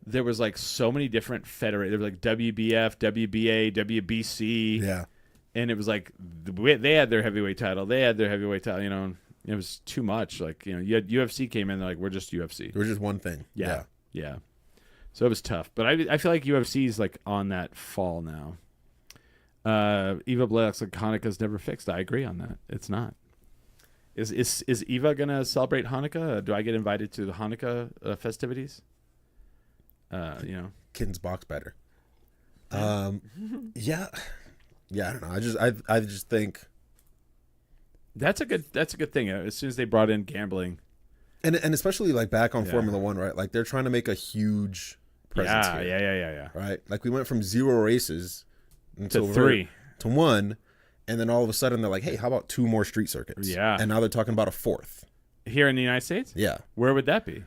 S2: there was like so many different federations. There was like WBF, WBA, WBC,
S4: Yeah.
S2: and it was like they had their heavyweight title, you know. And it was too much. Like, you know, you had UFC came in, they're like, we're just UFC.
S4: It was just one thing.
S2: Yeah. So it was tough, but I feel like UFC is like on that fall now. Eva Black's like Hanukkah's never fixed. I agree on that. It's not. Is Eva gonna celebrate Hanukkah? Do I get invited to the Hanukkah festivities? You know,
S4: Kitten's box better. Yeah. Yeah, I don't know. I just think
S2: that's a good thing. As soon as they brought in gambling,
S4: and especially like back on
S2: Yeah.
S4: Formula 1, right? Like they're trying to make a huge presence here.
S2: yeah.
S4: Right? Like we went from 0 races until
S2: To 3.
S4: to 1, and then all of a sudden they're like, "Hey, how about 2 more street circuits?"
S2: Yeah.
S4: And now they're talking about a 4th.
S2: Here in the United States,
S4: Yeah.
S2: where would that be?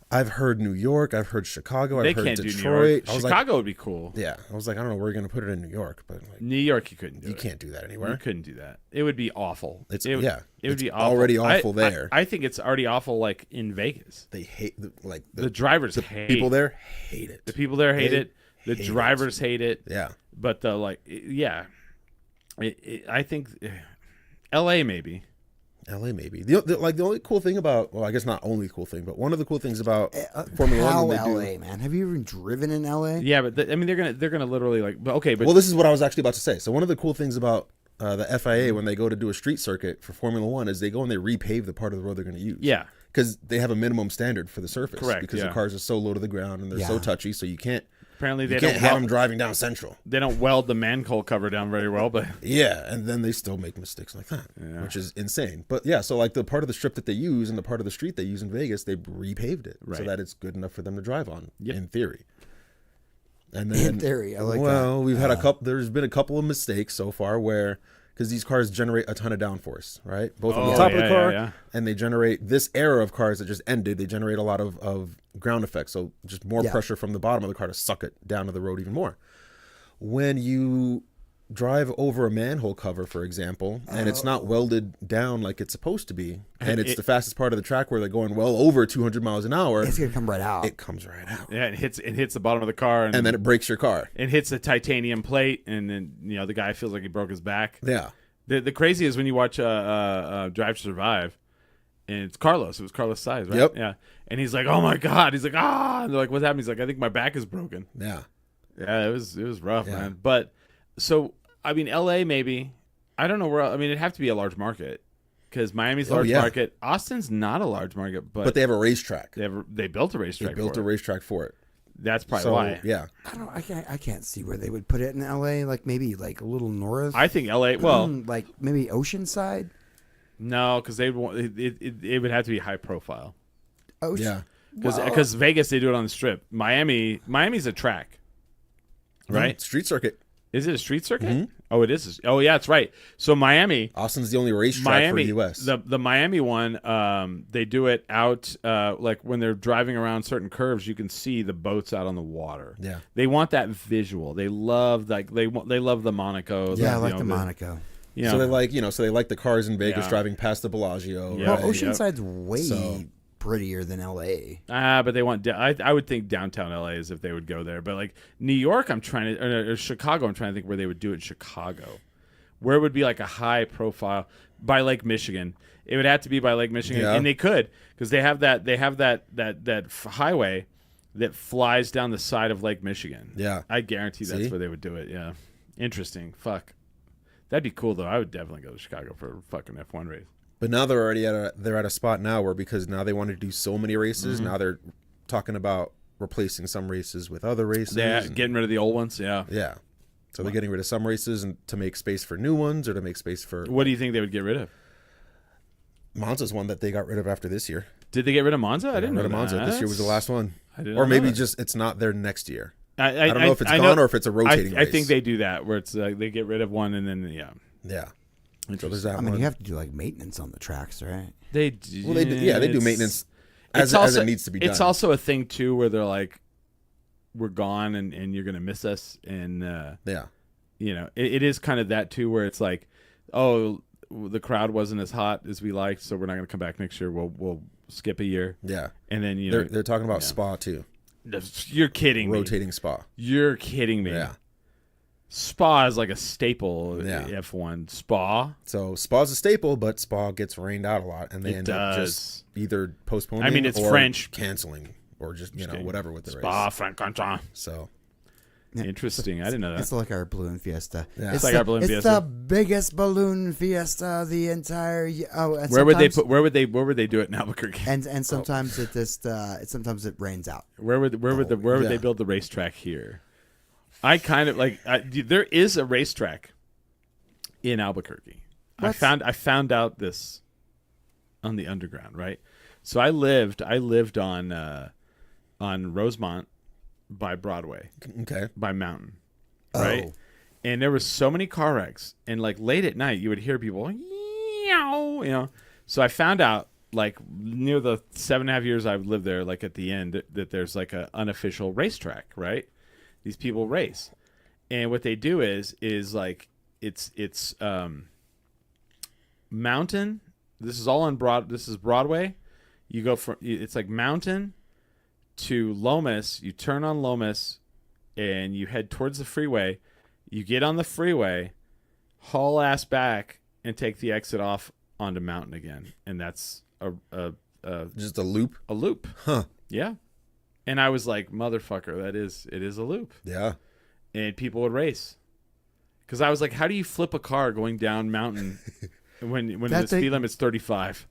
S4: I've heard New York, I've heard Chicago,
S2: They
S4: I've heard
S2: can't do New
S4: Detroit.
S2: York.
S4: I was
S2: Chicago would be cool.
S4: like, yeah. I was like, I don't know where you're going to put it in New York, but like,
S2: New York, you couldn't do
S4: you
S2: it.
S4: can't do that
S2: You
S4: anywhere.
S2: couldn't do that. It would be awful.
S4: It's
S2: it would
S4: it's
S2: be awful.
S4: already awful there.
S2: I think it's already awful. Like in Vegas,
S4: They hate
S2: the drivers hate
S4: people there hate it.
S2: The people there hate
S4: They
S2: it. The
S4: hate
S2: drivers hate it.
S4: Yeah.
S2: But I think L.A. maybe.
S4: LA maybe. The only cool thing about, well, I guess not only cool thing, but one of the cool things about Formula 1
S3: How
S4: when they
S3: LA, man? Have you even driven in LA?
S2: Yeah, but I mean they're gonna literally like. But okay, but
S4: well, this is what I was actually about to say. So one of the cool things about the FIA when they go to do a street circuit for Formula 1 is they go and they repave the part of the road they're going to use.
S2: yeah,
S4: Because they have a minimum standard for the surface.
S2: Correct,
S4: Because
S2: yeah.
S4: the cars are so low to the ground and they're so
S3: Yeah.
S4: touchy, so you can't
S2: apparently they
S4: you
S2: don't
S4: can't have
S2: weld,
S4: them driving down Central.
S2: they don't weld the manhole cover down very well. But
S4: Yeah, and then they still make mistakes like that, which is insane. But yeah, so like the part of the strip that they use and the part of the street they use in Vegas, they repaved it so
S2: Right.
S4: that it's good enough for them to drive on,
S2: Yep.
S4: in theory. And then,
S3: In theory, I like
S4: well,
S3: that.
S4: we've had a couple. There's been a couple of mistakes so far where, because these cars generate a ton of downforce, right? Both on the
S2: Oh,
S4: top of the
S2: yeah,
S4: car,
S2: yeah.
S4: and they generate this era of cars that just ended. They generate a lot of ground effects, so just more
S3: Yeah.
S4: pressure from the bottom of the car to suck it down to the road even more. When you drive over a manhole cover, for example, and it's not welded down like it's supposed to be, and it's the fastest part of the track where they're going well over 200 miles an hour,
S3: It's gonna come right out.
S4: it comes right out.
S2: Yeah, it hits the bottom of the car,
S4: And then it breaks your car.
S2: it hits the titanium plate, and then the guy feels like he broke his back.
S4: Yeah.
S2: The crazy is when you watch Drive to Survive, and it's Carlos. It was Carlos Sainz, right?
S4: Yep.
S2: Yeah. And he's like, "Oh my god!" He's like, "Ah!" And they're like, "What's happening?" He's like, "I think my back is broken."
S4: Yeah.
S2: Yeah, it was rough,
S4: Yeah.
S2: man. But so I mean, L.A. maybe. I don't know where. I mean, it'd have to be a large market because Miami's a large
S4: yeah.
S2: market. Austin's not a large market,
S4: But they have a racetrack.
S2: they built a racetrack.
S4: They built
S2: for
S4: a
S2: it.
S4: racetrack for it.
S2: That's probably
S4: So,
S2: why.
S4: yeah.
S3: I can't see where they would put it in L.A. Like maybe like a little north.
S2: I think L.A. Well,
S3: like maybe Oceanside.
S2: no, because they want it would have to be high profile.
S3: Ocean.
S4: Yeah.
S2: Because Vegas they do it on the Strip. Miami's a track, right?
S4: Street circuit.
S2: Is it a street circuit?
S4: Mm-hmm.
S2: Oh, it is. Oh, yeah, that's right. So Miami,
S4: Austin's the only racetrack
S2: Miami,
S4: for the U.S.
S2: the Miami one, they do it out like when they're driving around certain curves, you can see the boats out on the water.
S4: Yeah.
S2: They want that visual. They love they love the Monaco.
S3: Yeah, I
S2: you
S3: like
S2: know,
S3: the Monaco.
S2: You know,
S4: So they like the cars in Vegas
S2: Yeah.
S4: driving past the Bellagio.
S2: Yeah.
S3: Well,
S4: right?
S3: Oceanside's way
S4: So-
S3: prettier than L.A.
S2: but they want. I would think downtown LA is if they would go there. But like New York, I'm trying to, or Chicago, I'm trying to think where they would do it in Chicago. Where would be like a high profile by Lake Michigan? It would have to be by Lake Michigan,
S4: Yeah.
S2: and they could because they have that highway that flies down the side of Lake Michigan.
S4: Yeah.
S2: I guarantee that's
S4: See?
S2: where they would do it. Yeah, interesting. Fuck, that'd be cool though. I would definitely go to Chicago for a fucking F1 race.
S4: But now they're already at a spot now where, because now they want to do so many races,
S2: Mm-hmm.
S4: now they're talking about replacing some races with other races.
S2: Yeah,
S4: and-
S2: getting rid of the old ones. Yeah.
S4: yeah. So they're getting rid of some races and to make space for new ones, or to make space for
S2: What do you think they would get rid of?
S4: Monza's one that they got rid of after this year.
S2: Did they get rid of Monza? I didn't know
S4: Rid of Monza.
S2: that.
S4: This year was the last one.
S2: I didn't
S4: Or
S2: know
S4: maybe
S2: that.
S4: just it's not there next year.
S2: I
S4: don't know if it's
S2: I
S4: gone
S2: know-
S4: or if it's a rotating
S2: I
S4: race.
S2: think they do that where it's they get rid of one and then
S4: Yeah. So there's that
S3: I mean,
S4: one.
S3: you have to do like maintenance on the tracks, right?
S2: they do,
S4: Well, they do
S2: it's-
S4: maintenance
S2: it's
S4: as it needs to be done.
S2: It's also a thing too where they're like, we're gone and you're gonna miss us, and
S4: yeah.
S2: it is kind of that too where it's like, oh, the crowd wasn't as hot as we liked, so we're not gonna come back next year. We'll skip a year,
S4: Yeah.
S2: and then
S4: They're talking about Spa too.
S2: you're kidding me.
S4: Rotating Spa.
S2: You're kidding me.
S4: Yeah.
S2: Spa is like a staple.
S4: Yeah.
S2: F1 Spa.
S4: So Spa's a staple, but Spa gets rained out a lot, and they
S2: It
S4: end up
S2: does.
S4: just either postponing.
S2: I mean, it's
S4: or
S2: French.
S4: canceling, or just whatever with the
S2: Spa
S4: race.
S2: Francorchamps.
S4: So
S2: Interesting. I didn't know that.
S3: It's like our balloon fiesta.
S4: Yeah.
S3: It's
S2: like
S3: the,
S2: our balloon
S3: it's
S2: fiesta.
S3: the biggest balloon fiesta of the entire. And
S2: Where would they
S3: sometimes-
S2: put? Where would they do it in Albuquerque?
S3: And sometimes it just sometimes it rains out.
S2: Where would they
S4: yeah.
S2: build the racetrack here? I kind of like. There is a racetrack in Albuquerque. I found out this on the underground, right? So I lived on Rosemont by Broadway,
S4: okay.
S2: by Mountain, right?
S3: Oh.
S2: And there was so many car wrecks, and like late at night, you would hear people, "Yow," So I found out, like near the 7.5 years I've lived there, like at the end, that there's like an unofficial racetrack, right? These people race, and what they do is like it's Mountain. This is all on This is Broadway. You go from it's like Mountain to Lomas. You turn on Lomas, and you head towards the freeway. You get on the freeway, haul ass back, and take the exit off onto Mountain again, and that's a
S4: Just a loop.
S2: loop.
S4: Huh.
S2: Yeah, and I was like, motherfucker, it is a loop,
S4: Yeah.
S2: and people would race. Because I was like, how do you flip a car going down Mountain when the speed limit's 35?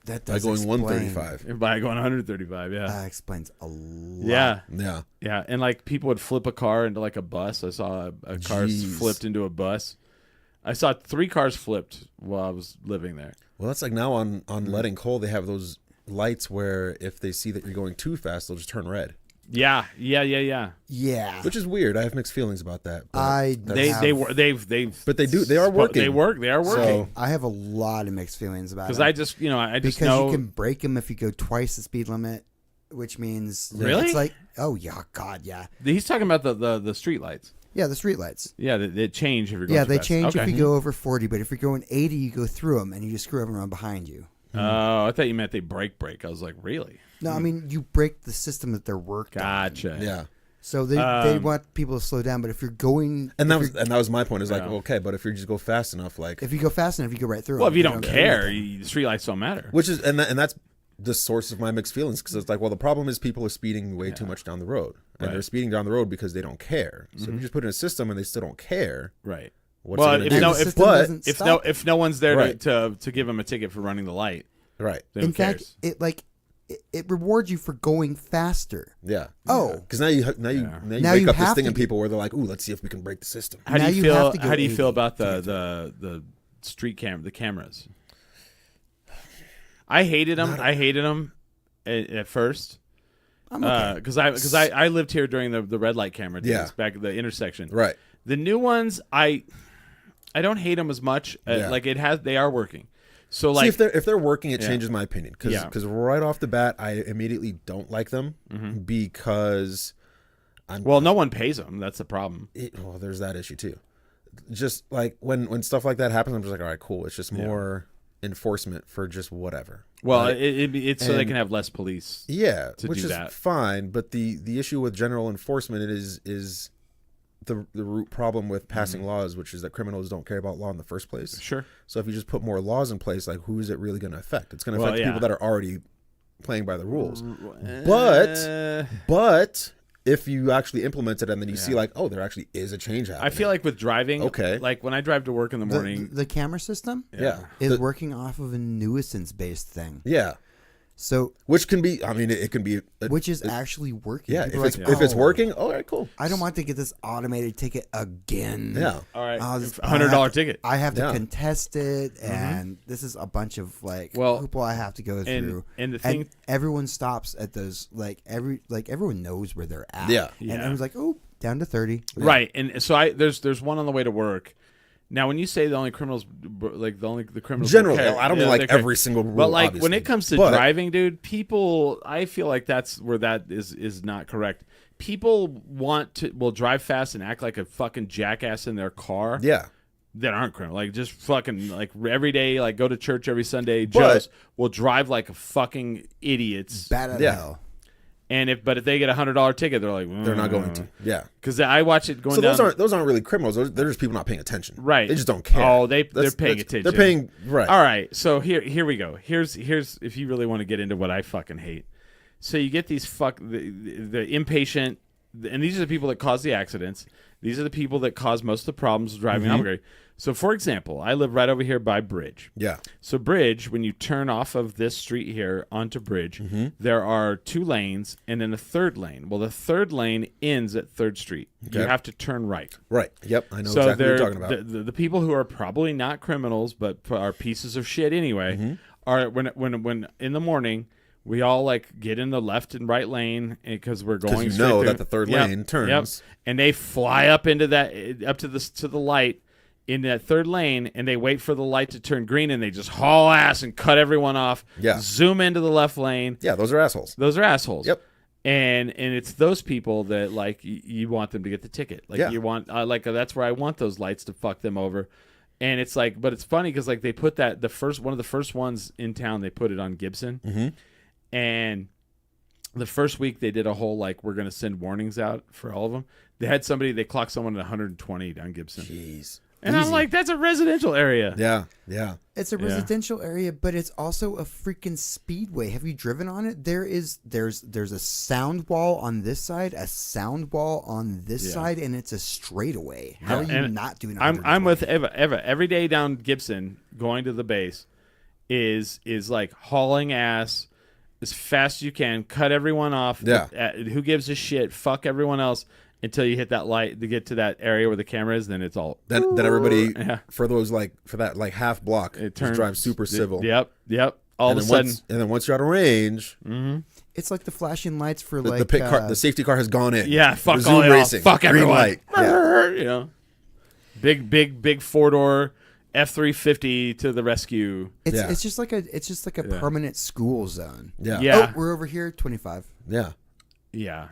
S3: That
S4: By
S3: does
S4: going
S3: explain,
S4: 135.
S2: By going 135, yeah.
S3: That explains a lot.
S2: Yeah.
S4: Yeah.
S2: Yeah, and like people would flip a car into like a bus. I saw a car
S4: Jeez.
S2: flipped into a bus. I saw 3 cars flipped while I was living there.
S4: Well, that's like now on Letting Coal, they have those lights where if they see that you're going too fast, they'll just turn red.
S2: Yeah.
S3: Yeah.
S4: Which is weird. I have mixed feelings about that. but that's-
S2: They've
S4: But they are working.
S2: They are working.
S4: So
S3: I have a lot of mixed feelings about it.
S2: Because I just
S3: because
S2: know
S3: you can break them if you go twice the speed limit, which means
S2: Really?
S3: it's like, oh yeah, God, yeah.
S2: he's talking about the street lights.
S3: Yeah, the street lights.
S2: Yeah, they change if you're going
S3: Yeah,
S2: too
S3: they
S2: fast.
S3: change
S2: Okay.
S3: if you go over 40, but if you're going 80, you go through them and you just screw everyone behind you.
S2: Oh, I thought you meant they break. I was like, really?
S3: No, I mean you break the system that they're worked on.
S2: Gotcha.
S4: Yeah.
S3: So they want people to slow down, but if you're going,
S4: And
S3: if
S4: that was my point. Is like,
S2: Yeah.
S4: okay, but if you just go fast enough, like,
S3: if you go fast enough, you go right through.
S2: Well,
S3: them.
S2: if you don't
S3: go
S2: care,
S3: anything.
S2: the street lights don't matter.
S4: which is and that's the source of my mixed feelings because it's like, well, the problem is people are speeding way too much down the road, and
S2: Right.
S4: they're speeding down the road because they don't care. So if you just put in a system and they still don't care,
S2: Right.
S4: what's
S2: Well,
S4: it
S2: if
S4: gonna
S2: no,
S4: do?
S3: the
S2: if
S3: system
S4: but
S3: doesn't stop it.
S2: if no one's there
S4: Right.
S2: to give them a ticket for running the light,
S4: right,
S2: then who
S3: In fact,
S2: cares?
S3: it rewards you for going faster.
S4: yeah,
S3: Oh,
S4: because now you
S3: Now
S4: wake
S3: you
S4: up this
S3: have
S4: thing
S3: to
S4: in people where they're like, ooh, let's see if we can break the system.
S2: How do
S3: now
S2: you
S3: you
S2: feel?
S3: have to go
S2: How do you feel
S3: 80
S2: about
S3: to get
S2: the street the cameras? I hated them. I hated them at first
S3: I'm okay.
S2: because I lived here during the red light camera days
S4: Yeah.
S2: back at the intersection.
S4: Right.
S2: The new ones, I don't hate them as much.
S4: Yeah.
S2: Like they are working. So like
S4: See, if they're working, it
S2: Yeah.
S4: changes my opinion. Because
S2: Yeah.
S4: right off the bat, I immediately don't like them because
S2: well, no one pays them. That's the problem.
S4: well, there's that issue too. Just like when stuff like that happens, I'm just like, all right, cool. It's just more enforcement for just whatever.
S2: Well,
S4: Right?
S2: it's so they
S4: And-
S2: can have less police.
S4: Yeah,
S2: to
S4: which
S2: do
S4: is
S2: that.
S4: fine. But the issue with general enforcement is the root problem with passing laws, which is that criminals don't care about law in the first place.
S2: Sure.
S4: So if you just put more laws in place, like who is it really going to affect? It's going to
S2: Well,
S4: affect
S2: yeah.
S4: people that are already playing by the rules.
S2: But
S4: But if you actually implement it and then you see like, oh, there actually is a change happening.
S2: I feel like with driving,
S4: Okay.
S2: like when I drive to work in the morning,
S3: The camera system
S4: yeah,
S3: is
S4: The-
S3: working off of a nuisance based thing.
S4: yeah,
S3: So,
S4: which can be. I mean, it can be.
S3: which is actually working.
S4: Yeah,
S3: People are
S4: if it's
S3: like,
S4: if it's
S3: "Oh,
S4: working, all right, cool.
S3: I don't want to get this automated ticket again.
S4: Yeah.
S2: all right,
S3: $100
S2: $100 ticket.
S3: I have to
S4: Yeah.
S3: contest it, and this is a bunch of
S2: Well,
S3: hoopla I have to go through.
S2: and the thing-
S3: everyone stops at those everyone knows where they're at.
S4: Yeah.
S3: and
S2: Yeah.
S3: everyone's like, oh, down to 30.
S2: Right, and so there's one on the way to work. Now, when you say the only criminals, like the criminals,
S4: Generally,
S2: will care,
S4: I don't mean like
S2: they care.
S4: every single rule.
S2: But like when
S4: obviously.
S2: it comes to
S4: But-
S2: driving, dude, people, I feel like that's where that is not correct. People will drive fast and act like a fucking jackass in their car.
S4: yeah,
S2: That aren't criminal, like just fucking like every day, like go to church every Sunday.
S4: But-
S2: Joes will drive like a fucking idiots.
S3: Bad as
S4: Yeah.
S3: hell.
S2: And if they get $100 ticket, they're like,
S4: they're not going to. Yeah.
S2: because I watch it going
S4: So
S2: down.
S4: those aren't really criminals. They're just people not paying attention.
S2: Right.
S4: They just don't care.
S2: Oh, they're
S4: That's-
S2: paying
S4: that's-
S2: attention.
S4: They're paying right.
S2: All right, so here we go. Here's if you really want to get into what I fucking hate. So you get these the impatient, and these are the people that cause the accidents. These are the people that cause most of the problems with driving Albuquerque. So, for example, I live right over here by Bridge.
S4: Yeah.
S2: So Bridge, when you turn off of this street here onto Bridge, there are 2 lanes and then a 3rd lane. Well, the 3rd lane ends at 3rd Street. You
S4: Okay.
S2: have to turn right.
S4: Right. Yep. I know
S2: So
S4: exactly what
S2: they're
S4: you're talking about.
S2: the people who are probably not criminals but are pieces of shit anyway are when in the morning we all like get in the left and right lane because we're going
S4: you
S2: straight
S4: know
S2: through.
S4: that the 3rd lane turns.
S2: and they fly up into that up to the light in that 3rd lane, and they wait for the light to turn green, and they just haul ass and cut everyone off.
S4: Yeah.
S2: Zoom into the left lane.
S4: Yeah, those are assholes.
S2: Those are assholes.
S4: Yep.
S2: And it's those people that like you want them to get the ticket. Like
S4: Yeah.
S2: you want that's where I want those lights to fuck them over. And it's like, but it's funny because like they put that one of the first ones in town, they put it on Gibson, and the first week they did a whole like we're gonna send warnings out for all of them. They clocked someone at 120 down Gibson,
S4: Jeez.
S2: and I'm like, that's a residential area.
S4: Yeah. Yeah.
S3: It's a residential area, but it's also a freaking speedway. Have you driven on it? There's a sound wall on this side, a sound wall on this side, and it's a straightaway. How are you
S2: And
S3: not doing?
S2: I'm with Eva every day down Gibson going to the base is like hauling ass as fast as you can, cut everyone off.
S4: Yeah.
S2: Who gives a shit? Fuck everyone else until you hit that light to get to that area where the camera is. Then it's all
S4: Then everybody
S2: Yeah.
S4: for that half block
S2: it
S4: just
S2: turns
S4: drive super civil.
S2: Yep. All
S4: And
S2: of a
S4: then
S2: sudden,
S4: and then once you're out of range,
S3: It's like the flashing lights for
S4: the
S3: like
S4: pit car, the safety car has gone in.
S2: yeah, fuck
S4: Resume
S2: all y'all.
S4: racing.
S2: Fuck
S4: Green
S2: everyone.
S4: light. Yeah.
S2: You know, big 4-door F-350 to the rescue.
S4: Yeah.
S3: it's just like a permanent school zone.
S4: Yeah.
S2: Yeah.
S3: Oh, we're over here, 25.
S4: Yeah.
S2: Yeah.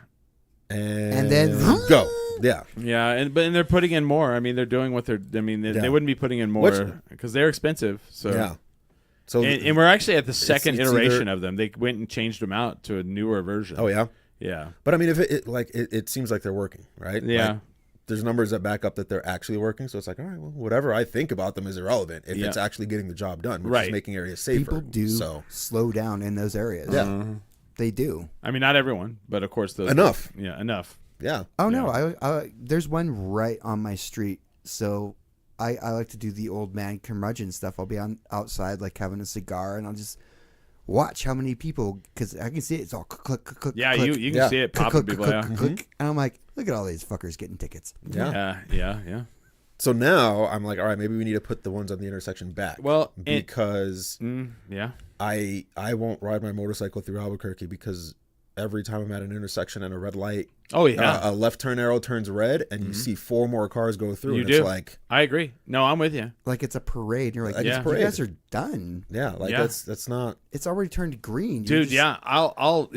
S4: and
S3: then
S4: go. Yeah.
S2: Yeah, and they're putting in more. I mean, they're doing what they're. I mean, they
S4: Yeah.
S2: wouldn't be putting in
S4: Which-
S2: more because they're expensive. So
S4: Yeah. So
S2: and we're actually at the second
S4: it's
S2: iteration
S4: either-
S2: of them. They went and changed them out to a newer version.
S4: oh yeah.
S2: Yeah.
S4: But I mean, if it seems like they're working, right?
S2: Yeah.
S4: Like, there's numbers that back up that they're actually working. So it's like, all right, well, whatever I think about them is irrelevant if
S2: Yeah.
S4: it's actually getting the job done, which
S2: Right.
S4: is making areas safer.
S3: People do
S4: So
S3: slow down in those areas.
S4: yeah,
S3: They do.
S2: I mean, not everyone, but of course those.
S4: Enough.
S2: Yeah, enough.
S4: yeah.
S3: Oh no, I there's one right on my street. So I like to do the old man curmudgeon stuff. I'll be outside like having a cigar, and I'll just watch how many people, because I can see it, it's all click, click, click.
S2: Yeah,
S3: click,
S2: you can
S4: Yeah.
S2: see it
S3: click,
S2: popping
S3: click,
S2: people.
S3: click,
S2: Yeah.
S3: click, click. And I'm like, look at all these fuckers getting tickets.
S4: Yeah.
S2: Yeah.
S4: So now I'm like, all right, maybe we need to put the ones on the intersection back.
S2: Well,
S4: because
S2: yeah.
S4: I won't ride my motorcycle through Albuquerque because every time I'm at an intersection and a red light,
S2: Oh yeah.
S4: a left turn arrow turns red, and you see 4 more cars go through.
S2: You
S4: and
S2: do.
S4: It's like,
S2: I agree. No, I'm with you.
S3: Like it's a parade, and you're like,
S4: Like
S2: it's
S3: you
S4: parade.
S3: guys are done.
S4: yeah, like
S2: Yeah.
S4: that's not.
S3: It's already turned green. You're
S2: Dude,
S3: just-
S2: yeah, I'll.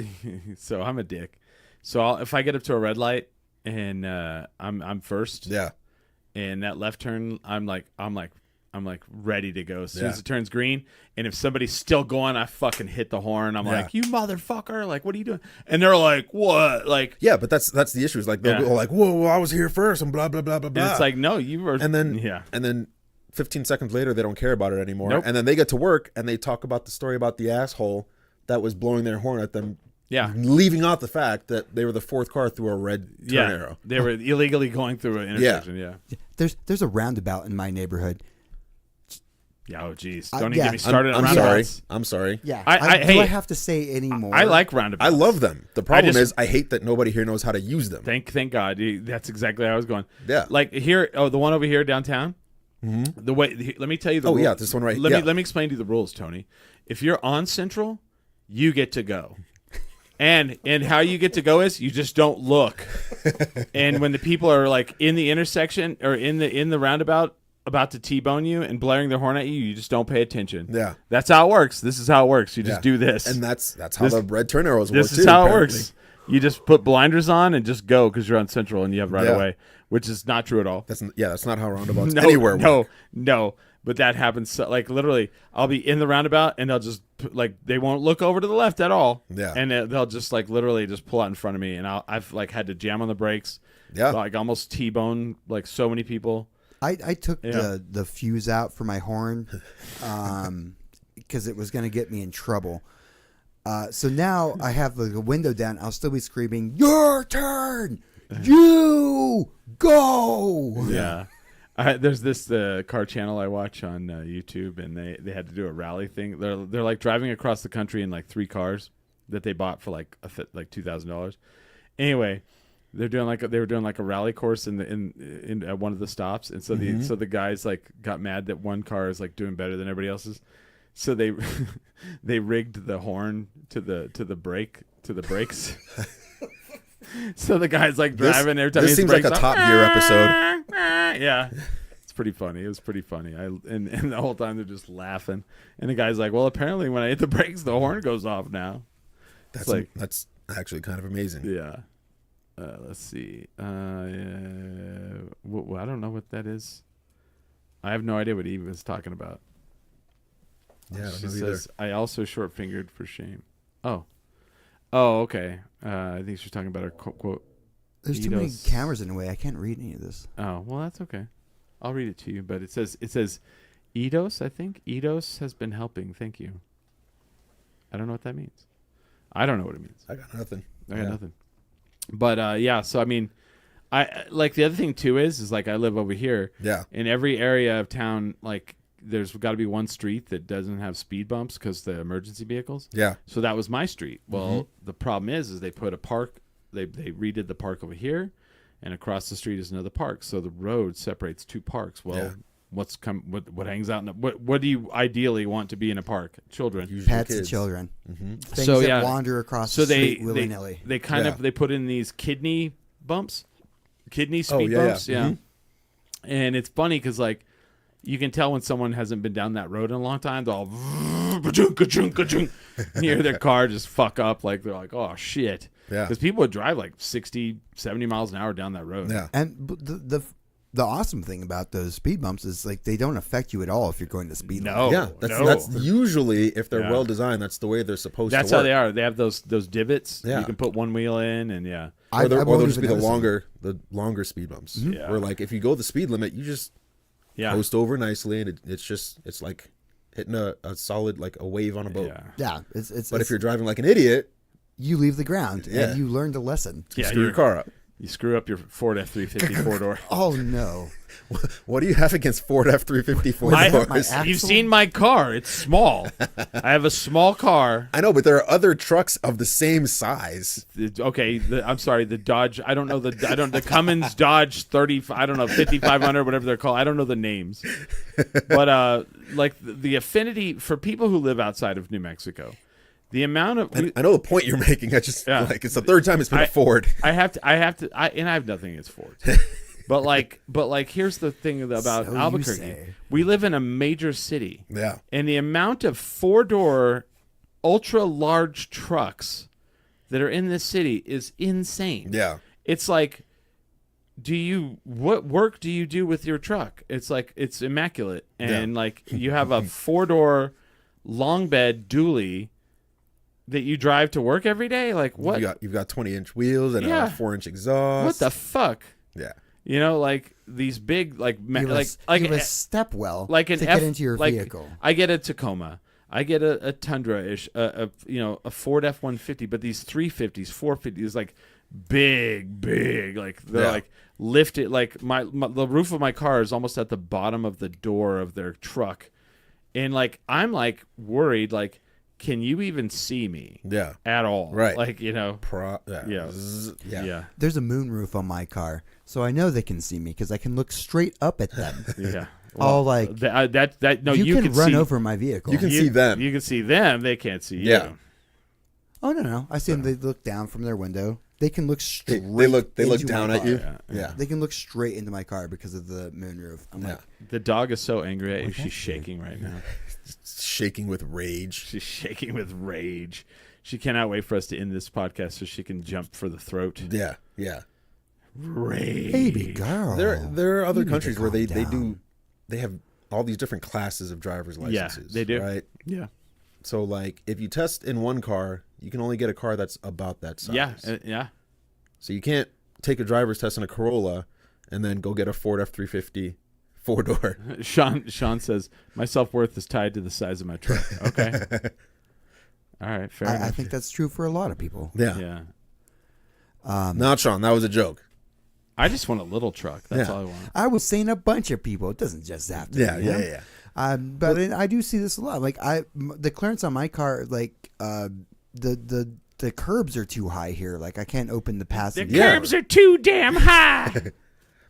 S2: So I'm a dick. So if I get up to a red light and I'm first,
S4: Yeah.
S2: and that left turn, I'm like ready to go as soon
S4: Yeah.
S2: as it turns green. And if somebody's still going, I fucking hit the horn. I'm
S4: Yeah.
S2: like, you motherfucker! Like, what are you doing? And they're like, what? Like,
S4: Yeah, but that's the issue. Is like they'll
S2: Yeah.
S4: go like, whoa, I was here first, and blah blah blah blah
S2: and
S4: blah.
S2: it's like, no, you were.
S4: and then
S2: yeah,
S4: and then 15 seconds later, they don't care about it anymore.
S2: Nope.
S4: And then they get to work and they talk about the story about the asshole that was blowing their horn at them.
S2: yeah,
S4: Leaving out the fact that they were the 4th car through a red turn
S2: yeah.
S4: arrow.
S2: They were illegally going through an intersection. Yeah.
S3: there's a roundabout in my neighborhood.
S2: Yeah. Oh, geez.
S3: I-
S2: Don't
S3: yeah.
S2: even get me started on
S4: I'm sorry.
S2: roundabouts.
S4: I'm sorry.
S3: Yeah,
S2: I-
S3: do
S2: hey,
S3: I have to say any more?
S2: I like roundabouts.
S4: I love them. The problem
S2: just-
S4: is I hate that nobody here knows how to use them.
S2: Thank God. That's exactly how I was going.
S4: Yeah.
S2: Like here, the one over here downtown. The way, let me tell you the.
S4: Oh,
S2: rule-
S4: yeah, this one right-
S2: Let
S4: yeah.
S2: me explain to you the rules, Tony. If you're on Central, you get to go, and how you get to go is you just don't look. And when the people are like in the intersection or in the roundabout about to T-bone you and blaring their horn at you, you just don't pay attention.
S4: Yeah.
S2: That's how it works. This is how it works. You just
S4: Yeah.
S2: do this,
S4: And that's how
S2: This-
S4: the red turn arrows work
S2: this
S4: too.
S2: is how
S4: apparently.
S2: it works. You just put blinders on and just go because you're on Central and you have right
S4: Yeah.
S2: away, which is not true at all.
S4: That's not how roundabouts
S2: No,
S4: anywhere work.
S2: no. But that happens. So, like literally, I'll be in the roundabout and they'll just like they won't look over to the left at all.
S4: Yeah.
S2: And they'll just like literally just pull out in front of me, and I've like had to jam on the brakes.
S4: Yeah.
S2: Like almost T-bone like so many people.
S3: I took
S2: Yeah.
S3: the fuse out for my horn because it was going to get me in trouble. So now I have the window down. I'll still be screaming, "Your turn! You go!"
S2: Yeah. There's this car channel I watch on YouTube, and they had to do a rally thing. They're like driving across the country in like 3 cars that they bought for like $2,000. Anyway, they were doing like a rally course in at one of the stops, and so the guys like got mad that one car is like doing better than everybody else's, so they they rigged the horn to the brakes. So the guy's like driving every time.
S4: This
S2: he hits
S4: seems like a
S2: brakes,
S4: Top Gear episode.
S2: Yeah, it's pretty funny. It was pretty funny. And the whole time they're just laughing, and the guy's like, "Well, apparently when I hit the brakes, the horn goes off now."
S4: That's actually kind of amazing.
S2: Yeah. Let's see. I don't know what that is. I have no idea what Eve was talking about.
S4: Yeah, I don't
S2: She
S4: know either.
S2: says, "I also short fingered for shame." Oh, okay. I think she's talking about her quote.
S3: There's too many
S2: Eidos.
S3: cameras in the way. I can't read any of this.
S2: Oh, well, that's okay. I'll read it to you, but it says Eidos, I think. Eidos has been helping. Thank you. I don't know what that means. I don't know what it means.
S4: I got nothing.
S2: I got
S4: Yeah.
S2: nothing. But yeah, so I mean, I like the other thing too is like I live over here.
S4: Yeah.
S2: In every area of town, like there's got to be one street that doesn't have speed bumps because the emergency vehicles.
S4: Yeah.
S2: So that was my street. Well, the problem is they put a park. They redid the park over here, and across the street is another park. So the road separates 2 parks. Well,
S4: Yeah.
S2: what hangs out in what do you ideally want to be in a park? Children.
S4: Usually
S3: Pets and
S4: kids.
S3: children. Things
S2: So,
S3: that
S2: yeah.
S3: wander across
S2: So
S3: the
S2: they
S3: street willy-nilly.
S2: they kind
S4: Yeah.
S2: of they put in these kidney bumps, kidney
S4: Oh,
S2: speed
S4: yeah,
S2: bumps,
S4: yeah.
S2: yeah. And it's funny because like you can tell when someone hasn't been down that road in a long time. They'll all ka-chung, ka-chung, ka-chung. And you hear their car just fuck up. Like they're like, oh shit.
S4: Yeah.
S2: Because people would drive like 60, 70 miles an hour down that road.
S4: Yeah.
S3: And the awesome thing about those speed bumps is like they don't affect you at all if you're going to speed limit.
S2: No.
S4: Yeah, that's usually, if they're
S2: Yeah.
S4: well designed, that's the way they're supposed
S2: That's
S4: to work.
S2: how they are. They have those divots.
S4: Yeah.
S2: You can put one wheel in, and yeah.
S4: Or, they'll
S3: won't
S4: just be
S3: even
S4: the
S3: notice
S4: longer speed bumps.
S2: Yeah.
S4: Where like if you go the speed limit, you just
S2: Yeah.
S4: coast over nicely, and it's like hitting a solid like a wave on a boat.
S2: Yeah.
S3: Yeah, it's.
S4: But if you're driving like an idiot,
S3: you leave the ground
S4: Yeah.
S3: and you learned a lesson.
S4: you
S2: Yeah,
S4: screw your car up.
S2: You screw up your Ford F-350 four-door.
S3: Oh no!
S4: What do you have against Ford F-350 four
S2: My-
S4: doors?
S3: my-
S2: You've
S3: Axle?
S2: seen my car. It's small. I have a small car.
S4: I know, but there are other trucks of the same size.
S2: Okay, I'm sorry. The Dodge. I don't know the Cummins Dodge 30. I don't know 5500, whatever they're called. I don't know the names. But like the affinity for people who live outside of New Mexico, the amount of
S4: I know the point you're making. I just
S2: Yeah.
S4: like it's the third time it's been
S2: I-
S4: a Ford.
S2: I have to, and I have nothing against Fords. But like, here's the thing about
S3: So you
S2: Albuquerque.
S3: say.
S2: We live in a major city.
S4: Yeah.
S2: And the amount of four-door, ultra-large trucks that are in this city is insane.
S4: Yeah.
S2: It's like, what work do you do with your truck? It's like, it's immaculate. And like, you have a four-door long bed dually that you drive to work every day. Like, what?
S4: You've got 20-inch wheels and
S2: Yeah.
S4: a 4-inch exhaust.
S2: What the fuck?
S4: Yeah.
S2: You know, like these big, like
S3: You have
S2: like
S3: a step well
S2: like an
S3: to
S2: F,
S3: get into your
S2: like,
S3: vehicle.
S2: I get a Tacoma, I get a Tundra-ish, a Ford F-150, but these 350s, 450s, like big, like they're
S4: Yeah.
S2: like lifted. Like the roof of my car is almost at the bottom of the door of their truck, and like I'm like worried, like can you even see me
S4: Yeah.
S2: at all?
S4: Right.
S2: Like
S4: Yeah.
S2: Yeah.
S4: Zzz, yeah.
S2: yeah.
S3: There's a moonroof on my car, so I know they can see me because I can look straight up at them.
S2: Yeah.
S3: All like
S2: No,
S3: you can run
S2: see,
S3: over my vehicle.
S4: You can see them.
S2: You can see them. They can't see you.
S4: Yeah.
S3: Oh no! I see them. They look down from their window. They can look
S4: They
S3: straight.
S4: look
S3: into
S4: down
S3: my
S4: at you.
S3: car.
S4: Yeah.
S3: They can look straight into my car because of the moonroof. I'm
S4: Yeah.
S3: like,
S2: The dog is so angry at you. She's shaking right now.
S4: Shaking with rage.
S2: She's shaking with rage. She cannot wait for us to end this podcast so she can jump for the throat.
S4: Yeah. Yeah.
S2: Rage.
S3: baby girl.
S4: There are other
S3: You need to
S4: countries where
S3: calm
S4: they
S3: down.
S4: have all these different classes of driver's licenses.
S2: they do.
S4: Right.
S2: Yeah.
S4: So like if you test in one car, you can only get a car that's about that size.
S2: Yeah. Yeah.
S4: So you can't take a driver's test in a Corolla and then go get a Ford F-350 4-door.
S2: Sean says, my self-worth is tied to the size of my truck. Okay. All right. Fair
S3: I
S2: enough.
S3: think that's true for a lot of people.
S4: Yeah.
S2: Yeah.
S4: Not Sean. That was a joke.
S2: I just want a little truck. That's
S4: Yeah.
S2: all I want.
S3: I was saying a bunch of people. It doesn't just have to.
S4: Yeah.
S3: be them.
S4: Yeah.
S3: But I do see this a lot. Like the clearance on my car, like the curbs are too high here. Like I can't open the
S2: The
S3: passenger.
S4: Yeah.
S2: curbs are too damn high.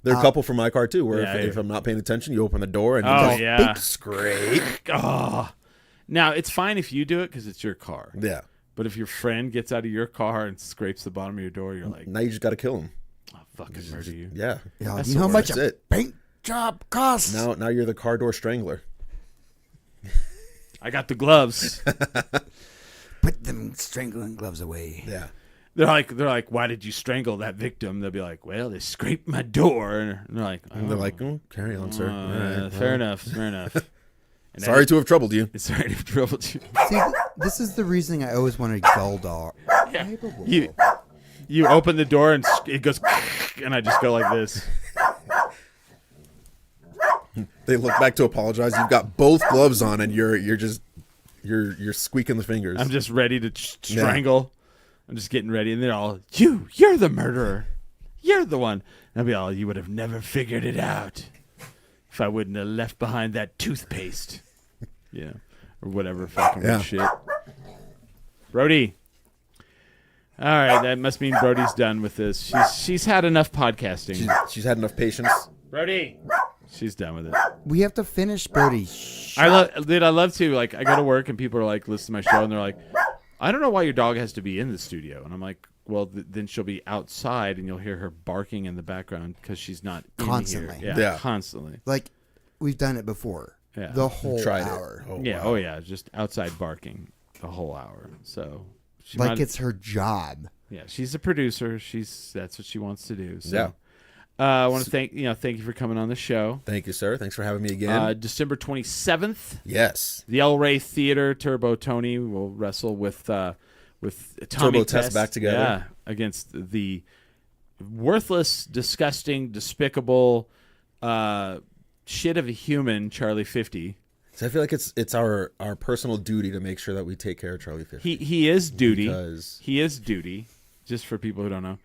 S4: There are a couple from my car too, where
S2: Yeah,
S4: if I'm not paying attention, you open the door and
S2: Oh,
S4: you just
S2: yeah.
S4: scrape.
S2: Oh. Now, it's fine if you do it because it's your car.
S4: Yeah.
S2: But if your friend gets out of your car and scrapes the bottom of your door, you're like,
S4: Now you just got to kill him.
S2: I'll fucking murder you.
S4: Yeah.
S3: Yeah,
S2: That's
S3: you know how
S2: the
S3: much
S4: worst.
S3: a
S4: That's it.
S3: paint job costs?
S4: Now you're the car door strangler.
S2: I got the gloves.
S3: Put them strangling gloves away.
S4: Yeah.
S2: They're like, why did you strangle that victim? They'll be like, well, they scraped my door. And they're like, oh,
S4: And they're like, oh, carry on, sir. All right,
S2: fair
S4: well,
S2: enough, fair enough. And
S4: Sorry to have troubled you.
S2: sorry to have troubled you.
S3: See, this is the reasoning I always wanted Goldar.
S2: You open the door and it goes, and I just go like this.
S4: They look back to apologize. You've got both gloves on, and you're you're squeaking the fingers.
S2: I'm just ready to strangle. I'm just getting ready, and they're all, you're the murderer. You're the one. And I'll be all, you would have never figured it out if I wouldn't have left behind that toothpaste. Yeah. Or whatever fucking
S4: Yeah.
S2: shit. Brody. All right, that must mean Brody's done with this. She's had enough podcasting.
S4: She's had enough patience.
S2: Brody. She's done with it.
S3: We have to finish, Brody.
S2: I love to, like, I go to work and people are like, listen to my show, and they're like, I don't know why your dog has to be in the studio. And I'm like, well, then she'll be outside and you'll hear her barking in the background because she's not
S3: Constantly.
S2: in here.
S4: Yeah.
S2: Constantly.
S3: Like, we've done it before.
S2: Yeah.
S3: The whole
S4: Tried
S3: hour.
S4: it. Oh,
S2: Yeah.
S4: wow.
S2: Oh, yeah. Just outside barking the whole hour. So she
S3: Like
S2: might-
S3: it's her job.
S2: Yeah, she's a producer. That's what she wants to do. So.
S4: Yeah.
S2: I want to thank you for coming on the show.
S4: Thank you, sir. Thanks for having me again.
S2: December 27th,
S4: Yes.
S2: the El Rey Theater. Turbo Tony will wrestle with Tommy
S4: Turbo Test back together.
S2: Yeah, against the worthless, disgusting, despicable shit of a human Charlie 50.
S4: So I feel like it's our personal duty to make sure that we take care of Charlie 50.
S2: He is duty.
S4: Because-
S2: He is duty. Just for people who don't know.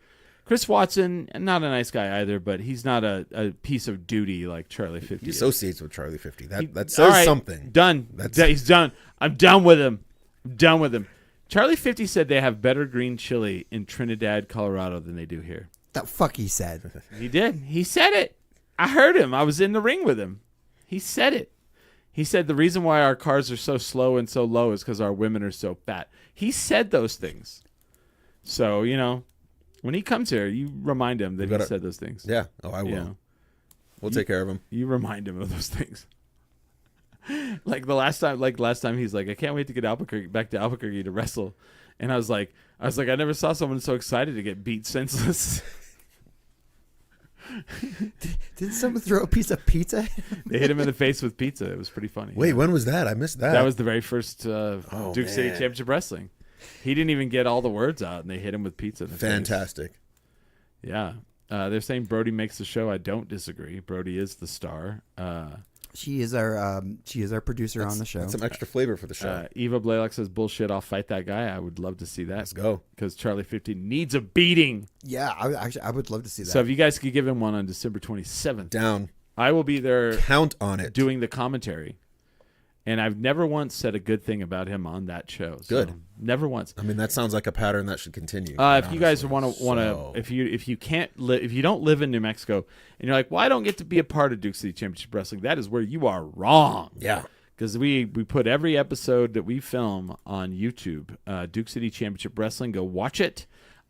S2: Chris Watson, not a nice guy either, but he's not a piece of duty like Charlie 50
S4: He
S2: is.
S4: associates with Charlie 50. That
S2: All
S4: says
S2: right,
S4: something.
S2: Done.
S4: That's-
S2: He's done. I'm done with him. Charlie 50 said they have better green chili in Trinidad, Colorado than they do here.
S3: The fuck he said.
S2: He did. He said it. I heard him. I was in the ring with him. He said it. He said the reason why our cars are so slow and so low is because our women are so fat. He said those things. So, when he comes here, you remind him that he said those things.
S4: Yeah. Oh, I will.
S2: You know,
S4: We'll take care of him.
S2: you remind him of those things. Like last time he's like, I can't wait to get back to Albuquerque to wrestle. And I was like, I never saw someone so excited to get beat senseless.
S3: Did someone throw a piece of pizza?
S2: They hit him in the face with pizza. It was pretty funny.
S4: Wait, when was that? I missed that.
S2: That was the very first Duke City
S4: man.
S2: Championship Wrestling. He didn't even get all the words out, and they hit him with pizza. In the face.
S4: fantastic.
S2: Yeah. They're saying Brody makes the show. I don't disagree. Brody is the star.
S3: She is our producer on the show.
S4: That's some extra flavor for the show.
S2: Eva Blaylock says, bullshit, I'll fight that guy. I would love to see that.
S4: Let's go.
S2: Because Charlie 50 needs a beating.
S3: Yeah, I would love to see that.
S2: So if you guys could give him one on December 27th,
S4: Down.
S2: I will be there
S4: Count on it.
S2: doing the commentary. And I've never once said a good thing about him on that show. So
S4: Good.
S2: Never once.
S4: I mean, that sounds like a pattern that should continue.
S2: If you guys want to,
S4: So-
S2: if you don't live in New Mexico, and you're like, well, I don't get to be a part of Duke City Championship Wrestling, that is where you are wrong.
S4: Yeah.
S2: Because we put every episode that we film on YouTube, Duke City Championship Wrestling. Go watch it.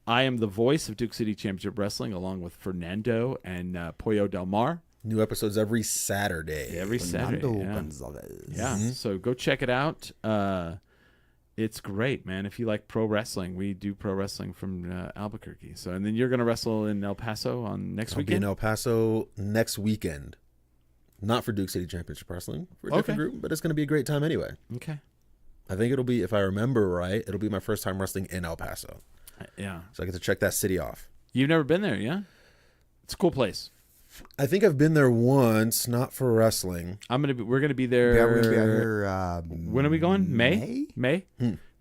S2: I am the voice of Duke City Championship Wrestling, along with Fernando and Pollo Del Mar.
S4: New episodes every Saturday.
S2: Every Saturday.
S3: Fernando
S2: Yeah.
S3: Gonzalez.
S2: Yeah, so go check it out. It's great, man. If you like pro wrestling, we do pro wrestling from Albuquerque. So, and then you're going to wrestle in El Paso on next
S4: I'll be
S2: weekend?
S4: in El Paso next weekend. Not for Duke City Championship Wrestling, for a different
S2: Okay.
S4: group, but it's going to be a great time anyway.
S2: Okay.
S4: I think it'll be, if I remember right, it'll be my first time wrestling in El Paso.
S2: Yeah.
S4: So I get to check that city off.
S2: You've never been there, yeah? It's a cool place.
S4: I think I've been there once, not for wrestling.
S2: We're gonna be there.
S3: Yeah, we're gonna be out here.
S2: When are we going? May?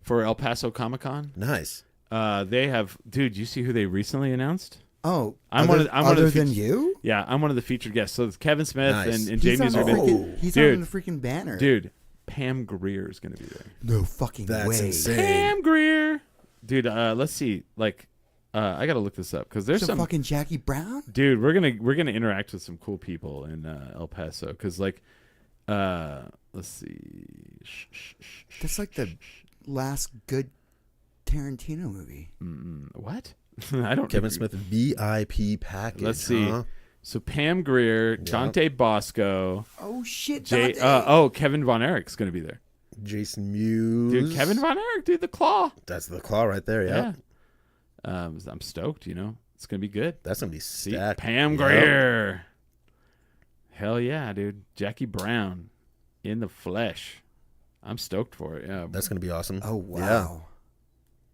S2: For El Paso Comic Con.
S4: Nice.
S2: They have, dude. You see who they recently announced?
S3: Oh,
S2: I'm one of the
S3: other than
S2: featured-
S3: you.
S2: Yeah, I'm one of the featured guests. So it's Kevin Smith
S4: Nice.
S2: and
S3: He's
S2: Jamie's
S3: on
S2: are
S3: the
S2: gonna.
S3: freaking, he's
S2: Dude.
S3: on the freaking banner.
S2: Dude, Pam Greer is gonna be there.
S3: No fucking
S4: That's
S3: way.
S4: insane.
S2: Pam Greer, dude. Let's see. I gotta look this up because there's
S3: So
S2: some.
S3: fucking Jackie Brown.
S2: Dude, we're gonna interact with some cool people in El Paso because let's see.
S3: That's like the last good Tarantino movie.
S2: What? I don't.
S4: Kevin Smith VIP package.
S2: Let's see.
S4: huh?
S2: So Pam Greer, Dante Bosco,
S3: Oh shit,
S2: Jay.
S3: Dante.
S2: Kevin Von Erich's gonna be there.
S4: Jason Mewes.
S2: Dude, Kevin Von Erich, dude, the Claw.
S4: That's the claw right there, yeah.
S2: Yeah. I'm stoked. It's gonna be good.
S4: That's going to be
S2: See,
S4: stacked.
S2: Pam
S4: Yep.
S2: Greer. Hell yeah, dude. Jackie Brown in the flesh. I'm stoked for it. Yeah.
S4: That's going to be awesome.
S3: Oh wow.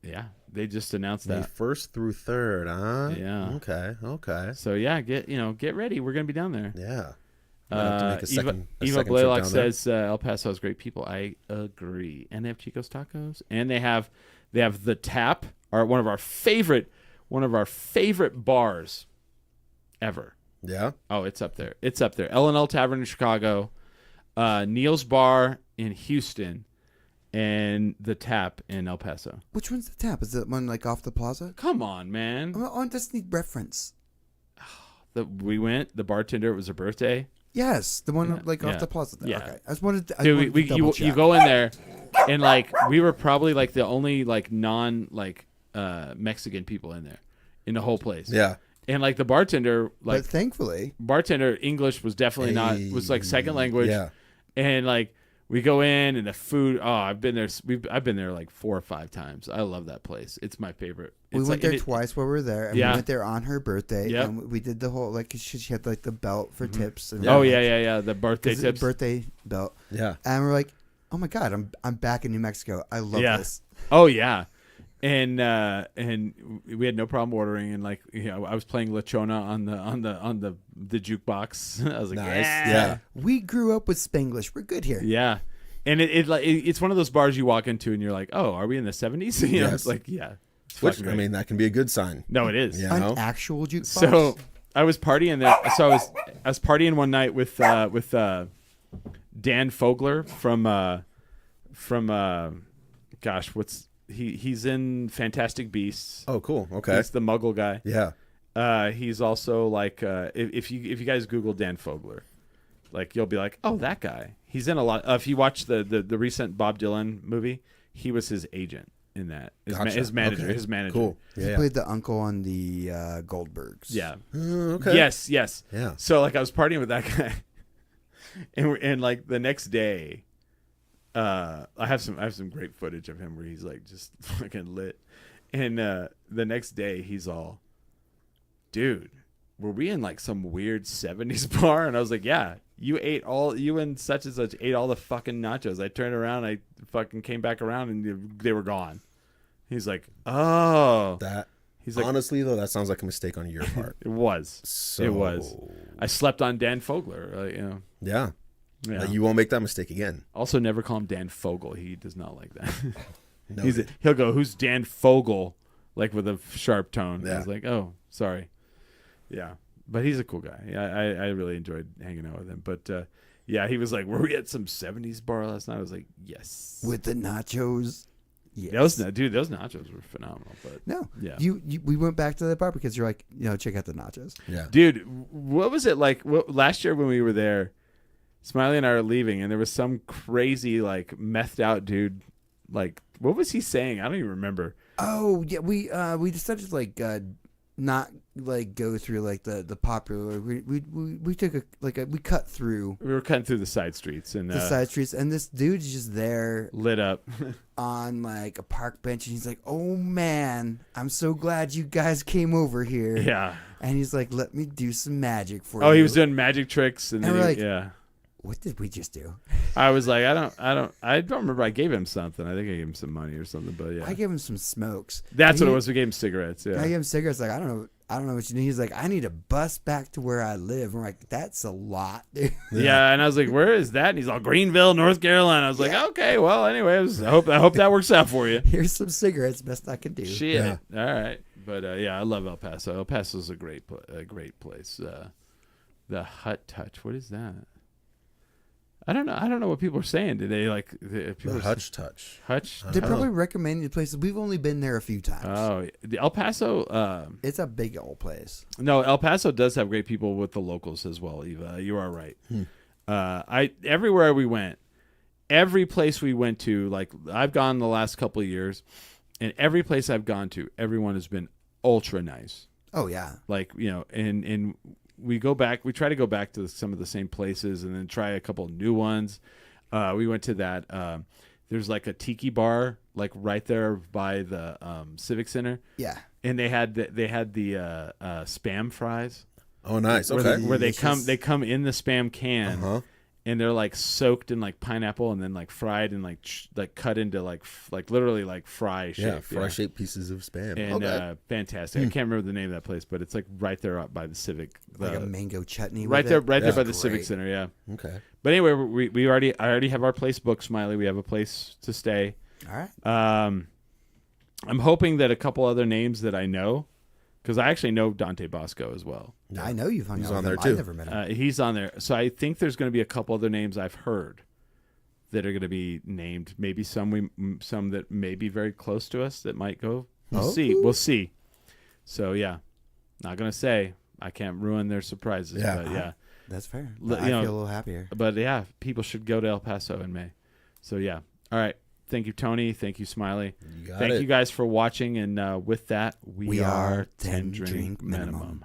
S2: Yeah. They just announced
S4: May
S2: that.
S4: 1st through 3rd, huh?
S2: Yeah.
S4: Okay.
S2: So yeah, get ready. We're gonna be down there.
S4: Yeah. Might have to make a second
S2: Eva
S4: trip
S2: Blaylock
S4: down there.
S2: says El Paso has great people. I agree. And they have Chico's Tacos, and they have the Tap, one of our favorite bars ever.
S4: Yeah.
S2: Oh, it's up there. L&L Tavern in Chicago, Neil's Bar in Houston, and the Tap in El Paso.
S3: Which one's the Tap? Is that one like off the plaza?
S2: Come on, man.
S3: Oh, it doesn't need reference.
S2: We went. The bartender. It was her birthday.
S3: Yes, the one like
S2: yeah,
S3: off the plaza. There.
S2: yeah.
S3: Okay, I just wanted to.
S2: Dude, you go in there, and we were probably the only non Mexican people in there, in the whole place.
S4: Yeah.
S2: And the bartender,
S3: but thankfully,
S2: bartender English was definitely not was second language.
S4: Yeah.
S2: And We go in and the food. Oh, I've been there. I've been there like 4 or 5 times. I love that place. It's my favorite.
S3: We
S2: It's
S3: went
S2: like-
S3: there twice while we were there, and
S2: Yeah.
S3: we went there on her birthday.
S2: Yep.
S3: And we did the whole like she had like the belt for tips. And
S2: Oh yeah. The birthday tips.
S3: birthday belt.
S4: Yeah.
S3: And we're like, oh my god, I'm back in New Mexico. I love
S2: Yeah.
S3: this.
S2: Oh yeah, and we had no problem ordering. And like I was playing La Chona on the jukebox. I was like,
S4: Nice.
S2: yeah.
S4: Yeah.
S3: We grew up with Spanglish. We're good here.
S2: Yeah. And it's one of those bars you walk into and you're like, oh, are we in the 70s? You know,
S4: Yes.
S2: it's like, yeah. It's
S4: Which,
S2: fucking
S4: I
S2: great.
S4: mean, that can be a good sign.
S2: No, it is.
S4: Yeah.
S3: An
S4: know?
S3: actual jukebox.
S2: So I was partying there. So I was partying one night with Dan Fogler from gosh, he's in Fantastic Beasts.
S4: Oh, cool. Okay.
S2: He's the Muggle guy.
S4: Yeah.
S2: He's also like if you guys Google Dan Fogler, like you'll be like, oh, that guy. He's in a lot. If you watch the recent Bob Dylan movie, he was his agent in that.
S4: Gotcha.
S2: His manager.
S4: Okay.
S2: His manager.
S4: Cool.
S3: he
S4: Yeah.
S3: played the uncle on the Goldbergs.
S2: Yeah.
S4: Okay.
S2: Yes.
S4: Yeah.
S2: So like I was partying with that guy, and like the next day, I have some great footage of him where he's like just fucking lit, and the next day he's all, dude, were we in like some weird 70s bar? And I was like, yeah, you and such and such ate all the fucking nachos. I turned around, I fucking came back around and they were gone. He's like, oh,
S4: That.
S2: he's like,
S4: Honestly, though, that sounds like a mistake on your part.
S2: it was.
S4: So,
S2: It was. I slept on Dan Fogler, you know.
S4: Yeah.
S2: Yeah.
S4: You won't make that mistake again.
S2: Also, never call him Dan Fogel. He does not like that.
S4: No.
S2: He'll go, who's Dan Fogel? Like with a sharp tone.
S4: Yeah.
S2: I was like, oh, sorry. Yeah. But he's a cool guy. Yeah, I really enjoyed hanging out with him. But yeah, he was like, were we at some 70s bar last night? I was like, yes.
S3: With the nachos. Yes.
S2: Those nachos were phenomenal. But
S3: No.
S2: Yeah.
S3: We went back to that bar because you're like, check out the nachos.
S4: Yeah.
S2: dude, what was it like last year when we were there? Smiley and I are leaving, and there was some crazy like methed out dude. Like, what was he saying? I don't even remember.
S3: Oh yeah, we decided to like not like go through like the popular. We took we cut through
S2: We were cutting through the side streets and
S3: the side streets, and this dude's just there
S2: lit up.
S3: on like a park bench, and he's like, "Oh man, I'm so glad you guys came over here."
S2: Yeah.
S3: And he's like, "Let me do some magic for you."
S2: Oh, he was doing magic tricks, and
S3: And
S2: then
S3: we're like-
S2: yeah.
S3: What did we just do?
S2: I was like, I don't remember. I gave him something. I think I gave him some money or something. But yeah,
S3: I gave him some smokes.
S2: that's
S3: And
S2: what it
S3: he-
S2: was. We gave him cigarettes.
S3: I
S2: Yeah.
S3: gave him cigarettes. Like, I don't know what you need. He's like, I need a bus back to where I live. We're like, that's a lot, dude.
S2: Yeah, and I was like, "Where is that?" And he's all, "Greenville, North Carolina." I was like, "Okay, well, anyways, I hope that works out for you."
S3: Here's some cigarettes. Best I can do.
S2: Shit.
S4: Yeah.
S2: All right, but yeah, I love El Paso. El Paso's a great place. The Hut Touch. What is that? I don't know what people are saying. Did they like people
S4: The
S2: are
S4: Hutch Touch.
S2: Hutch?
S3: They're
S4: Oh.
S3: probably recommending the places. We've only been there a few times.
S2: Oh, the El Paso.
S3: It's a big old place.
S2: No, El Paso does have great people with the locals as well. Eva, you are right. Everywhere we went, every place we went to, like I've gone the last couple of years, and every place I've gone to, everyone has been ultra nice.
S3: Oh yeah.
S2: Like and we try to go back to some of the same places, and then try a couple new ones. We went to that. There's like a tiki bar, like right there by the Civic Center.
S3: Yeah.
S2: And they had the spam fries
S4: Oh, nice.
S2: where,
S4: Okay.
S2: where they
S3: Delicious.
S2: come in the spam can,
S4: Uh-huh.
S2: and they're like soaked in like pineapple and then like fried and like cut into like literally like fry shape.
S4: Yeah, fry-shaped pieces of Spam.
S2: And
S4: Okay.
S2: fantastic. I can't remember the name of that place, but it's like right there up by the Civic.
S3: Like a mango chutney.
S2: right
S3: with
S2: there,
S3: it.
S2: right there
S4: Yeah.
S2: by the Civic
S3: Great.
S2: Center. Yeah.
S4: Okay.
S2: But anyway, I already have our place booked, Smiley. We have a place to stay.
S3: All right.
S2: I'm hoping that a couple other names that I know, because I actually know Dante Bosco as well.
S3: I know you've hung
S4: He's
S3: out
S4: on
S3: with him.
S4: there, too.
S3: I've never met him.
S2: He's on there. So I think there's going to be a couple other names I've heard that are going to be named. Maybe some that may be very close to us that might go. We'll see. We'll see. So yeah, not going to say. I can't ruin their surprises.
S4: Yeah.
S2: But yeah.
S3: That's fair.
S2: L-
S3: I
S2: you
S3: feel
S2: know-
S3: a little happier.
S2: But yeah, people should go to El Paso in May. So yeah. All right. Thank you, Tony. Thank you, Smiley.
S4: You got
S2: Thank
S4: it.
S2: you guys for watching. And with that, we
S3: We
S2: are
S3: are
S2: 10
S3: 10
S2: drink
S3: drink
S2: minimum.
S3: minimum.